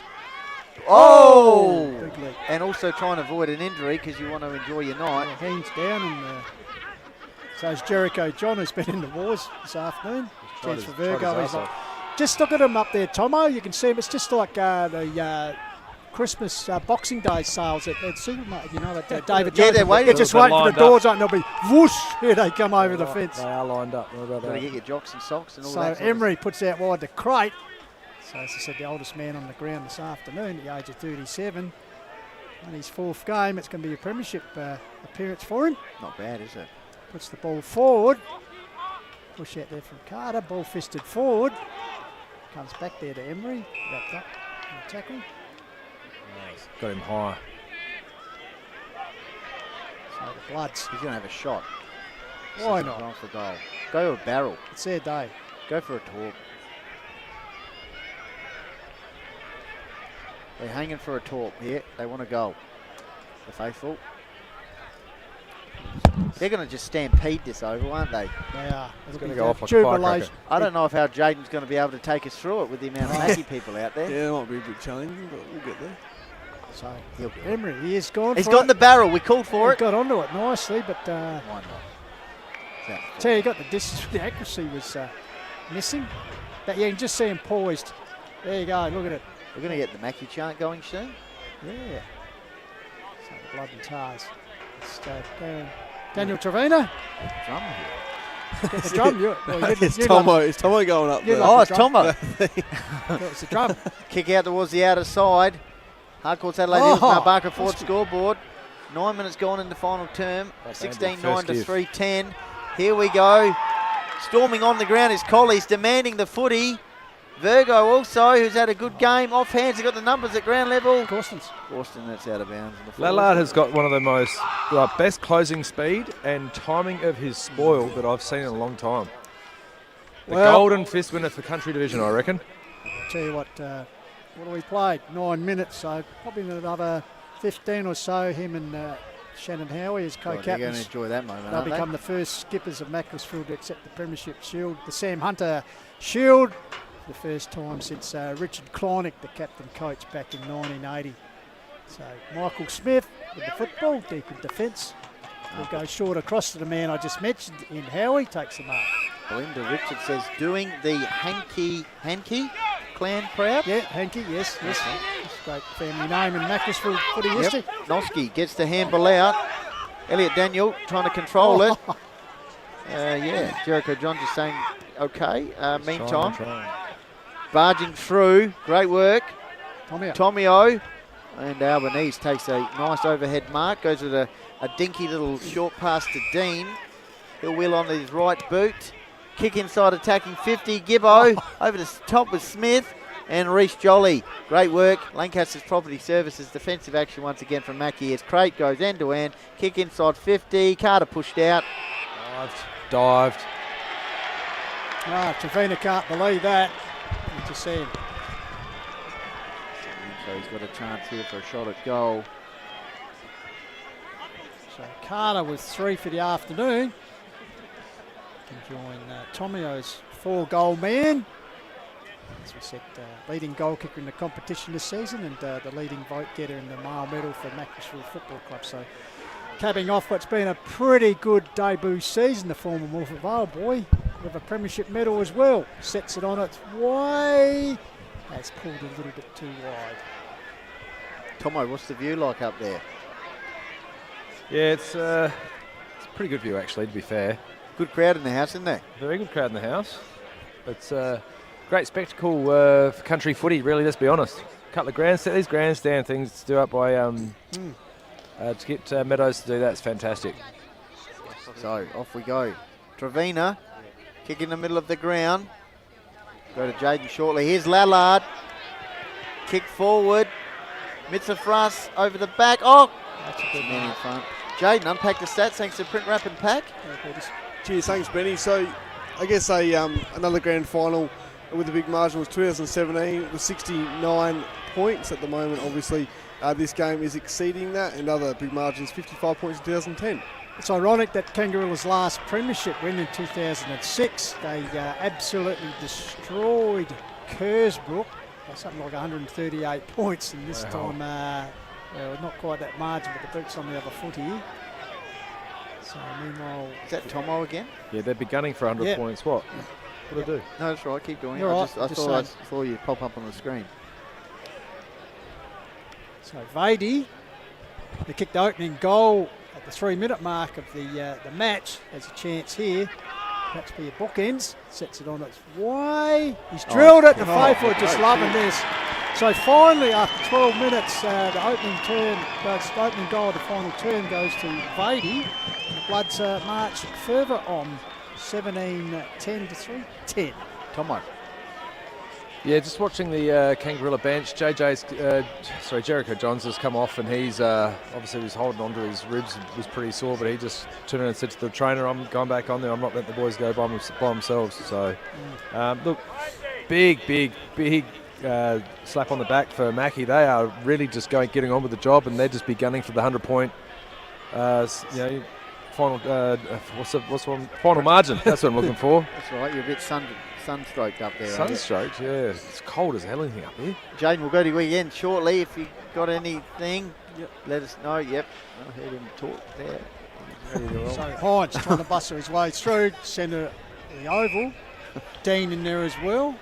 Oh! Big leap. And also try and avoid an injury because you want to enjoy your night. Hands down, and so is Jericho John, who's been in the wars this afternoon. Chance for Virgo. He's like, just look at him up there, Tomo. You can see him. It's just like the Christmas Boxing Day sales at supermarket, you know, at David Jones. They're waiting. They're just waiting for the doors open. They'll be whoosh, here they come over the fence. They are lined up. Got to get your jocks and socks and all so that. So Emery puts out wide the crate. So as I said, the oldest man on the ground this afternoon at the age of 37. And his fourth game, it's going to be a premiership appearance for him. Not bad, is it? Puts the ball forward. Push out there from Carter. Ball fisted forward. Comes back there to Emery. Wrapped up in the tackle. Nice. Got him high. So the Bloods. He's going to have a shot. Why not? Off the goal. Go to a barrel. It's their day. Go for a talk. They're hanging for a talk here. They want to go. The faithful. They're going to just stampede this over, aren't they? They are. It's going to go off like a firecracker. I don't know if how Jaden's going to be able to take us through it with the amount of Mackie people out there. Yeah, it might be a bit challenging, but we'll get there. So Emery, he is gone. He's got in the barrel. We called for it. Got onto it nicely, but why not? Tell you, got the distance, the accuracy was missing. But you can just see him poised. There you go. Look at it. We're going to get the Mackie chant going soon. Yeah. So the Blood and Tars. Daniel Trevino. Drum here. Get the drum. It's Tomo going up there. Oh, it's Tomo. It's the drum. Kick out towards the outer side. Hardcourt's Adelaide Hills now Barker Ford scoreboard. 9 minutes gone in the final term. 16-9 to 3-10. Here we go. Storming on the ground is Collies demanding the footy. Virgo also, who's had a good game. Off hands, he got the numbers at ground level. Gorston, that's out of bounds. Lallard has got one of the most best closing speed and timing of his spoil that I've seen in a long time. The golden fist winner for country division, I reckon. I'll tell you what do we played? 9 minutes, so probably another 15 or so. Him and Shannon Howie as co-captains. They're going to enjoy that moment, They'll become the first skippers of Macclesfield to accept the Premiership Shield, the Sam Hunter Shield. The first time since Richard Kleinick, the captain coach, back in 1980. So Michael Smith with the football, deep in defence. Will go short across to the man I just mentioned in Howie, takes the mark. Belinda Richard says, doing the Hankey clan proud. Yeah, Hankey, yes. It's a great family name in Macclesfield footy history. Noski gets the handball out. Elliot Daniel trying to control it. Yeah, Jericho John just saying okay. Meantime, barging through, great work. Tommy O. And Albanese takes a nice overhead mark, goes with a dinky little short pass to Dean. He'll wheel on his right boot. Kick inside, attacking 50. Gibbo over the top with Smith and Reece Jolly. Great work. Lancaster's Property Services defensive action once again from Mackie as Crate goes end to end. Kick inside 50. Carter pushed out. Dived. Trevina can't believe that. Good to see him. So he's got a chance here for a shot at goal. So Carter with 3 for the afternoon. Can join Tomio's 4-goal man. As we said, leading goal kicker in the competition this season and the leading vote getter in the male medal for Macclesfield Football Club. So capping off what's been a pretty good debut season, the former Morpeth Vale boy with a premiership medal as well. Sets it on its way. Has pulled a little bit too wide. Tomo, what's the view like up there? Yeah, it's a pretty good view actually, to be fair. Good crowd in the house, isn't there? Very good crowd in the house. It's a great spectacle for country footy, really, let's be honest. A couple of these grandstand things to do up by to get Meadows to do that's fantastic. So off we go. Trevina, kick in the middle of the ground. Go to Jaden shortly. Here's Lallard. Kick forward. Mitzafras over the back. Oh! That's a good man in front. Jaden, unpack the stats thanks to Print Wrap and Pack. Cheers, thanks Benny. So I guess another grand final with a big margin was 2017 with 69 points at the moment. Obviously this game is exceeding that, and other big margins 55 points in 2010. It's ironic that Kangarilla's last premiership win in 2006, they absolutely destroyed Kersbrook by something like 138 points, and this time not quite that margin, but the boots on the other foot here. So meanwhile, is that Tomo again? Yeah, they're beginning for 100 points. What? What do I do? No, that's right. Keep doing it. I thought I saw you pop up on the screen. So Vady, the kicked opening goal at the 3-minute mark of the match, has a chance here. Perhaps be a bookends. Sets it on its way. He's drilled it. The faithful are just loving this. So finally, after 12 minutes, the opening goal of the final term goes to Vady. The Bloods march further on 17-10 to 3-10. Tomo. Yeah, just watching the Kangarilla bench. Jericho Johns has come off, and he's obviously was holding on to his ribs, was pretty sore, but he just turned around and said to the trainer, I'm going back on there, I'm not letting the boys go by themselves. So, look, big slap on the back for Mackie. They are really just getting on with the job, and they're just gunning for the 100-point, final. What's the one? Final margin. That's what I'm looking for. That's right. You're a bit sunstroked up there. Sunstroked, yeah. It's cold as hell anything up here. Jaden, we'll go to you again shortly. If you got anything, let us know. Yep, I heard him talk there. So Hines trying to bustle his way through, centre the oval. Dean in there as well.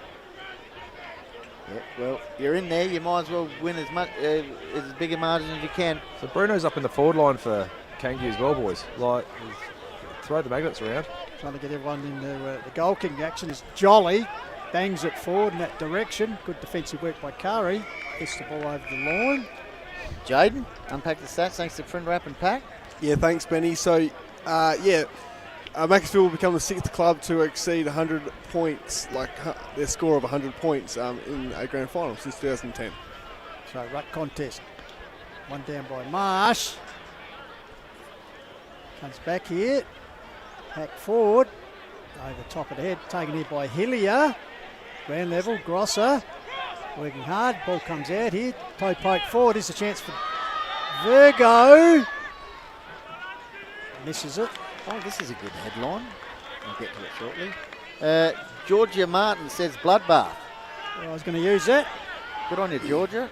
Yep, well, you're in there. You might as well win as big a margin as you can. So Bruno's up in the forward line for Kangi as well, boys. Like, throw the magnets around. Trying to get everyone in the goal kicking action is Jolly. Bangs it forward in that direction. Good defensive work by Curry. Gets the ball over the line. Jaden, unpack the stats thanks to Print Wrap and Pack. Yeah, thanks Benny. So, Macclesfield will become the 6th club to exceed 100 points, their score of 100 points in a grand final since 2010. So, ruck contest. One down by Marsh. Comes back here. Hack forward. Over the top of the head. Taken here by Hillier. Ground level. Grosser. Working hard. Ball comes out here. Toe poke forward. Is a chance for Virgo. Misses it. Oh, this is a good headline. I'll get to it shortly. Georgia Martin says bloodbath. Well, I was going to use that. Good on you, Georgia.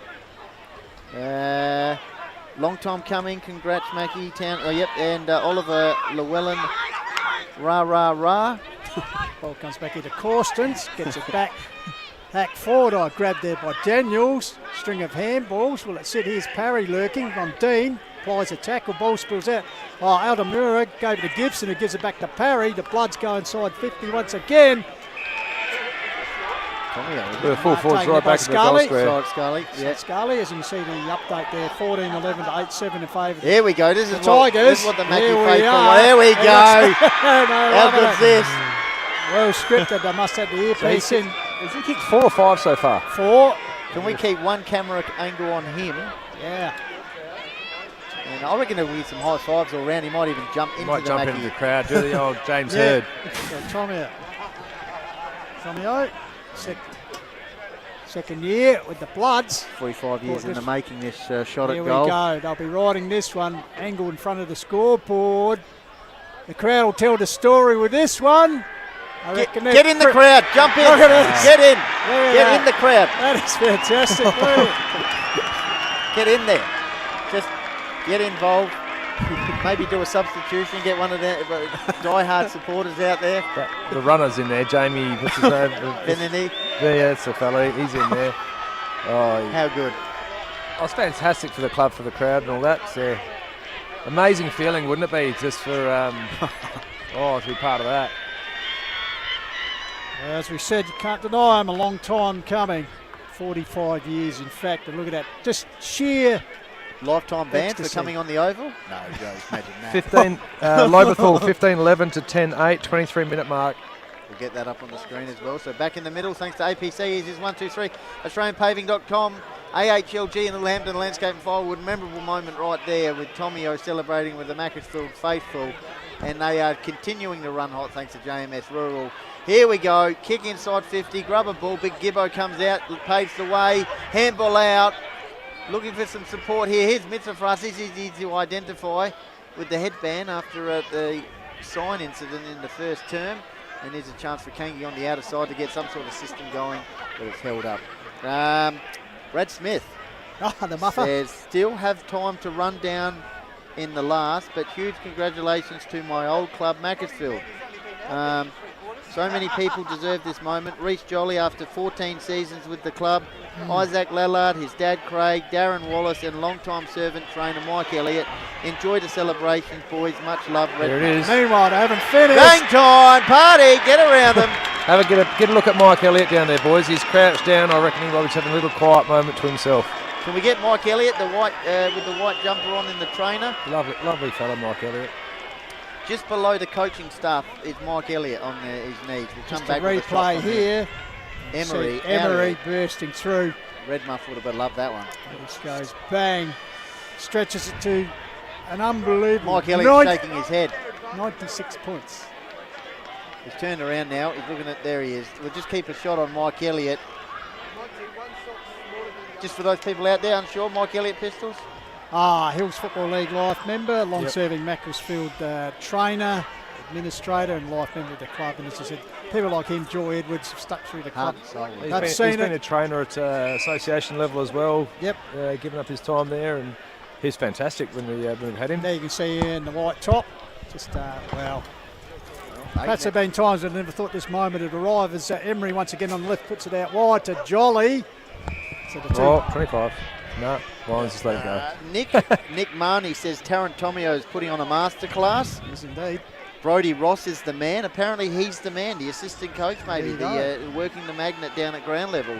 Long time coming. Congrats, Mackie. And Oliver Llewellyn. Rah. Ball comes back into Corstens. Gets it back. Hack forward. Grabbed there by Daniels. String of handballs. Will it sit? Here's Parry lurking on Dean. applies a tackle. Ball spills out. Oh, Aldamura gave it to Gibson, who gives it back to Parry. The Bloods go inside 50 once again. With a full forwards right back to the goal square. Side Scully. Yeah. Scully, as you can see the update there, 14-11 to 8-7 in favour. There we go. This is Tigers. This is what the Mackie Here we faithful. are. There we go. How How good's this? Well scripted. They must have the earpiece in. Has he kicked 4 or 5 so far? 4. Can we keep one camera angle on him? Yeah. And I reckon there'll be some high fives all around. He might even jump into Might the jump Mackie. into the crowd, do the old James Hurd. So Tommy O. Second year with the Bloods. 45 years in the making, this shot Here at we goal. go. They'll be riding this one. Angle in front of the scoreboard. The crowd will tell the story with this one. I reckon Get in the crowd. Jump in. Look at this. Get in. Look at Get that. in the crowd. That is fantastic. Get in there. Just get involved. Maybe do a substitution. Get one of the die-hard supporters out there. The runner's in there, Jamie. What's his name? Benini. Yeah, that's the fella. He's in there. Oh, How good. Oh, it's fantastic for the club, for the crowd and all that. It's an amazing feeling, wouldn't it be, just for to be part of that. As we said, you can't deny them, a long time coming. 45 years, in fact. And look at that. Just sheer lifetime ban for ecstasy. coming on the oval. No, Joe's imagine that. 15, Loberthal, 15-11 to 10-8, 23-minute mark. We'll get that up on the screen as well. So back in the middle, thanks to APC, here's his 1, 2, 3. AustralianPaving.com, AHLG and Little Hampton Landscape and Firewood. Memorable moment right there with Tommy O celebrating with the Macclesfield faithful. And they are continuing to run hot thanks to JMS Rural. Here we go, kick inside 50, grab a ball, big Gibbo comes out, paves the way, handball out. Looking for some support here. Here's Mitza for us. This is easy to identify with the headband after the sign incident in the first term. And there's a chance for Kangi on the outer side to get some sort of system going, but it's held up. Brad Smith the muffer. says, still have time to run down in the last, but huge congratulations to my old club, Macclesfield. So many people deserve this moment. Reece Jolly after 14 seasons with the club. Isaac Lallard, his dad Craig, Darren Wallace and long-time servant trainer Mike Elliott. Enjoy the celebrations, boys. Much love. There it is. Meanwhile, they haven't finished. Bang time, party, get around them. Get a look at Mike Elliott down there, boys. He's crouched down. I reckon he's having a little quiet moment to himself. Can we get Mike Elliott, the white with the white jumper on in the trainer? Lovely fella, Mike Elliott. Just below the coaching staff is Mike Elliott on his knees. We'll Just come a back with a shot replay from here. Emery, See Emery bursting through. Red Muff would have loved that one. This goes bang. Stretches it to an unbelievable Mike Elliott shaking his head. 96 points. He's turned around now. He's looking at, there he is. We'll just keep a shot on Mike Elliott. Just for those people out there unsure, Mike Elliott Pistols. Hills Football League life member, long-serving Macclesfield trainer, administrator and life member of the club. And as I said, people like him, Joy Edwards, have stuck through the club. He's been a trainer at association level as well. Yep. Giving up his time there, and he's fantastic when we've had him. There you can see here in the white top. Just, wow. Perhaps there have been times I never thought this moment would arrive as Emery once again on the left puts it out wide to Jolly. So the 25. No, Lions just let it go. Nick Marnie says Tarrant Tomio is putting on a masterclass. Yes, indeed. Brody Ross is the man. Apparently he's the man, the assistant coach maybe, working the magnet down at ground level.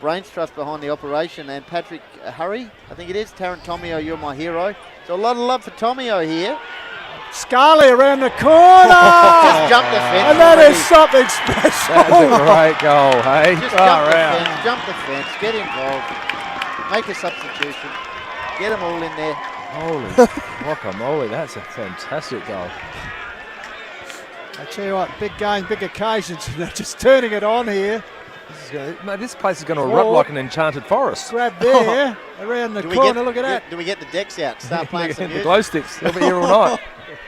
Brains Trust behind the operation, and Patrick Hurry, I think it is. Tarrant Tomio, you're my hero. So a lot of love for Tomio here. Scarley around the corner! Just jump the fence. And that is something special. That's a great goal, hey? Just jump the fence, get involved, make a substitution, get them all in there. Holy guacamole, that's a fantastic goal. I tell you what, big game, big occasions, and they're just turning it on here. This place is going to erupt like an enchanted forest. Grab there, around the corner, look at that. Do we get the decks out, start playing some the music? glow sticks, they'll be here all night.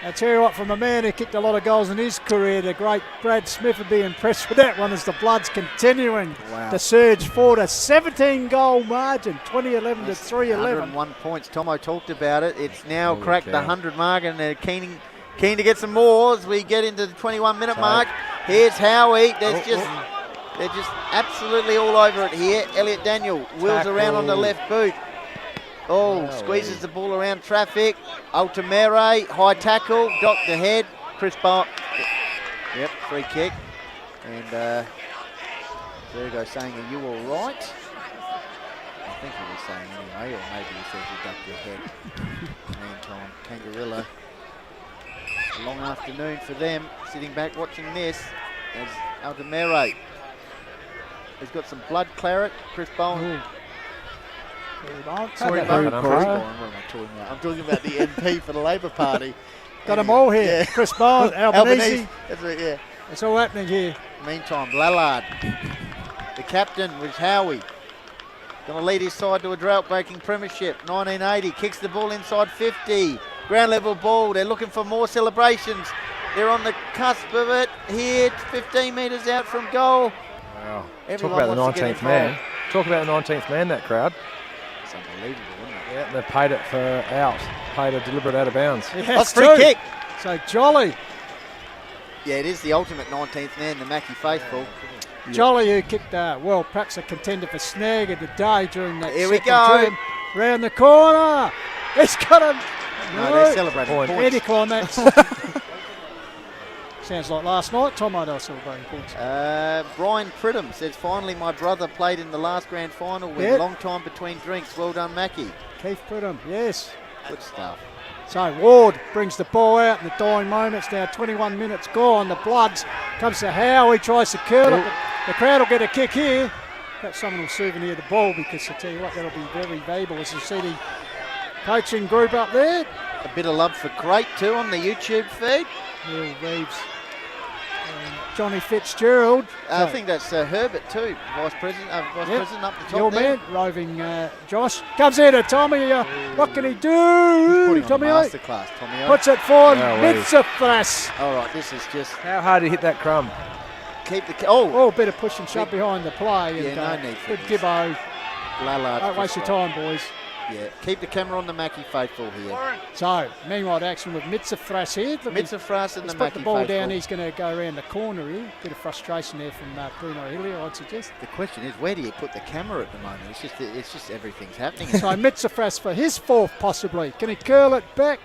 I tell you what, from a man who kicked a lot of goals in his career, the great Brad Smith would be impressed with that one as the Bloods continuing to surge forward. A 17-goal margin, 2011 to 311. 101 points. Tomo talked about it. It's now cracked the 100 mark, and they're keen to get some more as we get into the 21-minute mark. Here's Howie. They're just absolutely all over it here. Elliot Daniel wheels around on the left boot. Oh, squeezes the ball around traffic. Altamere, high tackle, docked the head. Chris Bowen. Yep, free kick. And Virgo saying, are you all right? I think he was saying anyway, or maybe he says you ducked your head. Meantime, Kangarilla. A long afternoon for them, sitting back watching this as Altamere has got some blood claret. Chris Bowen. Sorry, Chris Bowen, what am I talking about? I'm talking about the MP for the Labor Party. Got them all here. Yeah. Chris Bowen, Albanese. That's right, yeah. It's all happening here. Meantime, Lallard, the captain, was Howie. Going to lead his side to a drought-breaking premiership. 1980, kicks the ball inside 50. Ground level ball, they're looking for more celebrations. They're on the cusp of it here, 15 metres out from goal. Wow. Everyone Talk about wants the to get 19th man. involved. Talk about the 19th man, that crowd. It's unbelievable, isn't it? Yeah, they paid it for out. Paid a deliberate out of bounds. That's free kick. So Jolly. Yeah, it is the ultimate 19th man, the Mackie faithful. Jolly, who kicked, well, perhaps a contender for snag of the day during that Here we second go. term. Round the corner. He's got him. No, they're celebrating points. Anticlimax. Sounds like last night. Tom O'Dell celebrating points. Brian Pridham says, finally my brother played in the last grand final with Yep. long time between drinks. Well done, Mackie. Keith Pridham, yes. Good stuff. So Ward brings the ball out in the dying moments. Now 21 minutes gone. The Bloods comes to Howe. He tries to curl it. The crowd will get a kick here. Perhaps someone will souvenir the ball, because I tell you what, that'll be very valuable as you see the coaching group up there. A bit of love for Crate too on the YouTube feed. Neil Reeves and Johnny Fitzgerald. I think that's Herbert too, Vice President President up the top Your there. man, roving Josh. Comes in to Tommy. What can he do? Putting on Tommy a masterclass, Tommy. puts it forward. Golly. Mitsafras. All right, this is just How hard to hit that crumb? keep the Oh, a bit of push and shove behind the play. Yeah, And, no need for good this. Gibbo. Lallard. Don't waste your time, boys. Yeah, keep the camera on the Mackie faithful here. So, meanwhile, the action with Mitsafras here. Look, Mitsafras and he's the put Mackie the ball faithful. down. He's going to go around the corner here. Bit of frustration there from Bruno Hillier, I'd suggest. The question is, where do you put the camera at the moment? It's just everything's happening. So Mitsafras for his fourth, possibly. Can he curl it back?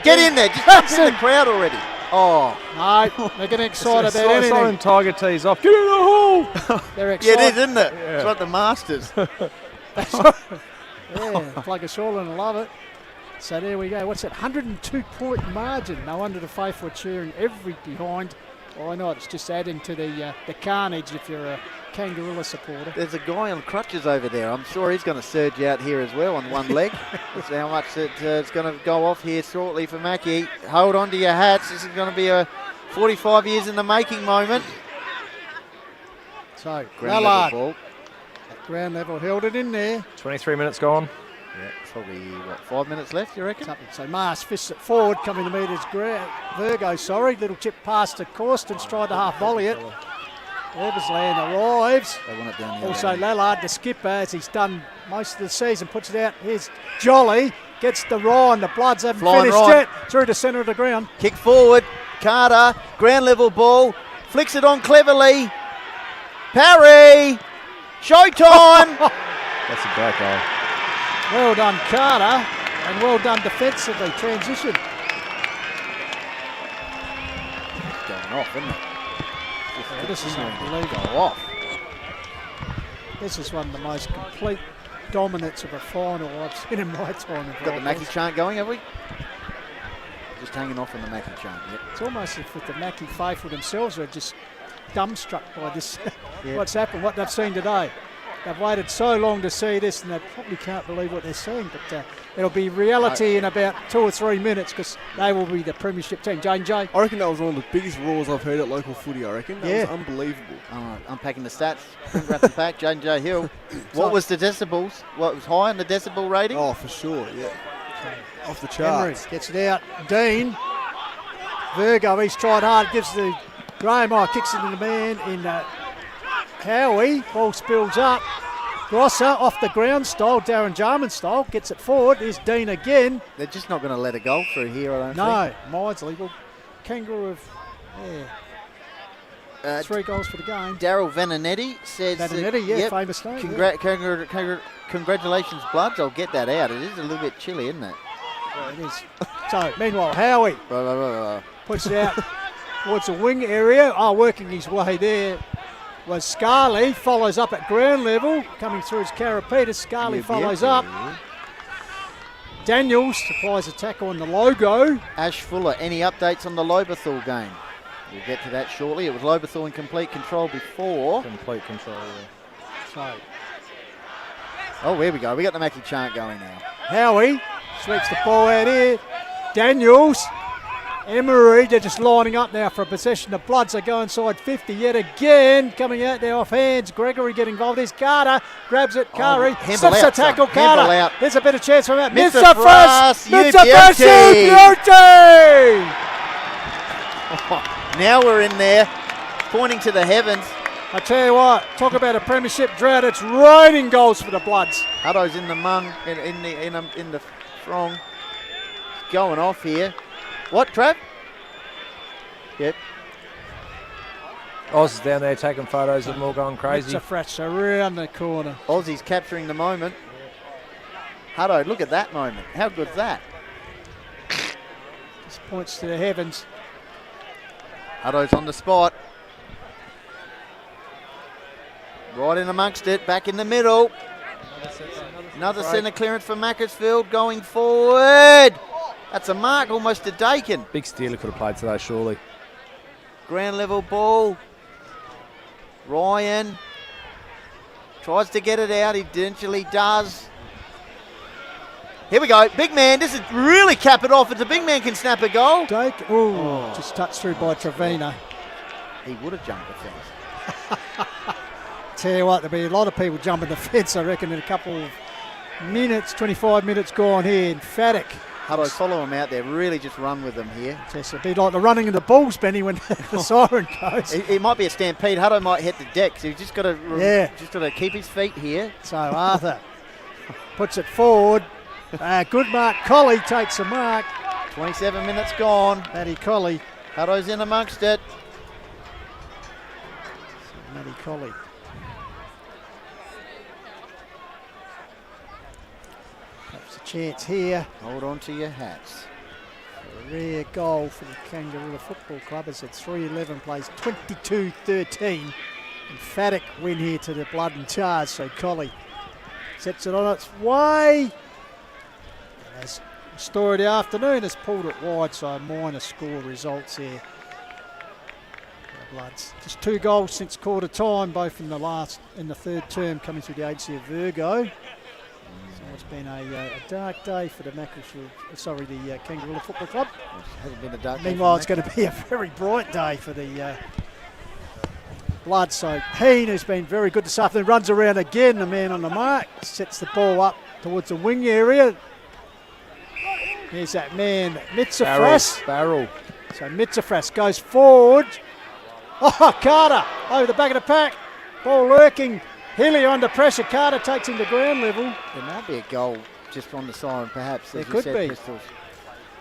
Get in there, just jump in the crowd already. Oh. No, they're getting excited about anything. Simon Tiger tees off. Get in the hole! They're Yeah, excited. it is, isn't it? Yeah. It's like the Masters. Yeah, plug us all and love it. So there we go. What's that? 102-point margin. No wonder the faithful are cheering every behind. Why not? It's just adding to the carnage if you're a Kangarilla supporter. There's a guy on crutches over there. I'm sure he's going to surge out here as well on one leg. That's how much it's going to go off here shortly for Mackie. Hold on to your hats. This is going to be a 45 years in the making moment. So Ground Lallard, level ball. at ground level, held it in there. 23 minutes gone. Yeah, probably, 5 minutes left, you reckon? Something. So Mars fists it forward, coming to meet his Virgo, little chip pass to Corstons, tried to half volley it. Eversland arrives. They want it down the Also other end. Lallard, the skipper, as he's done most of the season, puts it out. Here's Jolly, gets the Ryan. The Bloods haven't Flying finished Ryan. yet. Through the centre of the ground. Kick forward. Carter, ground level ball. Flicks it on cleverly. Parry. Showtime. That's a great goal. Well done, Carter, and well done defensively. Transition. It's going off, isn't it? This is Continuing to unbelievable. go off. This is one of the most complete dominance of a final I've seen in my time. Got the Mackie chant going, have we? Just hanging off on the Mackie chant, yep. It's almost as if the Mackie faithful themselves are just dumbstruck by this, Yeah. what's happened, what they've seen today. They've waited so long to see this, and they probably can't believe what they're seeing. But it'll be reality in about 2 or 3 minutes, because they will be the premiership team. J&J. I reckon that was one of the biggest roars I've heard at local footy, I reckon. That was unbelievable. All right, unpacking the stats. Wrap and pack, J&J Hill. What was the decibels? What was high on the decibel rating? Oh, for sure, yeah. Off the Henry charts. gets it out. Dean. Virgo, he's tried hard, gives the Graham, kicks it in the man in Howie. Ball spills up. Grosser off the ground style, Darren Jarman style, gets it forward. Here's Dean again. They're just not going to let a goal through here, I don't think. No, Midesley. Well, Kangaroo have, 3 goals for the game. Daryl Vananetti says... Vananetti, yeah, famous name. Congratulations, Bloods. I'll get that out. It is a little bit chilly, isn't it? Yeah, it is. So, meanwhile, Howie puts it out towards the wing area. Oh, working his way there was Scarley. Follows up at ground level. Coming through is Karapita. Scarley follows up. Daniels supplies a tackle on the logo. Ash Fuller, any updates on the Lobethal game? We'll get to that shortly. It was Lobethal in complete control before. Complete control, yeah. So, oh, here we go. We got the Mackie chant going now. Howie sweeps the ball out here. Daniels. Emery, they're just lining up now for a possession. The Bloods are going inside 50 yet again. Coming out there off hands. Gregory getting involved. There's Carter. Grabs it. Curry. Stops the tackle. Carter. There's a bit of chance from that. Mr. Frost. Mr. Frost. Beauty. Now we're in there. Pointing to the heavens. I tell you what, talk about a premiership drought. It's raining goals for the Bloods. Hutto's in the mung, in the throng. Going off here. What, Trav? Yep. Oz is down there taking photos of them all going crazy. It's a fresh around the corner. Aussie's capturing the moment. Hutto, look at that moment. How good's that? Just points to the heavens. Hutto's on the spot. Right in amongst it, back in the middle. Another centre clearance for Macclesfield going forward. That's a mark, almost to Dakin. Big Steeler could have played today, surely. Ground level ball. Ryan tries to get it out. He eventually does. Here we go. Big man. This is really cap it off. If the big man can snap a goal. Dakin. Just touched through by Trevina. He would have jumped the fence. Tell you what, there'll be a lot of people jumping the fence, I reckon, in a couple of minutes. 25 minutes gone here. Emphatic. Hutto, follow him out there. Really just run with them here. It's a bit like the running of the Bulls, Benny, when the siren goes. It might be a stampede. Hutto might hit the deck, so he's just got to keep his feet here. So Arthur puts it forward. Good mark. Colley takes a mark. 27 minutes gone. Matty Colley. Hutto's in amongst it. Matty Colley. Chance here. Hold on to your hats. A rare goal for the Kangarilla Football Club as it's 3-11 plays 22-13. Emphatic win here to the Blood and Tars, so Colley sets it on its way. And as the story of the afternoon has pulled it wide, so a minor score results here. The Bloods. Just 2 goals since quarter time, both in the third term coming through the agency of Virgo. It's been a dark day for the Macclesfield, the Kangarilla Football Club. It hasn't been a dark day. Meanwhile, it's going to be a very bright day for the Blood. So Heen, who's been very good this afternoon, runs around again, the man on the mark, sets the ball up towards the wing area. Here's that man, Mitsafras. Barrel. So Mitsafras goes forward. Oh, Carter over the back of the pack. Ball lurking. Healy under pressure. Carter takes him to ground level. There might be a goal just on the siren, perhaps. There could be.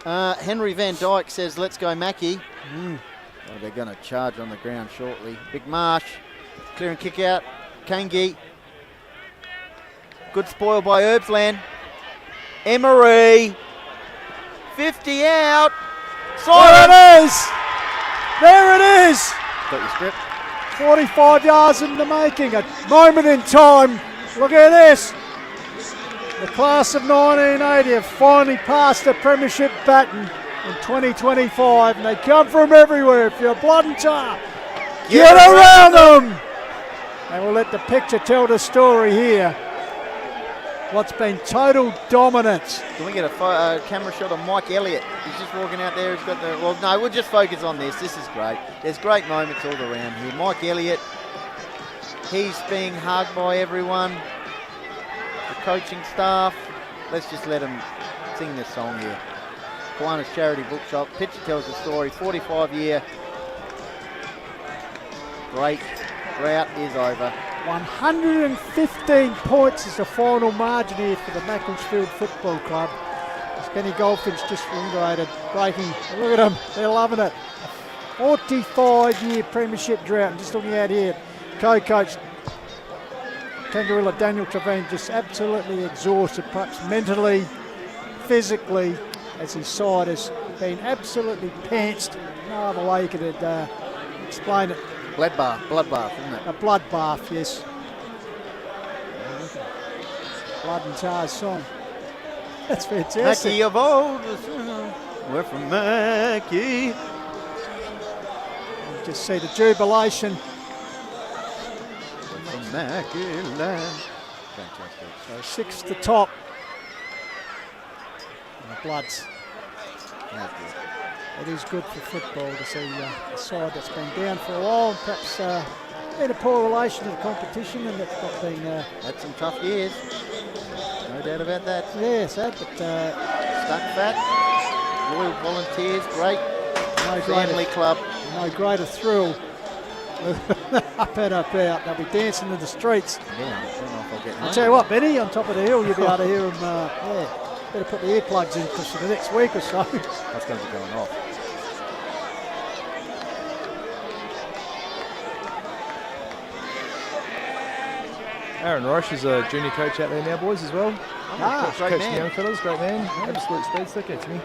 Henry Van Dyke says, let's go, Mackie. Oh, they're going to charge on the ground shortly. Big Marsh. Clear and kick out. Kangi. Good spoil by Herbsland. Emery. 50 out. Siren. There it is. There it is. Got your script. 45 yards in the making, a moment in time. Look at this. The class of 1980 have finally passed the premiership baton in 2025, and they come from everywhere. If you're Blood and Tar, get around them. And we'll let the picture tell the story here. What's been total dominance. Can we get a camera shot of Mike Elliott? He's just walking out there. He's got the. Well, no, we'll just focus on this. This is great. There's great moments all around here. Mike Elliott, he's being hugged by everyone. The coaching staff. Let's just let him sing this song here. Kiwanis Charity Bookshop. Picture tells the story. 45-year great drought is over. 115 points is the final margin here for the Macclesfield Football Club. Spenny Goldfinch just reiterated, breaking. Look at them, they're loving it. 45-year premiership drought. And just looking out here, co-coach Kangarilla Daniel Trevine just absolutely exhausted, perhaps mentally, physically, as his side has been absolutely pantsed. No other way you could explain it. Bloodbath, isn't it? A bloodbath, yes. Blood and Tar's song. That's fantastic. Mackie of old, we're from Mackie. You just see the jubilation. From Mackie land. Fantastic. So 6 to top. And the Bloods. That's good. It is good for football to see a side that's been down for a while, perhaps in a poor relation to the competition, and that's not been... Had some tough years. No doubt about that. Yeah, sad, but... Stuck fat, loyal volunteers, great family club. No greater thrill. Up and about, they'll be dancing in the streets. Yeah, I don't know if I'll get home. I'll tell you what, Benny, on top of the hill, you'll be able to hear them, better put the earplugs in because for the next week or so. That's going to be going off. Aaron Roche is a junior coach out there now, boys, as well. Great Coach man. the young fellas, great man. Absolute speedster, gets me.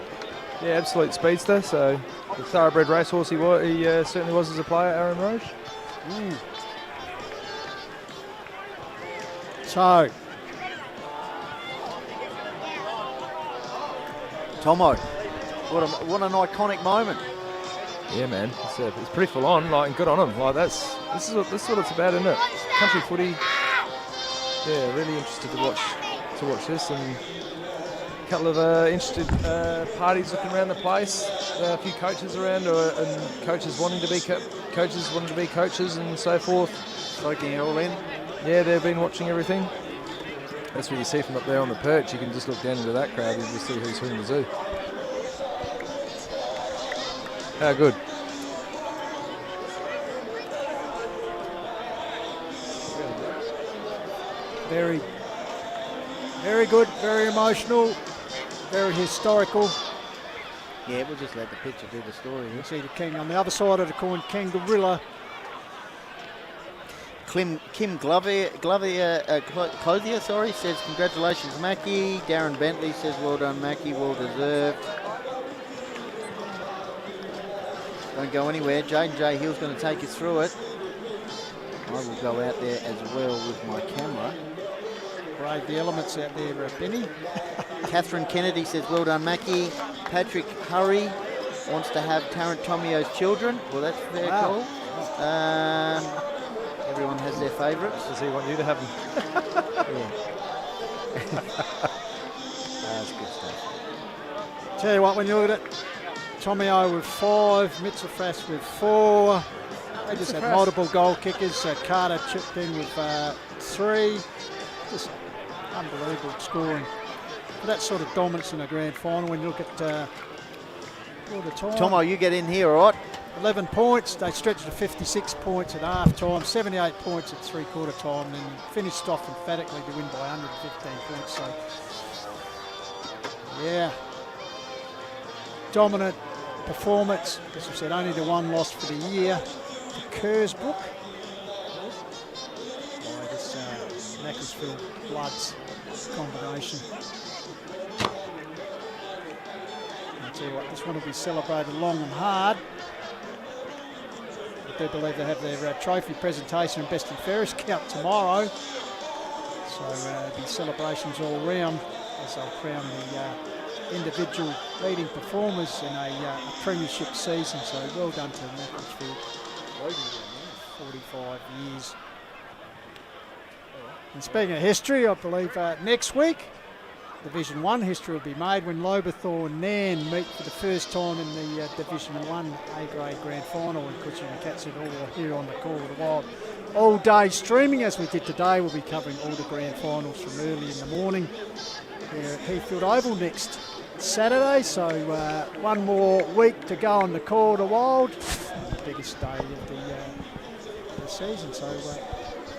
Yeah, absolute speedster. So the thoroughbred racehorse he certainly was as a player, Aaron Roche. So, Tomo, what an iconic moment. Yeah, man, it's pretty full on. Like, and good on him. Like this is what it's about, isn't it? Country footy. Yeah, really interested to watch this, and a couple of interested parties looking around the place. A few coaches around, and coaches wanting to be coaches, and so forth. Soaking it all in. Yeah, they've been watching everything. That's what you see from up there on the perch. You can just look down into that crowd and just see who's who in the zoo. How good. very, very good, very emotional, very historical. Yeah, we'll just let the picture do the story. You see the king on the other side of the coin, Kangarilla. Kim Clothier, says congratulations, Mackie. Darren Bentley says well done, Mackie, well deserved. Don't go anywhere. Jaden J. Hill's going to take us through it. I will go out there as well with my camera. Brave the elements out there, Benny. Catherine Kennedy says well done, Mackie. Patrick Hurry wants to have Tarrant Tomio's children. Well, that's fair call. Everyone has their favourites. Does he want you to have them? Yeah. That's good stuff. Tell you what, when you look at it, Tomio with 5, Mitsafras with 4. They just had multiple goal kickers. Carter chipped in with 3. Just unbelievable scoring. That sort of dominance in a grand final when you look at all the time. Tomo, you get in here, all right? 11 points. They stretched to 56 points at half time, 78 points at three-quarter time, and finished off emphatically to win by 115 points. So, yeah, dominant performance. As we said, only the one loss for the year to Kersbrook. By this Macclesfield Bloods combination. I'll tell you what, this one will be celebrated long and hard. I do believe they have their trophy presentation and best and fairest count tomorrow. So there'll be celebrations all round as they'll crown the individual leading performers in a premiership season. So well done to Macclesfield. 45 years. And speaking of history, I believe next week, Division 1 history will be made when Lobethal and Nairne meet for the first time in the Division 1 A-grade grand final. And of course, you can catch it all here on the Call of the Wild. All day streaming as we did today. We'll be covering all the grand finals from early in the morning here at Heathfield Oval next Saturday. So one more week to go on the Call of the Wild. The biggest day of the season. So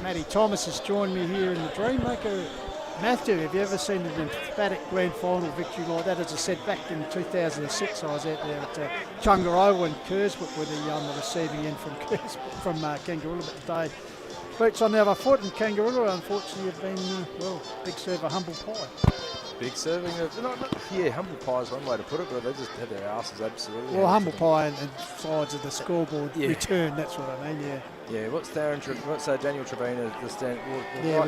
Matty Thomas has joined me here in the Dreammaker Matthew, have you ever seen an emphatic grand final victory like that? As I said, back in 2006, I was out there at Kangarilla and Kersbrook with the receiving end from Kangarilla, but today boots on the other foot, and Kangarilla, unfortunately, have been, big server humble pie. Big serving of, humble pie is one way to put it, but they just had their asses absolutely. Well, humble pie and sides of the scoreboard return, that's what I mean, yeah. Yeah, what's Daniel Trevina? We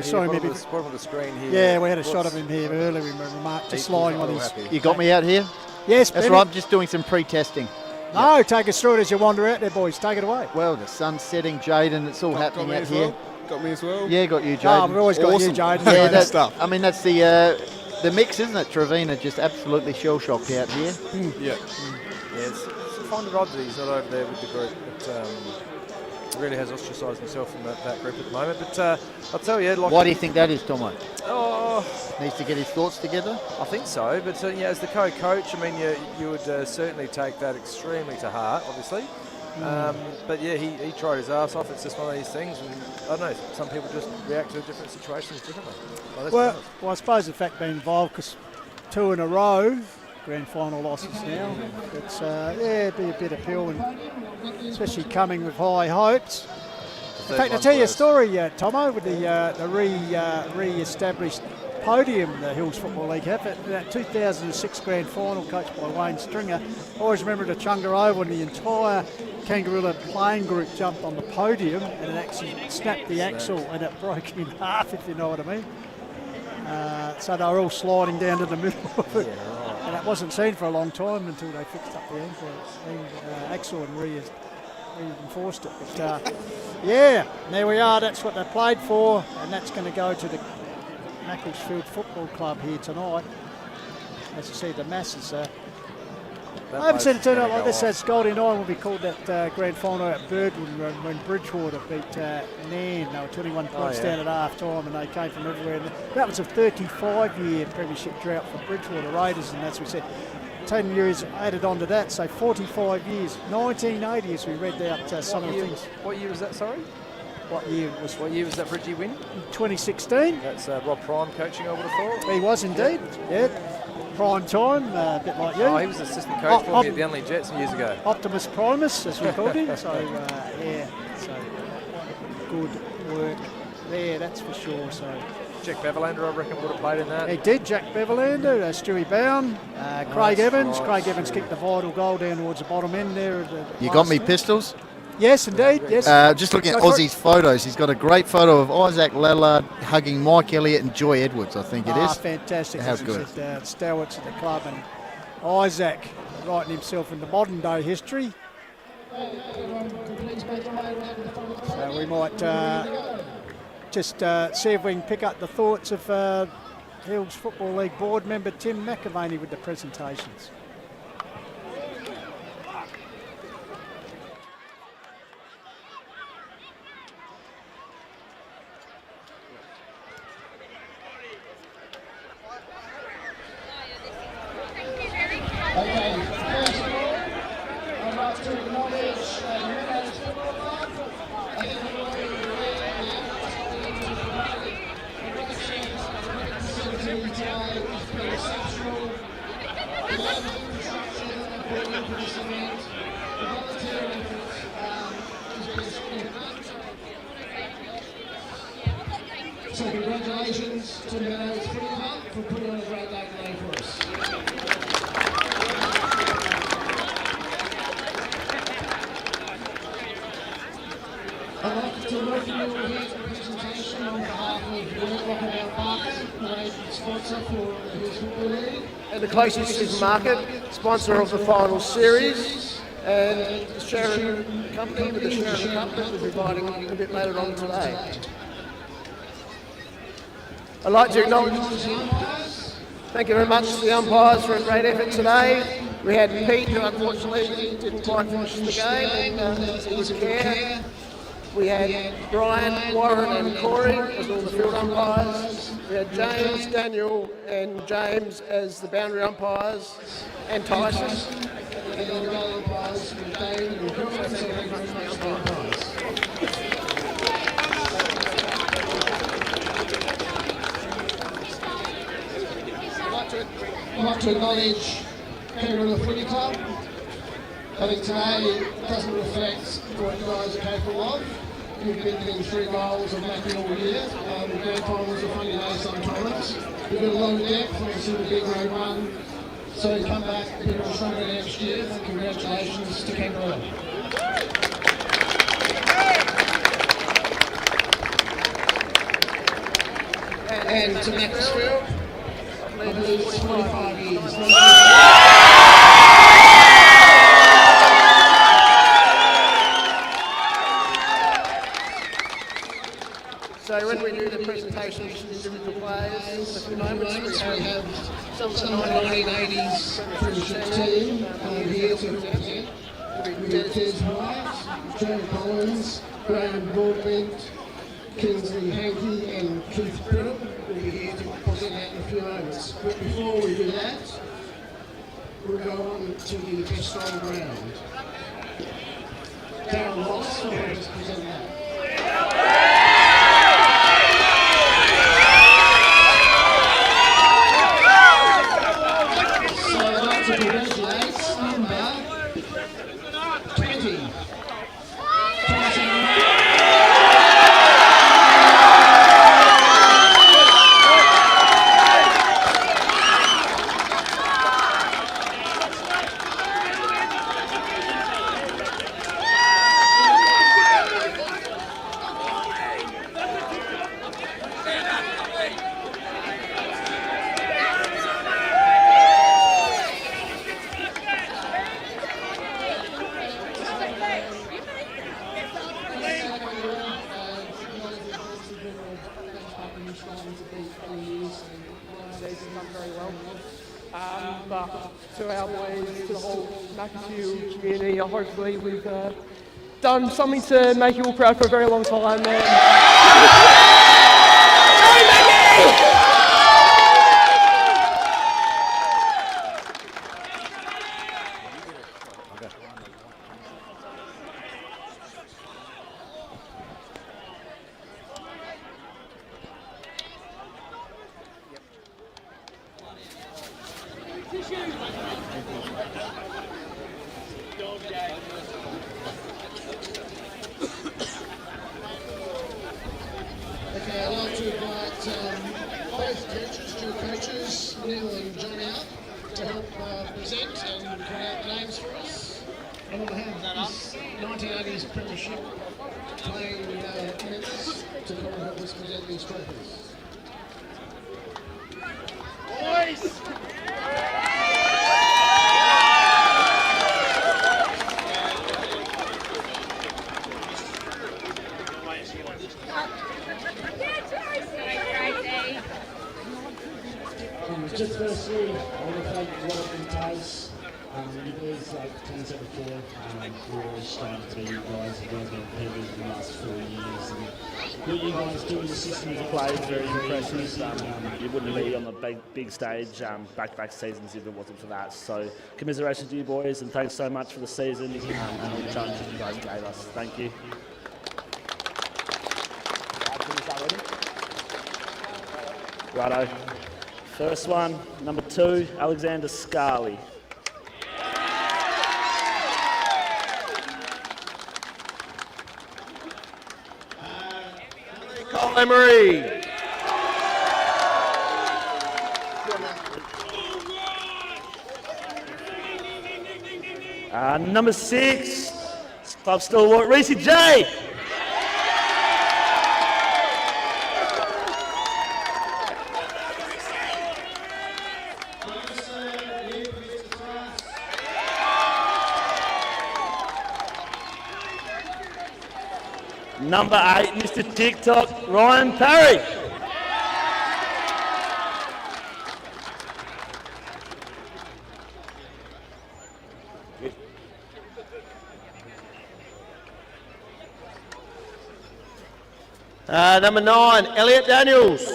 saw him maybe. Bottom of the screen here. Yeah, we had a shot of him here earlier. We remarked just lying on his. You got me out here? Yes, that's Benny. right. I'm just doing some pre-testing. No, take us through it as you wander out there, boys. Take it away. Well, the sun's setting, Jaden. It's all happening out here. Got me as well. Yeah, got you, Jaden. We've always got you, Jaden. Yeah, that's stuff. I mean, that's the mix, isn't it? Trevina just absolutely shell-shocked out here. Yeah, it's kind of odd that he's not over there with the group. But, he really has ostracised himself from that group at the moment. But I'll tell you, why do you think that is, Tomo? Oh, needs to get his thoughts together. I think so. But as the co-coach, I mean, you would certainly take that extremely to heart, obviously. But he tried his ass off. It's just one of these things, and I don't know. Some people just react to different situations differently. Well, I suppose the fact being involved, because 2 in a row, grand final losses now. It's it'd be a bit appealing, especially coming with high hopes. In fact, I'll tell you a story, Tomo, with the re-established podium the Hills Football League have. At that 2006 grand final, coached by Wayne Stringer, I always remember the Chunga when the entire Kangarilla playing group jumped on the podium and it actually snapped the axle and it broke in half, if you know what I mean. So they were all sliding down to the middle of it. And that wasn't seen for a long time until they fixed up the axle and reinforced it. But there we are. That's what they played for, and that's going to go to the Macclesfield Football Club here tonight. As you see, the masses. I haven't seen it turn out like this. As Goldie and I will be called that grand final at Birdwood when Bridgewater beat Nairne. They were 21 points down at half time and they came from everywhere. And that was a 35-year premiership drought for Bridgewater Raiders, and as we said, 10 years added on to that, so 45 years. 1980 as we read out some of the things. What year was that, sorry? What year was that Bridgie win? 2016. That's Rob Prime coaching, I would have thought. He was indeed, prime time, a bit like you. Oh, he was assistant coach for me at the Unley Jets some years ago. Optimus Primus, as we called him. So, so good work there, that's for sure. So Jack Beverlander, I reckon, would have played in that. He did, Jack Beverlander, Stewie Bowen, Craig Evans. Craig Evans kicked the vital goal down towards the bottom end there. You got me, Pistols? Yes, indeed, yes. Just looking at Aussie's photos, he's got a great photo of Isaac Lallard hugging Mike Elliott and Joy Edwards, I think it is. Fantastic. How good. Stalwarts at the club, and Isaac writing himself into modern day history. So we might just see if we can pick up the thoughts of Hills Football League board member Tim McAvaney with the presentations. So congratulations to the Meadows Footy Club for putting on a great day today for us. I'd like to welcome you all here to the presentation on behalf of Work Lockout Parker, the sponsor for the Hills Football League. And the closest supermarket, sponsor of the final series, and the Sharon Company with the Sharon Cup that we'll be providing a bit later on today. I'd like to acknowledge thank you very much to the umpires for a great effort today. We had Pete, who unfortunately didn't quite finish the game, and he was care. We had Brian, Warren and Corey as all the field umpires. We had James, Daniel and James as the boundary umpires, and Tyson. And all the goal umpires with Dave and like to acknowledge Kangarilla Footy Club. I think today doesn't reflect what you guys are capable of. You've been within 3 goals of Mackie all year. The grand finals are funny days sometimes. We've got a lot of depth, obviously the big road run. So come back a bit more stronger next year. Congratulations to Kangarilla. And to Macclesfield, I believe it's 45 years. So when we do the presentations to individual players, a few moments, we have some of the 1980s Premiership team here to represent. We have Des White, Joe Collins, Graham Broadbent, Kingsley Hankey and Keith Brittle will be here to present that in a few moments. But before we do that, we'll go on to the best on ground. Darren Ross will just present that. So I'd like to congratulate number 20. But to our boys, to the whole Macclesfield community, hopefully we've done something to make you all proud for a very long time. Okay, I'd like to invite both coaches, two coaches, Neil and Johnny up to help present and create names for us. And we'll have this 1980s Premiership playing minutes to come and help us present these trophies. Boys! Just firstly, I want to thank Robert and Taz. You boys, like Taz said before, we're all starting to be you guys. You guys have been people in the last 4 years. And what you guys do in the system is Play very impressive. You wouldn't be on the big stage back-to-back seasons if it wasn't for that. So commiserations to you boys, and thanks so much for the season and all the challenges you guys gave us. Thank you. Righto. First one, number 2, Alexander Scarley. Cole Emery. Number 6, club stalwart, Reece J. Number 8, Mr. TikTok, Ryan Parry. Number 9, Elliot Daniels.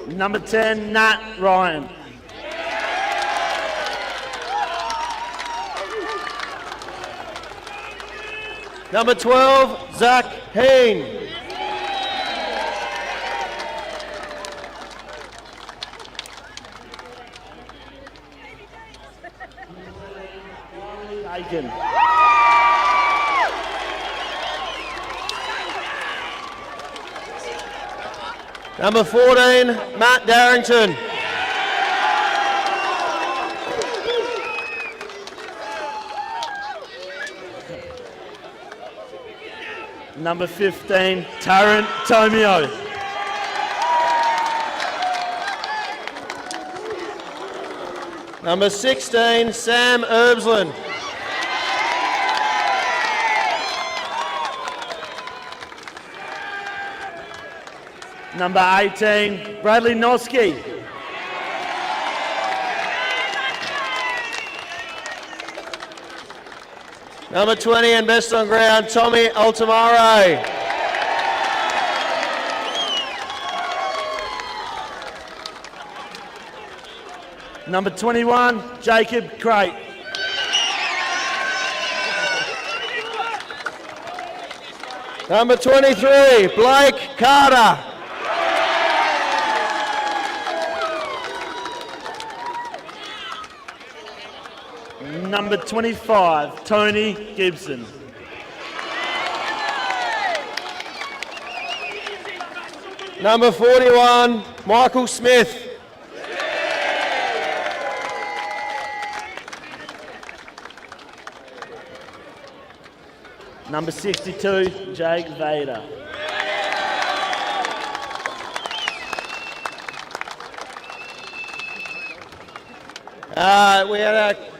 Number 10, Nat Ryan. Number 12, Zach Heen. Aiken. Number 14, Matt Darrington. Number 15, Tarrant Tomio. Number 16, Sam Erbslin. Number 18, Bradley Noski. Number 20 and best on ground, Tommy Altamare. Number 21, Jacob Crate. Number 23, Blake Carter. Number 25, Tony Gibson. Number 41, Michael Smith. Number 62, Jake Vader.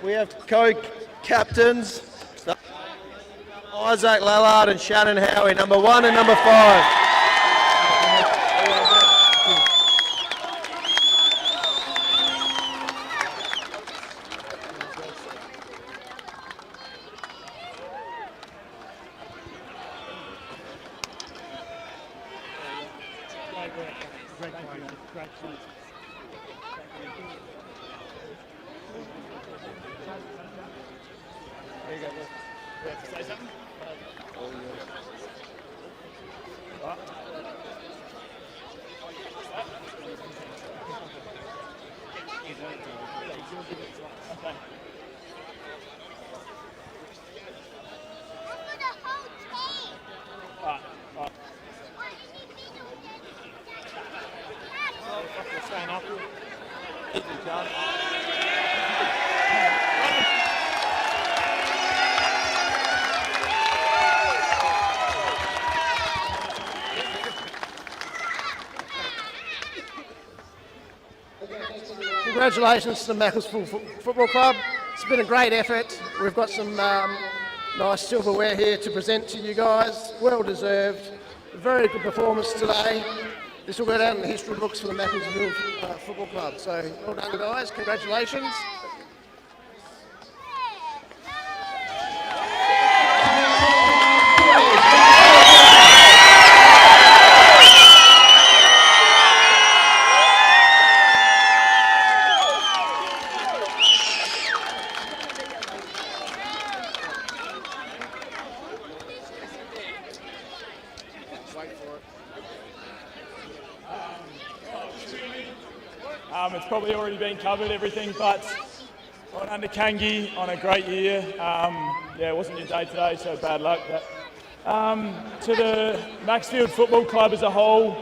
We have co-captains, Isaac Lallard and Shannon Howie, number 1 and number 5. Congratulations to the Macclesfield Football Club. It's been a great effort. We've got some nice silverware here to present to you guys. Well deserved. A very good performance today. This will go down in the history books for the Macclesfield Football Club. So well done, guys. Congratulations. It's probably already been covered, everything, but on under Kangi on a great year. Yeah, it wasn't your day today, so bad luck. But, to the Macclesfield Football Club as a whole,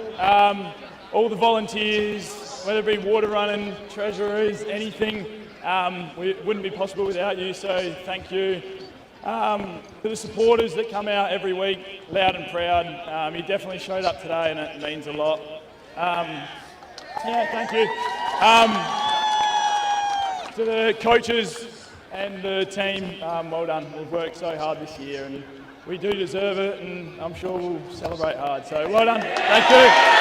all the volunteers, whether it be water running, treasurers, anything, it wouldn't be possible without you, so thank you. To the supporters that come out every week, loud and proud, you definitely showed up today and it means a lot. Yeah, thank you. To the coaches and the team, well done. We've worked so hard this year and we do deserve it, and I'm sure we'll celebrate hard. So well done. Thank you.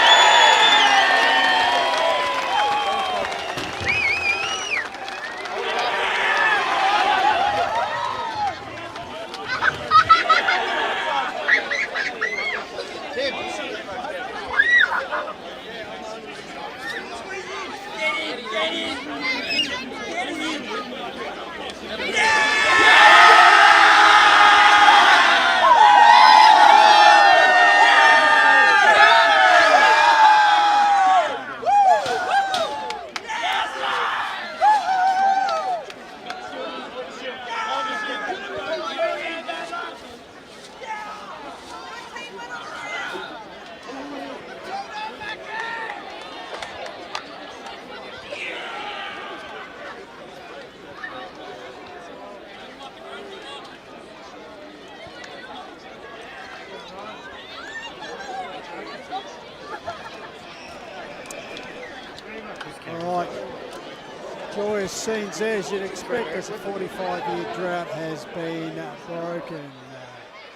Joyous scenes there, as you'd expect, as a 45-year drought has been broken.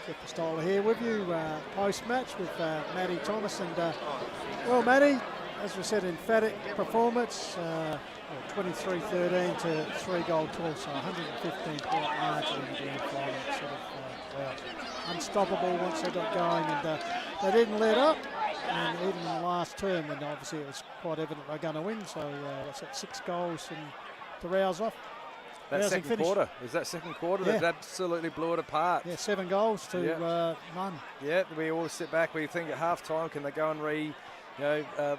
Jeff Pistola here with you, post-match with Matty Thomas. And, well, Matty, as we said, emphatic performance, 23-13 to 3-goal 12, so 115-point margin in the grand final. Sort of unstoppable once they got going, and they didn't let up. And even in the last term, and obviously it was quite evident they're going to win. So what's that, 6 goals and to rouse off. That second quarter. It was that second quarter that absolutely blew it apart. Yeah, 7 goals to none. Yeah, we all sit back. We think at half time, can they go and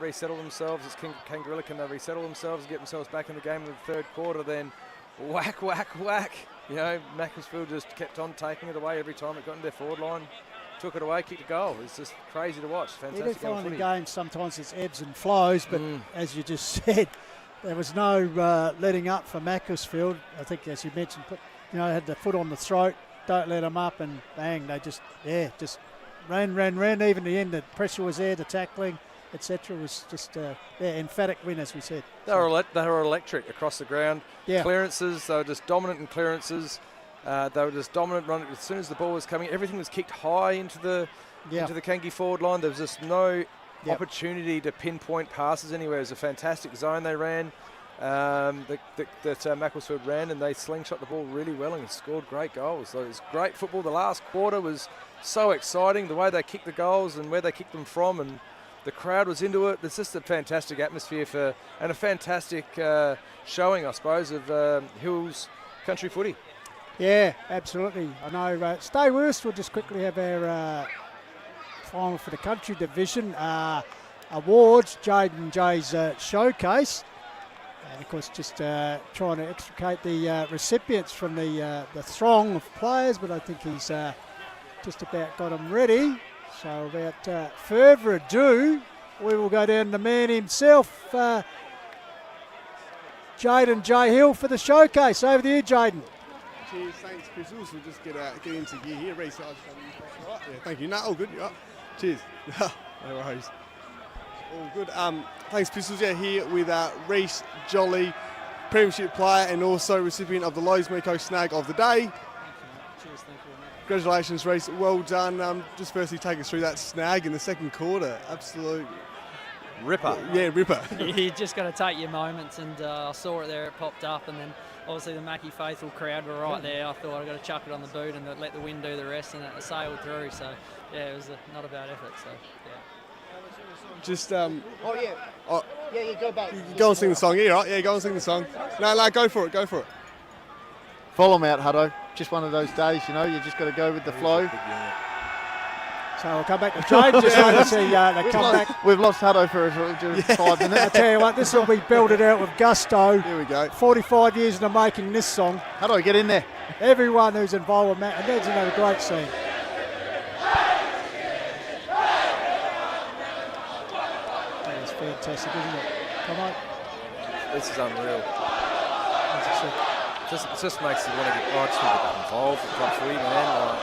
resettle themselves? As Kangarilla, can they resettle themselves and get themselves back in the game in the third quarter? Then whack, whack, whack. You know, Macclesfield just kept on taking it away every time it got in their forward line. Took it away, kicked a goal. It's just crazy to watch. Fantastic. You do find in games sometimes it's ebbs and flows, but as you just said, there was no letting up for Macclesfield. I think, as you mentioned, had the foot on the throat, don't let them up, and bang, they just ran. Even the end, the pressure was there, the tackling, etc. was just emphatic win, as we said. They were electric across the ground. Yeah. Clearances, they were just dominant in clearances. They were just dominant running. As soon as the ball was coming, everything was kicked high into the Kangi forward line. There was just no opportunity to pinpoint passes anywhere. It was a fantastic zone they ran, that Macclesfield ran, and they slingshot the ball really well and scored great goals. So it was great football. The last quarter was so exciting, the way they kicked the goals and where they kicked them from, and the crowd was into it. It's just a fantastic atmosphere and a fantastic showing, I suppose, of Hills country footy. Yeah, absolutely. I know. Stay with us. We'll just quickly have our final for the country division awards, Jaden Jay's showcase, and of course just trying to extricate the recipients from the throng of players, but I think he's just about got them ready. So without further ado, we will go down to the man himself, Jaden J. Hill, for the showcase. Over to you, Jaden. Cheers, thanks, Pistols. We'll just get into gear here. Reese, right. Yeah, thank you. No, all good. Yeah. Cheers. No worries. All good. Thanks, Pistols. Yeah, here with Reese Jolly, Premiership player and also recipient of the Lowe's Meco Snag of the Day. Cheers, thank you. Congratulations, Reese. Well done. Just firstly, take us through that snag in the second quarter. Absolute ripper. Yeah, ripper. You just got to take your moments, and I saw it there. It popped up, and then obviously the Mackie faithful crowd were right there. I thought I got to chuck it on the boot and let the wind do the rest, and it sailed through. So yeah, it was not a bad effort. So yeah. Just yeah, you go back. You go and sing the song. Yeah, right. Yeah, go and sing the song. No, go for it. Go for it. Follow them out, Hutto. Just one of those days, you just got to go with the flow. So we'll come back to James. Just want to see they come back. We've lost Hutto for 5 minutes. I tell you what, this will be belted out with gusto. Here we go. 45 years in the making, this song. Hutto, get in there. Everyone who's involved with Matt, and that's another great scene. That's fantastic, isn't it? Come on. This is unreal. It just makes you want to get back involved with club footy, man.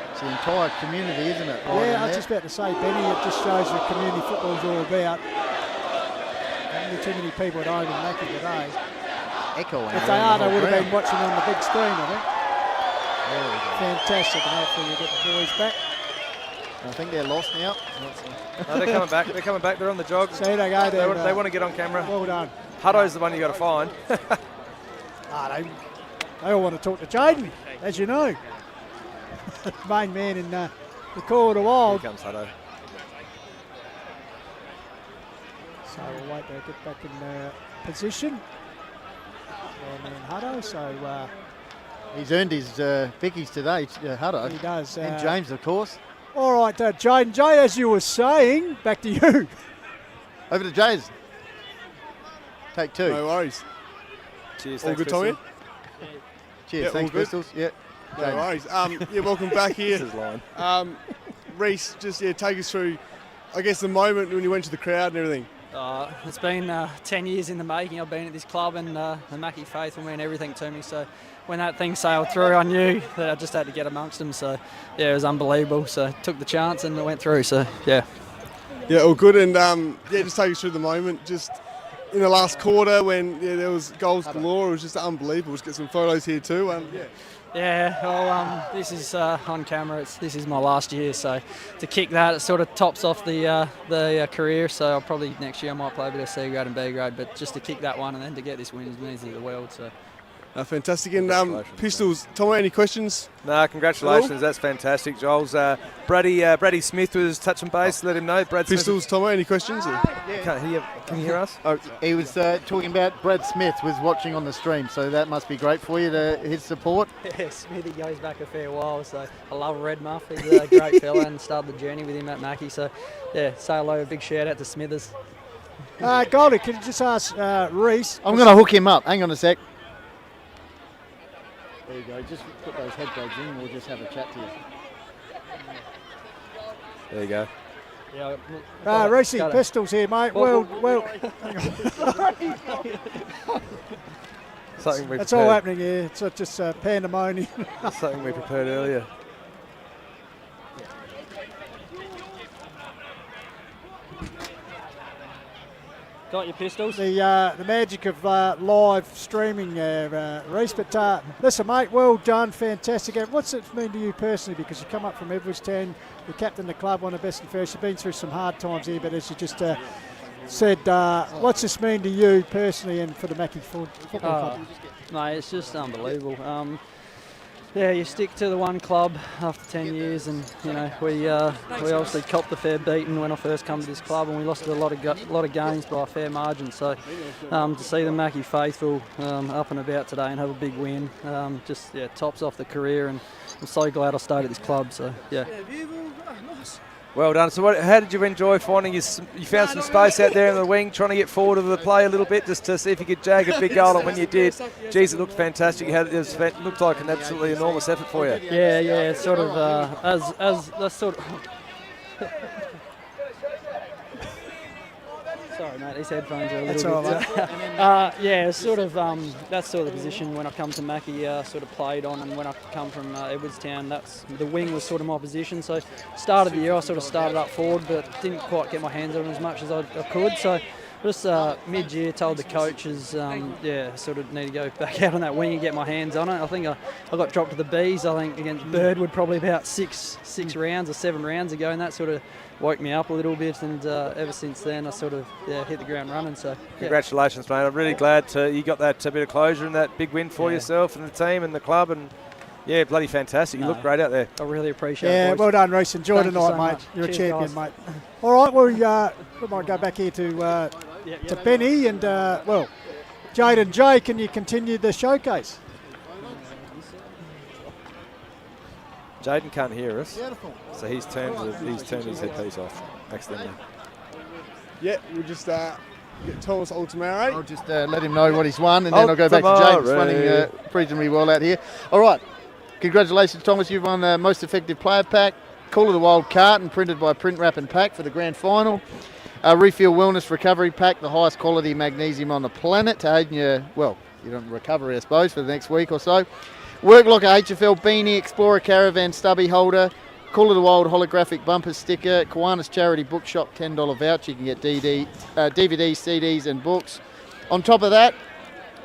It's the entire community, isn't it? I was just about to say, Benny, it just shows what community football is all about. Not too many people at home in Mackie today. Echoing. If they are, they would have been watching on the big screen, I think. Fantastic, and hopefully we'll get the boys back. I think they're lost now. No, they're coming back. They're coming back. They're on the jog. See, they go. They want to get on camera. Well done. Hutto's the one you got to find. They all want to talk to Jaden, as you know. Main man in the Call of the Wild. Here comes Hutto. So we'll wait to get back in position. And then Hutto, so... he's earned his Vickies today, Hutto. He does. And James, of course. All right, Jaden J, as you were saying, back to you. Over to Jays. Take 2. No worries. Cheers, all good, Tommy? Cheers, yeah, thanks, Pistols. Yeah. No worries. Welcome back here. This is line. Reese, just take us through, I guess, the moment when you went to the crowd and everything. It's been 10 years in the making. I've been at this club, and the Mackie faithful mean everything to me. So when that thing sailed through, I knew that I just had to get amongst them. So yeah, it was unbelievable. So took the chance and it went through. So yeah. Yeah, all good, and just take us through the moment. Just in the last quarter when there was goals galore, it was just unbelievable. Let's get some photos here too. Yeah, well, this is on camera. This is my last year, so to kick that, it sort of tops off the career. So I'll probably next year I might play a bit of C grade and B grade, but just to kick that one and then to get this win means the world. So. Fantastic. And Pistols, Tomo, any questions? No, congratulations. That's fantastic, Joel's. Brady Smith was touching base. Let him know. Brad Pistols, Smith. Tomo, any questions? Can you hear us? Oh, he was talking about Brad Smith was watching on the stream, so that must be great for you, his support. Yeah, Smithy goes back a fair while, so I love Red Muff. He's a great fella and started the journey with him at Mackie. So, yeah, say hello, a big shout out to Smithers. Goldie, can you just ask Reese? I'm going to hook him up. Hang on a sec. There you go. Just put those headphones in and we'll just have a chat to you. There you go. Yeah, Reese, Pistols here, mate. Well. Something we That's all happening here. It's just pandemonium. Something we prepared earlier. Got your Pistols? The magic of live streaming, Reese. But listen, mate, well done, fantastic. What's it mean to you personally? Because you come up from Edwardstown, you captained the club, one of the best and fairest. You've been through some hard times here, but as you just said, what's this mean to you personally and for the Mackie Football Club? Mate, it's just unbelievable. Yeah, you stick to the one club after 10 years, and you know we obviously copped a fair beating when I first come to this club, and we lost a lot of games by a fair margin. So to see the Mackie faithful up and about today and have a big win, just tops off the career, and I'm so glad I stayed at this club. So yeah. Well done. So how did you enjoy finding you found some space out there in the wing, trying to get forward of the play a little bit just to see if you could jag a big goal, and when you did, geez, it looked fantastic. It looked like an absolutely enormous effort for you. Yeah, sort of as that's sort of. Sorry, mate. These headphones are a little bit. Yeah, sort of. That's sort of the position when I come to Mackie, sort of played on, and when I come from Edwardstown, that's the wing was sort of my position. So, started the year, I sort of started up forward, but didn't quite get my hands on it as much as I could. So, just mid-year, told the coaches, sort of need to go back out on that wing and get my hands on it. I think I got dropped to the Bs. I think against Birdwood probably about six rounds or 7 rounds ago, and that sort of woke me up a little bit, and ever since then I sort of hit the ground running. So Congratulations, mate. I'm really glad you got that bit of closure and that big win for yourself and the team and the club, and yeah, bloody fantastic. You look great out there. I really appreciate it. Yeah, boys. well done, Reese. Enjoy Thank tonight, you so mate. much. You're Cheers, a champion, guys. mate. All right, well, we might go back here to Benny and Jade and Jay. Can you continue the showcase? Jaden can't hear us, so he's turned his headpiece off accidentally. Yeah, we'll just get Thomas Ultimare. I'll just let him know what he's won, and then I'll go back to James. He's running reasonably well out here. All right, congratulations, Thomas. You've won the Most Effective Player Pack, Call of the Wild carton printed by Print Wrap and Pack for the grand final. Refuel Wellness Recovery Pack, the highest quality magnesium on the planet to aid in your recovery, I suppose, for the next week or so. Work Locker HFL Beanie, Explorer Caravan Stubby Holder, Call of the Wild holographic bumper sticker, Kiwanis Charity Bookshop $10 voucher. You can get DVDs, CDs and books. On top of that,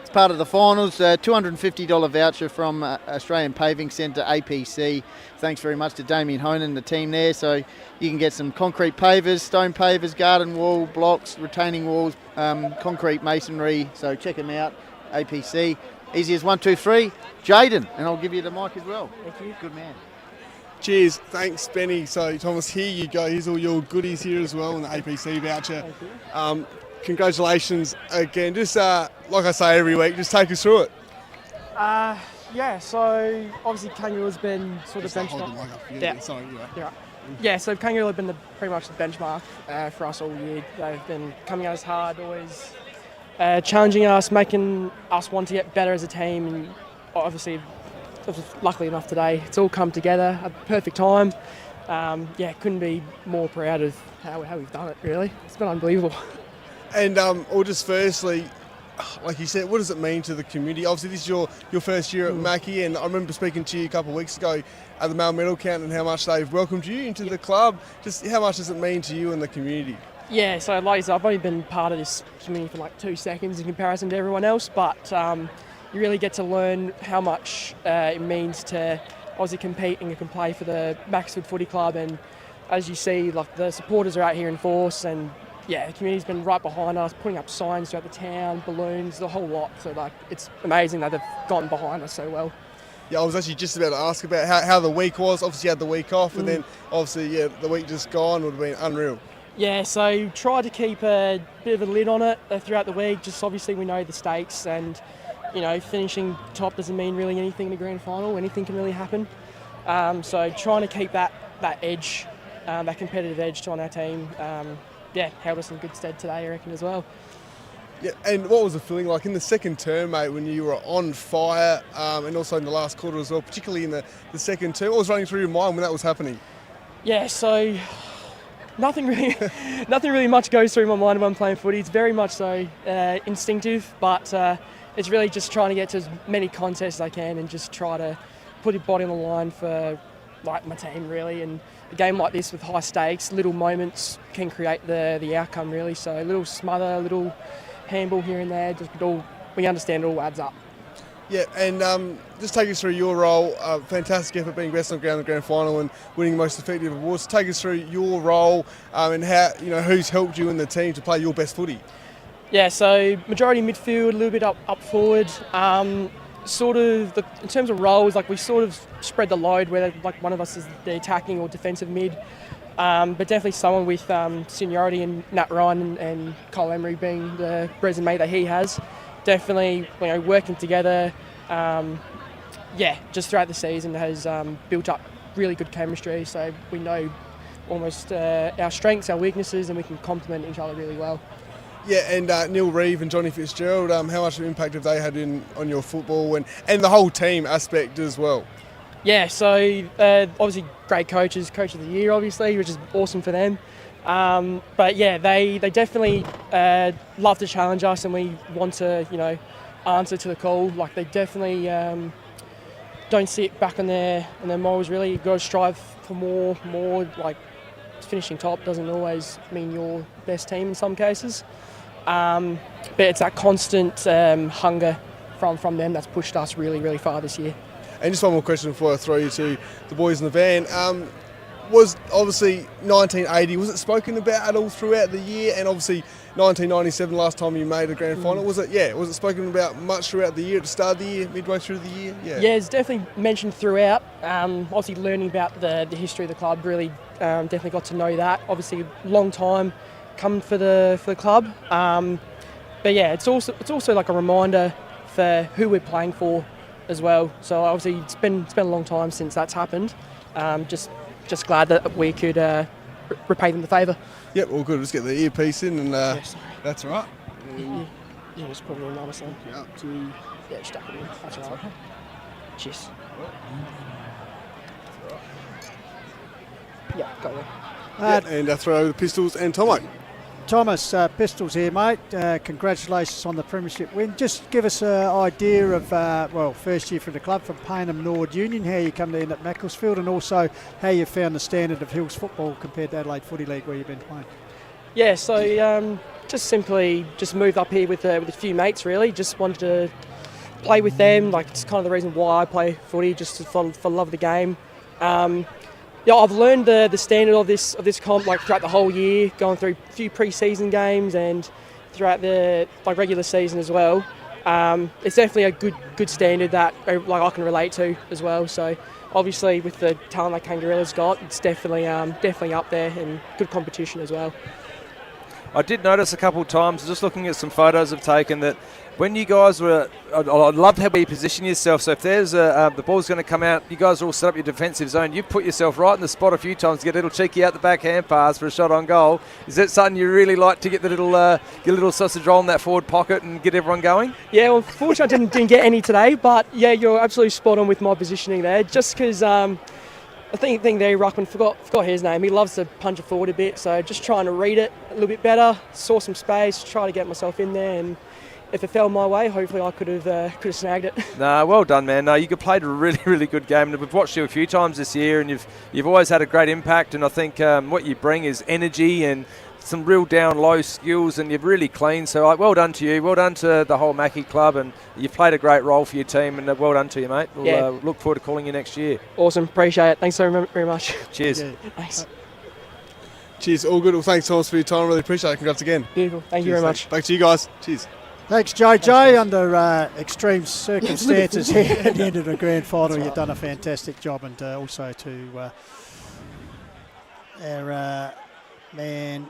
as part of the finals, $250 voucher from Australian Paving Centre, APC. Thanks very much to Damien Honan and the team there. So you can get some concrete pavers, stone pavers, garden wall, blocks, retaining walls, concrete masonry. So check them out, APC. Easy as 1, 2, 3. Jaden, and I'll give you the mic as well. Thank you. Good man. Cheers, thanks Benny. So Thomas, here you go. Here's all your goodies here as well, and the APC voucher. Congratulations again. Just like I say every week, just take us through it. Yeah, so obviously Kangarilla's been sort of benchmark. Yeah, so Kangarilla have been pretty much the benchmark for us all year. They've been coming at us hard, always challenging us, making us want to get better as a team, and obviously, luckily enough today, it's all come together at the perfect time. Couldn't be more proud of how we've done it, really. It's been unbelievable. And just firstly, like you said, what does it mean to the community? Obviously, this is your first year at Mackie, and I remember speaking to you a couple of weeks ago at the male medal count and how much they've welcomed you into the club. Just how much does it mean to you and the community? Yeah, so like I said, I've only been part of this community for like 2 seconds in comparison to everyone else, but you really get to learn how much it means to obviously compete and you can play for the Macclesfield Footy Club. And as you see, like the supporters are out here in force, and yeah, the community's been right behind us, putting up signs throughout the town, balloons, the whole lot. So like, it's amazing that they've gotten behind us so well. Yeah, I was actually just about to ask about how the week was. Obviously, you had the week off, and then obviously, yeah, the week just gone would have been unreal. Yeah, so tried to keep a bit of a lid on it throughout the week. Just obviously we know the stakes, and you know, finishing top doesn't mean really anything in the grand final. Anything can really happen. So trying to keep that edge, that competitive edge on our team, held us in good stead today, I reckon, as well. Yeah, and what was the feeling like in the second term, mate, when you were on fire, and also in the last quarter as well, particularly in the second term? What was running through your mind when that was happening? Yeah, so nothing really much goes through my mind when I'm playing footy. It's very much so instinctive, but it's really just trying to get to as many contests as I can and just try to put your body on the line for like my team, really. And a game like this with high stakes, little moments can create the outcome, really. So a little smother, a little handball here and there, we understand it all adds up. Yeah, and just take us through your role. Fantastic effort being best on ground in the grand final and winning most effective awards. Take us through your role and how, you know, who's helped you in the team to play your best footy. Yeah, so majority midfield, a little bit up forward. In terms of roles, like we sort of spread the load, whether like one of us is the attacking or defensive mid. But definitely someone with seniority in Nat Ryan and Cole Emery being the resume that he has. Definitely, you know, working together, just throughout the season has built up really good chemistry. So we know almost our strengths, our weaknesses, and we can complement each other really well. Yeah, and Neil Reeve and Johnny Fitzgerald, how much of an impact have they had on your football and the whole team aspect as well? Yeah, so obviously great coaches, Coach of the Year obviously, which is awesome for them. But yeah, they definitely love to challenge us, and we want to, you know, answer to the call. Like they definitely don't sit back on their morals. Really, you've got to strive for more. Like finishing top doesn't always mean you're best team in some cases, but it's that constant hunger from them that's pushed us really far this year. And just one more question before I throw you to the boys in the van. Was obviously 1980, was it spoken about at all throughout the year? And obviously 1997, last time you made a grand final, was it spoken about much throughout the year, at the start of the year, midway through the year? Yeah, it's definitely mentioned throughout. Obviously learning about the history of the club, really definitely got to know that. Obviously a long time coming for the club. But yeah, it's also like a reminder for who we're playing for as well. So obviously it's been a long time since that's happened. Just glad that we could repay them the favour. Yep, all good. Let's get the earpiece in, and that's all right. Yeah, just put it in another song. Yeah, just stuck it in. That's all right. Cheers. Yeah, got it. And throw over the Pistols and Tomo. Thomas, Pistols here, mate. Congratulations on the premiership win. Just give us an idea of, first year for the club from Payneham Nord Union, how you come to end at Macclesfield, and also how you found the standard of Hills football compared to Adelaide Footy League where you've been playing. Yeah, so just simply moved up here with a few mates, really. Just wanted to play with them. Like, it's kind of the reason why I play footy, just for love of the game. Yeah, I've learned the standard of this comp like throughout the whole year, going through a few pre-season games and throughout the regular season as well. It's definitely a good standard that I can relate to as well. So obviously with the talent that Kangarilla's got, it's definitely up there and good competition as well. I did notice a couple of times, just looking at some photos I've taken, that when you guys were, I loved how you position yourself. So if there's the ball's going to come out, you guys are all set up your defensive zone. You put yourself right in the spot a few times to get a little cheeky out the back hand pass for a shot on goal. Is that something you really like, to get the little sausage roll in that forward pocket and get everyone going? Yeah, well, unfortunately I didn't get any today, but yeah, you're absolutely spot on with my positioning there. Just because I think there, Ruckman, forgot his name. He loves to punch it forward a bit, so just trying to read it a little bit better, saw some space, try to get myself in there, and if it fell my way, hopefully I could have snagged it. Nah, well done, man. No, you played a really, really good game. And we've watched you a few times this year, and you've always had a great impact. And I think what you bring is energy and some real down low skills, and you're really clean. So well done to you. Well done to the whole Mackie club, and you've played a great role for your team. And well done to you, mate. We'll look forward to calling you next year. Awesome, appreciate it. Thanks so very much. Cheers. Thanks. Cheers, all good. Well, thanks, Thomas, for your time. Really appreciate it. Congrats again. Beautiful. Thank you very much. Back to you guys. Cheers. Thanks, JJ. Under extreme circumstances here at the end of the grand final, you've done a fantastic job, and also to our man.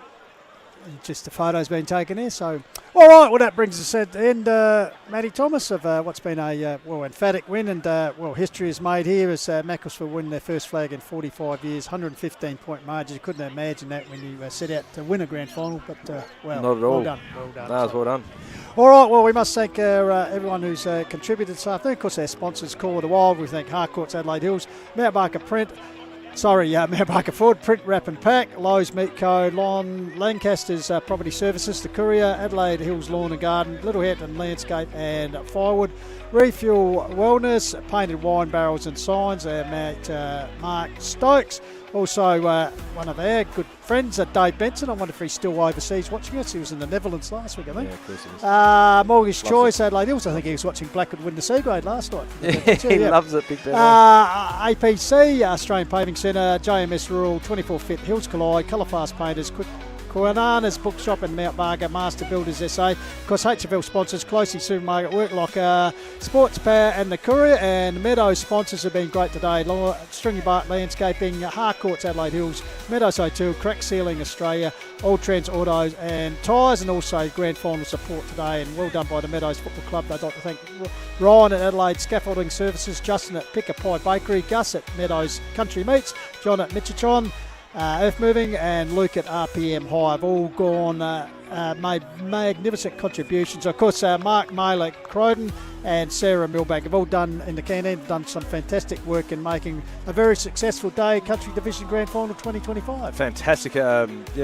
Just the photos being taken there. So, all right, well, that brings us at the end, Matty Thomas, of what's been a emphatic win, and history is made here as Macclesfield win their first flag in 45 years, 115-point margin. You couldn't imagine that when you set out to win a grand final, but not at all. Well done. No, well done. All right, well, we must thank everyone who's contributed this afternoon. Of course, our sponsors, Call of the Wild. We thank Harcourts, Adelaide Hills, Mount Barker Ford, Print, Wrap and Pack, Lowe's Meat Co, Lancaster's Property Services, The Courier, Adelaide Hills Lawn and Garden, Littlehampton Landscape and Firewood, Refuel Wellness, Painted Wine Barrels and Signs, our mate Mark Stokes. Also, one of our good friends, Dave Benson. I wonder if he's still overseas watching us. He was in the Netherlands last week, I think. Yeah, of course he is. Mortgage Choice, Adelaide Hills. I think he was watching Blackwood win the C grade last night. He loves it, Big Ben. APC, Australian Paving Centre, JMS Rural, 24 Fit, Hills Collide, Colourfast Painters, Koanana's Bookshop and Mount Barker, Master Builders SA. Of course, HFL sponsors, Closely Supermarket, Worklock, Sports Power and The Courier, and Meadows sponsors have been great today. Stringybark Landscaping, Harcourts Adelaide Hills, Meadows Hotel, Crack Sealing Australia, All Trends Autos and Tyres, and also grand final support today. And well done by the Meadows Football Club. I'd like to thank Ryan at Adelaide Scaffolding Services, Justin at Picker Pie Bakery, Gus at Meadows Country Meats, John at Mitchitron, Earth Moving, and Luke at RPM Hive, all gone, made magnificent contributions. Of course, Mark Mayle at Croydon and Sarah Milbank have all done in the canteen, done some fantastic work in making a very successful day, Country Division Grand Final 2025. Fantastic,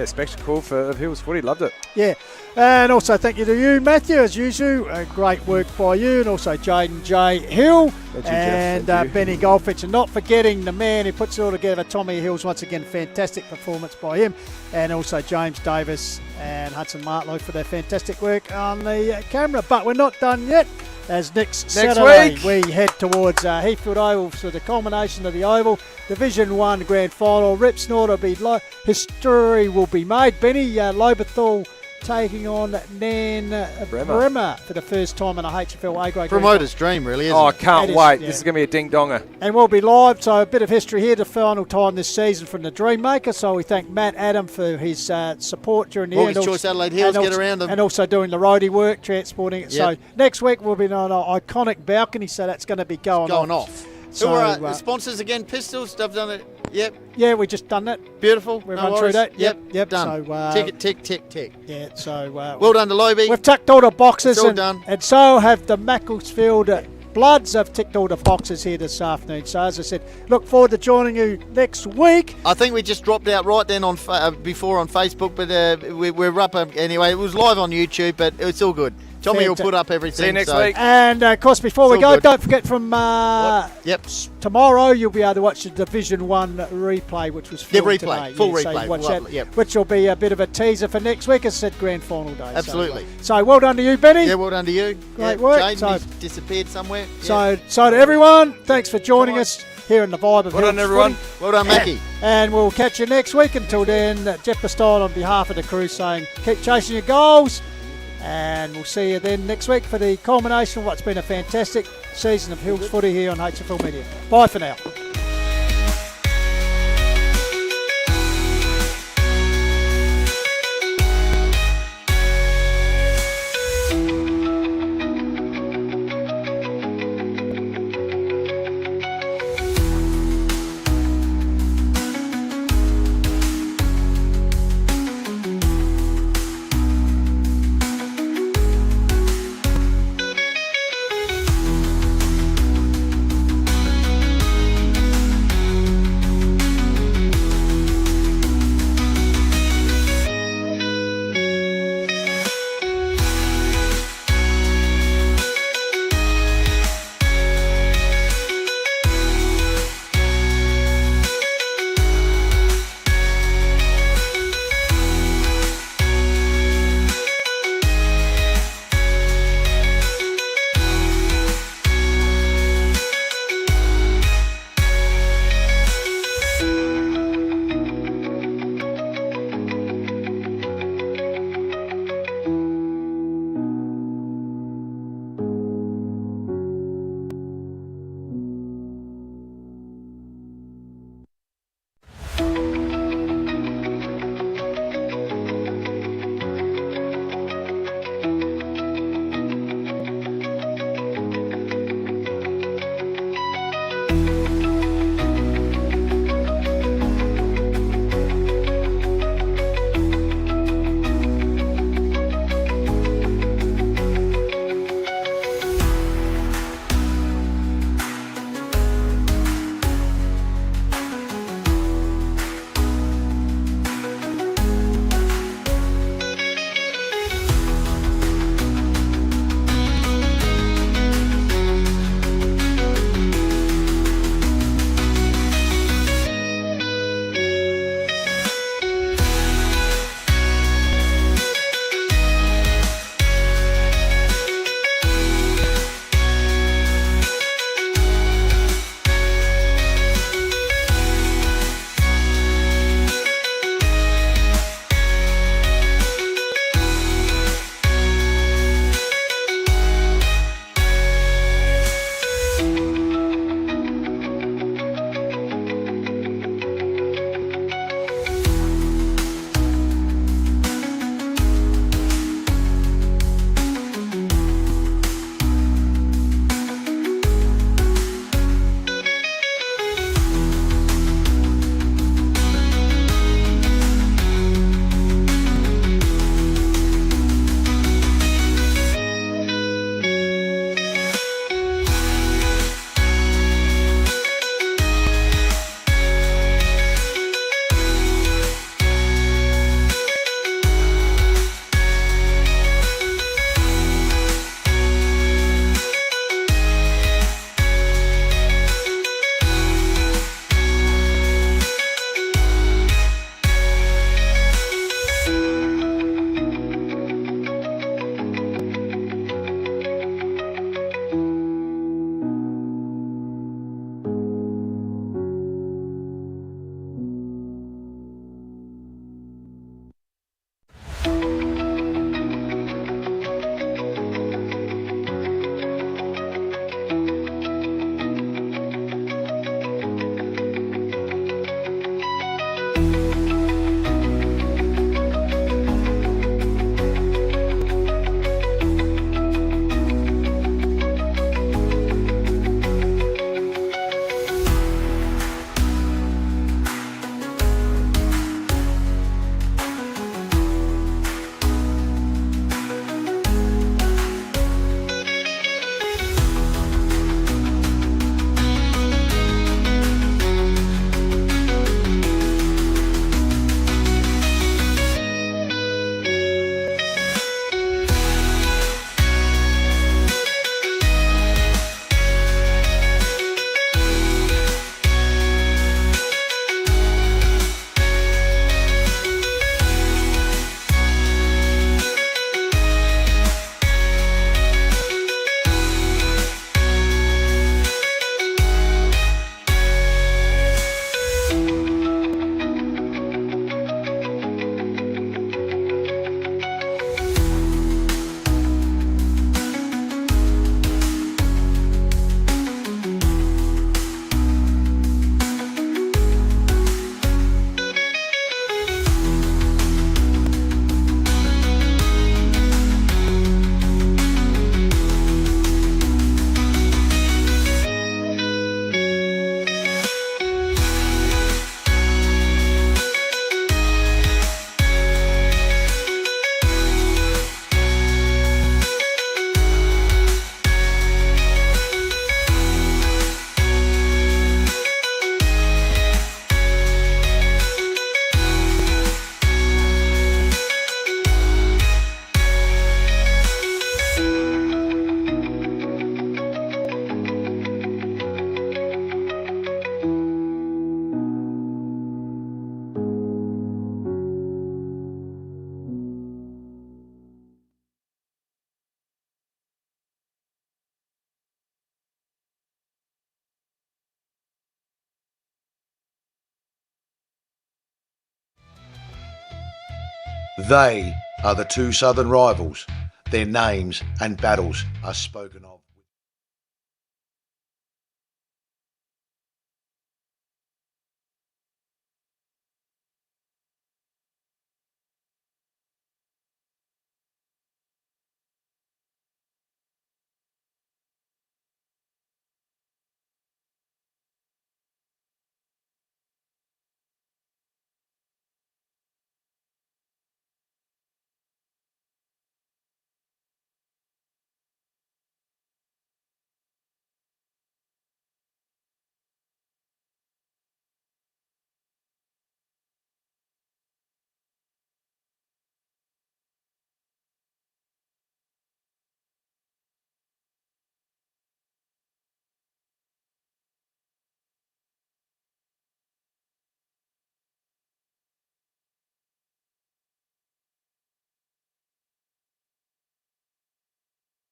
spectacle for Hills Footy. Loved it. Yeah, and also thank you to you, Matthew, as usual. Great work by you, and also Jaden J. Hill and Benny Goldfitch, and not forgetting the man who puts it all together, Tommy Hills. Once again, fantastic performance by him, and also James Davis and Hudson Martlow for their fantastic work on the camera. But we're not done yet, as next Saturday week we head towards Heathfield Oval for the culmination of the Oval Division 1 Grand Final. Rip Snorter history will be made. Benny Loberthal taking on Nairne-Bremer for the first time in a HFL A-grade. Promoter's dream, really, isn't it? I can't wait. This is going to be a ding-donger. And we'll be live, so a bit of history here, the final time this season from the Dreammaker. So we thank Matt Adam for his support during the year. Mortgage Choice Adelaide Hills, get around them. And also doing the roadie work, transporting it. Yep. So next week we'll be on an iconic balcony, so that's going to be going off. So, who are the sponsors again? Pistols, they've done it. Yep. Yeah, we just done that. Beautiful. We've run through that. Yep. Done. So, tick. Yeah, so... well done to Lobe. We've tucked all the boxes. It's all done. And so have the Macclesfield Bloods have ticked all the boxes here this afternoon. So as I said, look forward to joining you next week. I think we just dropped out right then on before on Facebook, but we're up anyway. It was live on YouTube, but it's all good. Tommy will put up everything. See you next week. And of course, before we go, don't forget from tomorrow you'll be able to watch the Division 1 replay, which was filmed today. Full replay. So watch that, which will be a bit of a teaser for next week. As I said, grand final day. Absolutely. So well done to you, Benny. Yeah, well done to you. Great work. Jaden disappeared somewhere. So to everyone, thanks for joining us here in the vibe of Well done, everyone. Well done, Mackie. And we'll catch you next week. Until then, Jeff Bastile on behalf of the crew saying, keep chasing your goals. And we'll see you then next week for the culmination of what's been a fantastic season of Hills Footy here on HFL Media. Bye for now. They are the two southern rivals. Their names and battles are spoken of.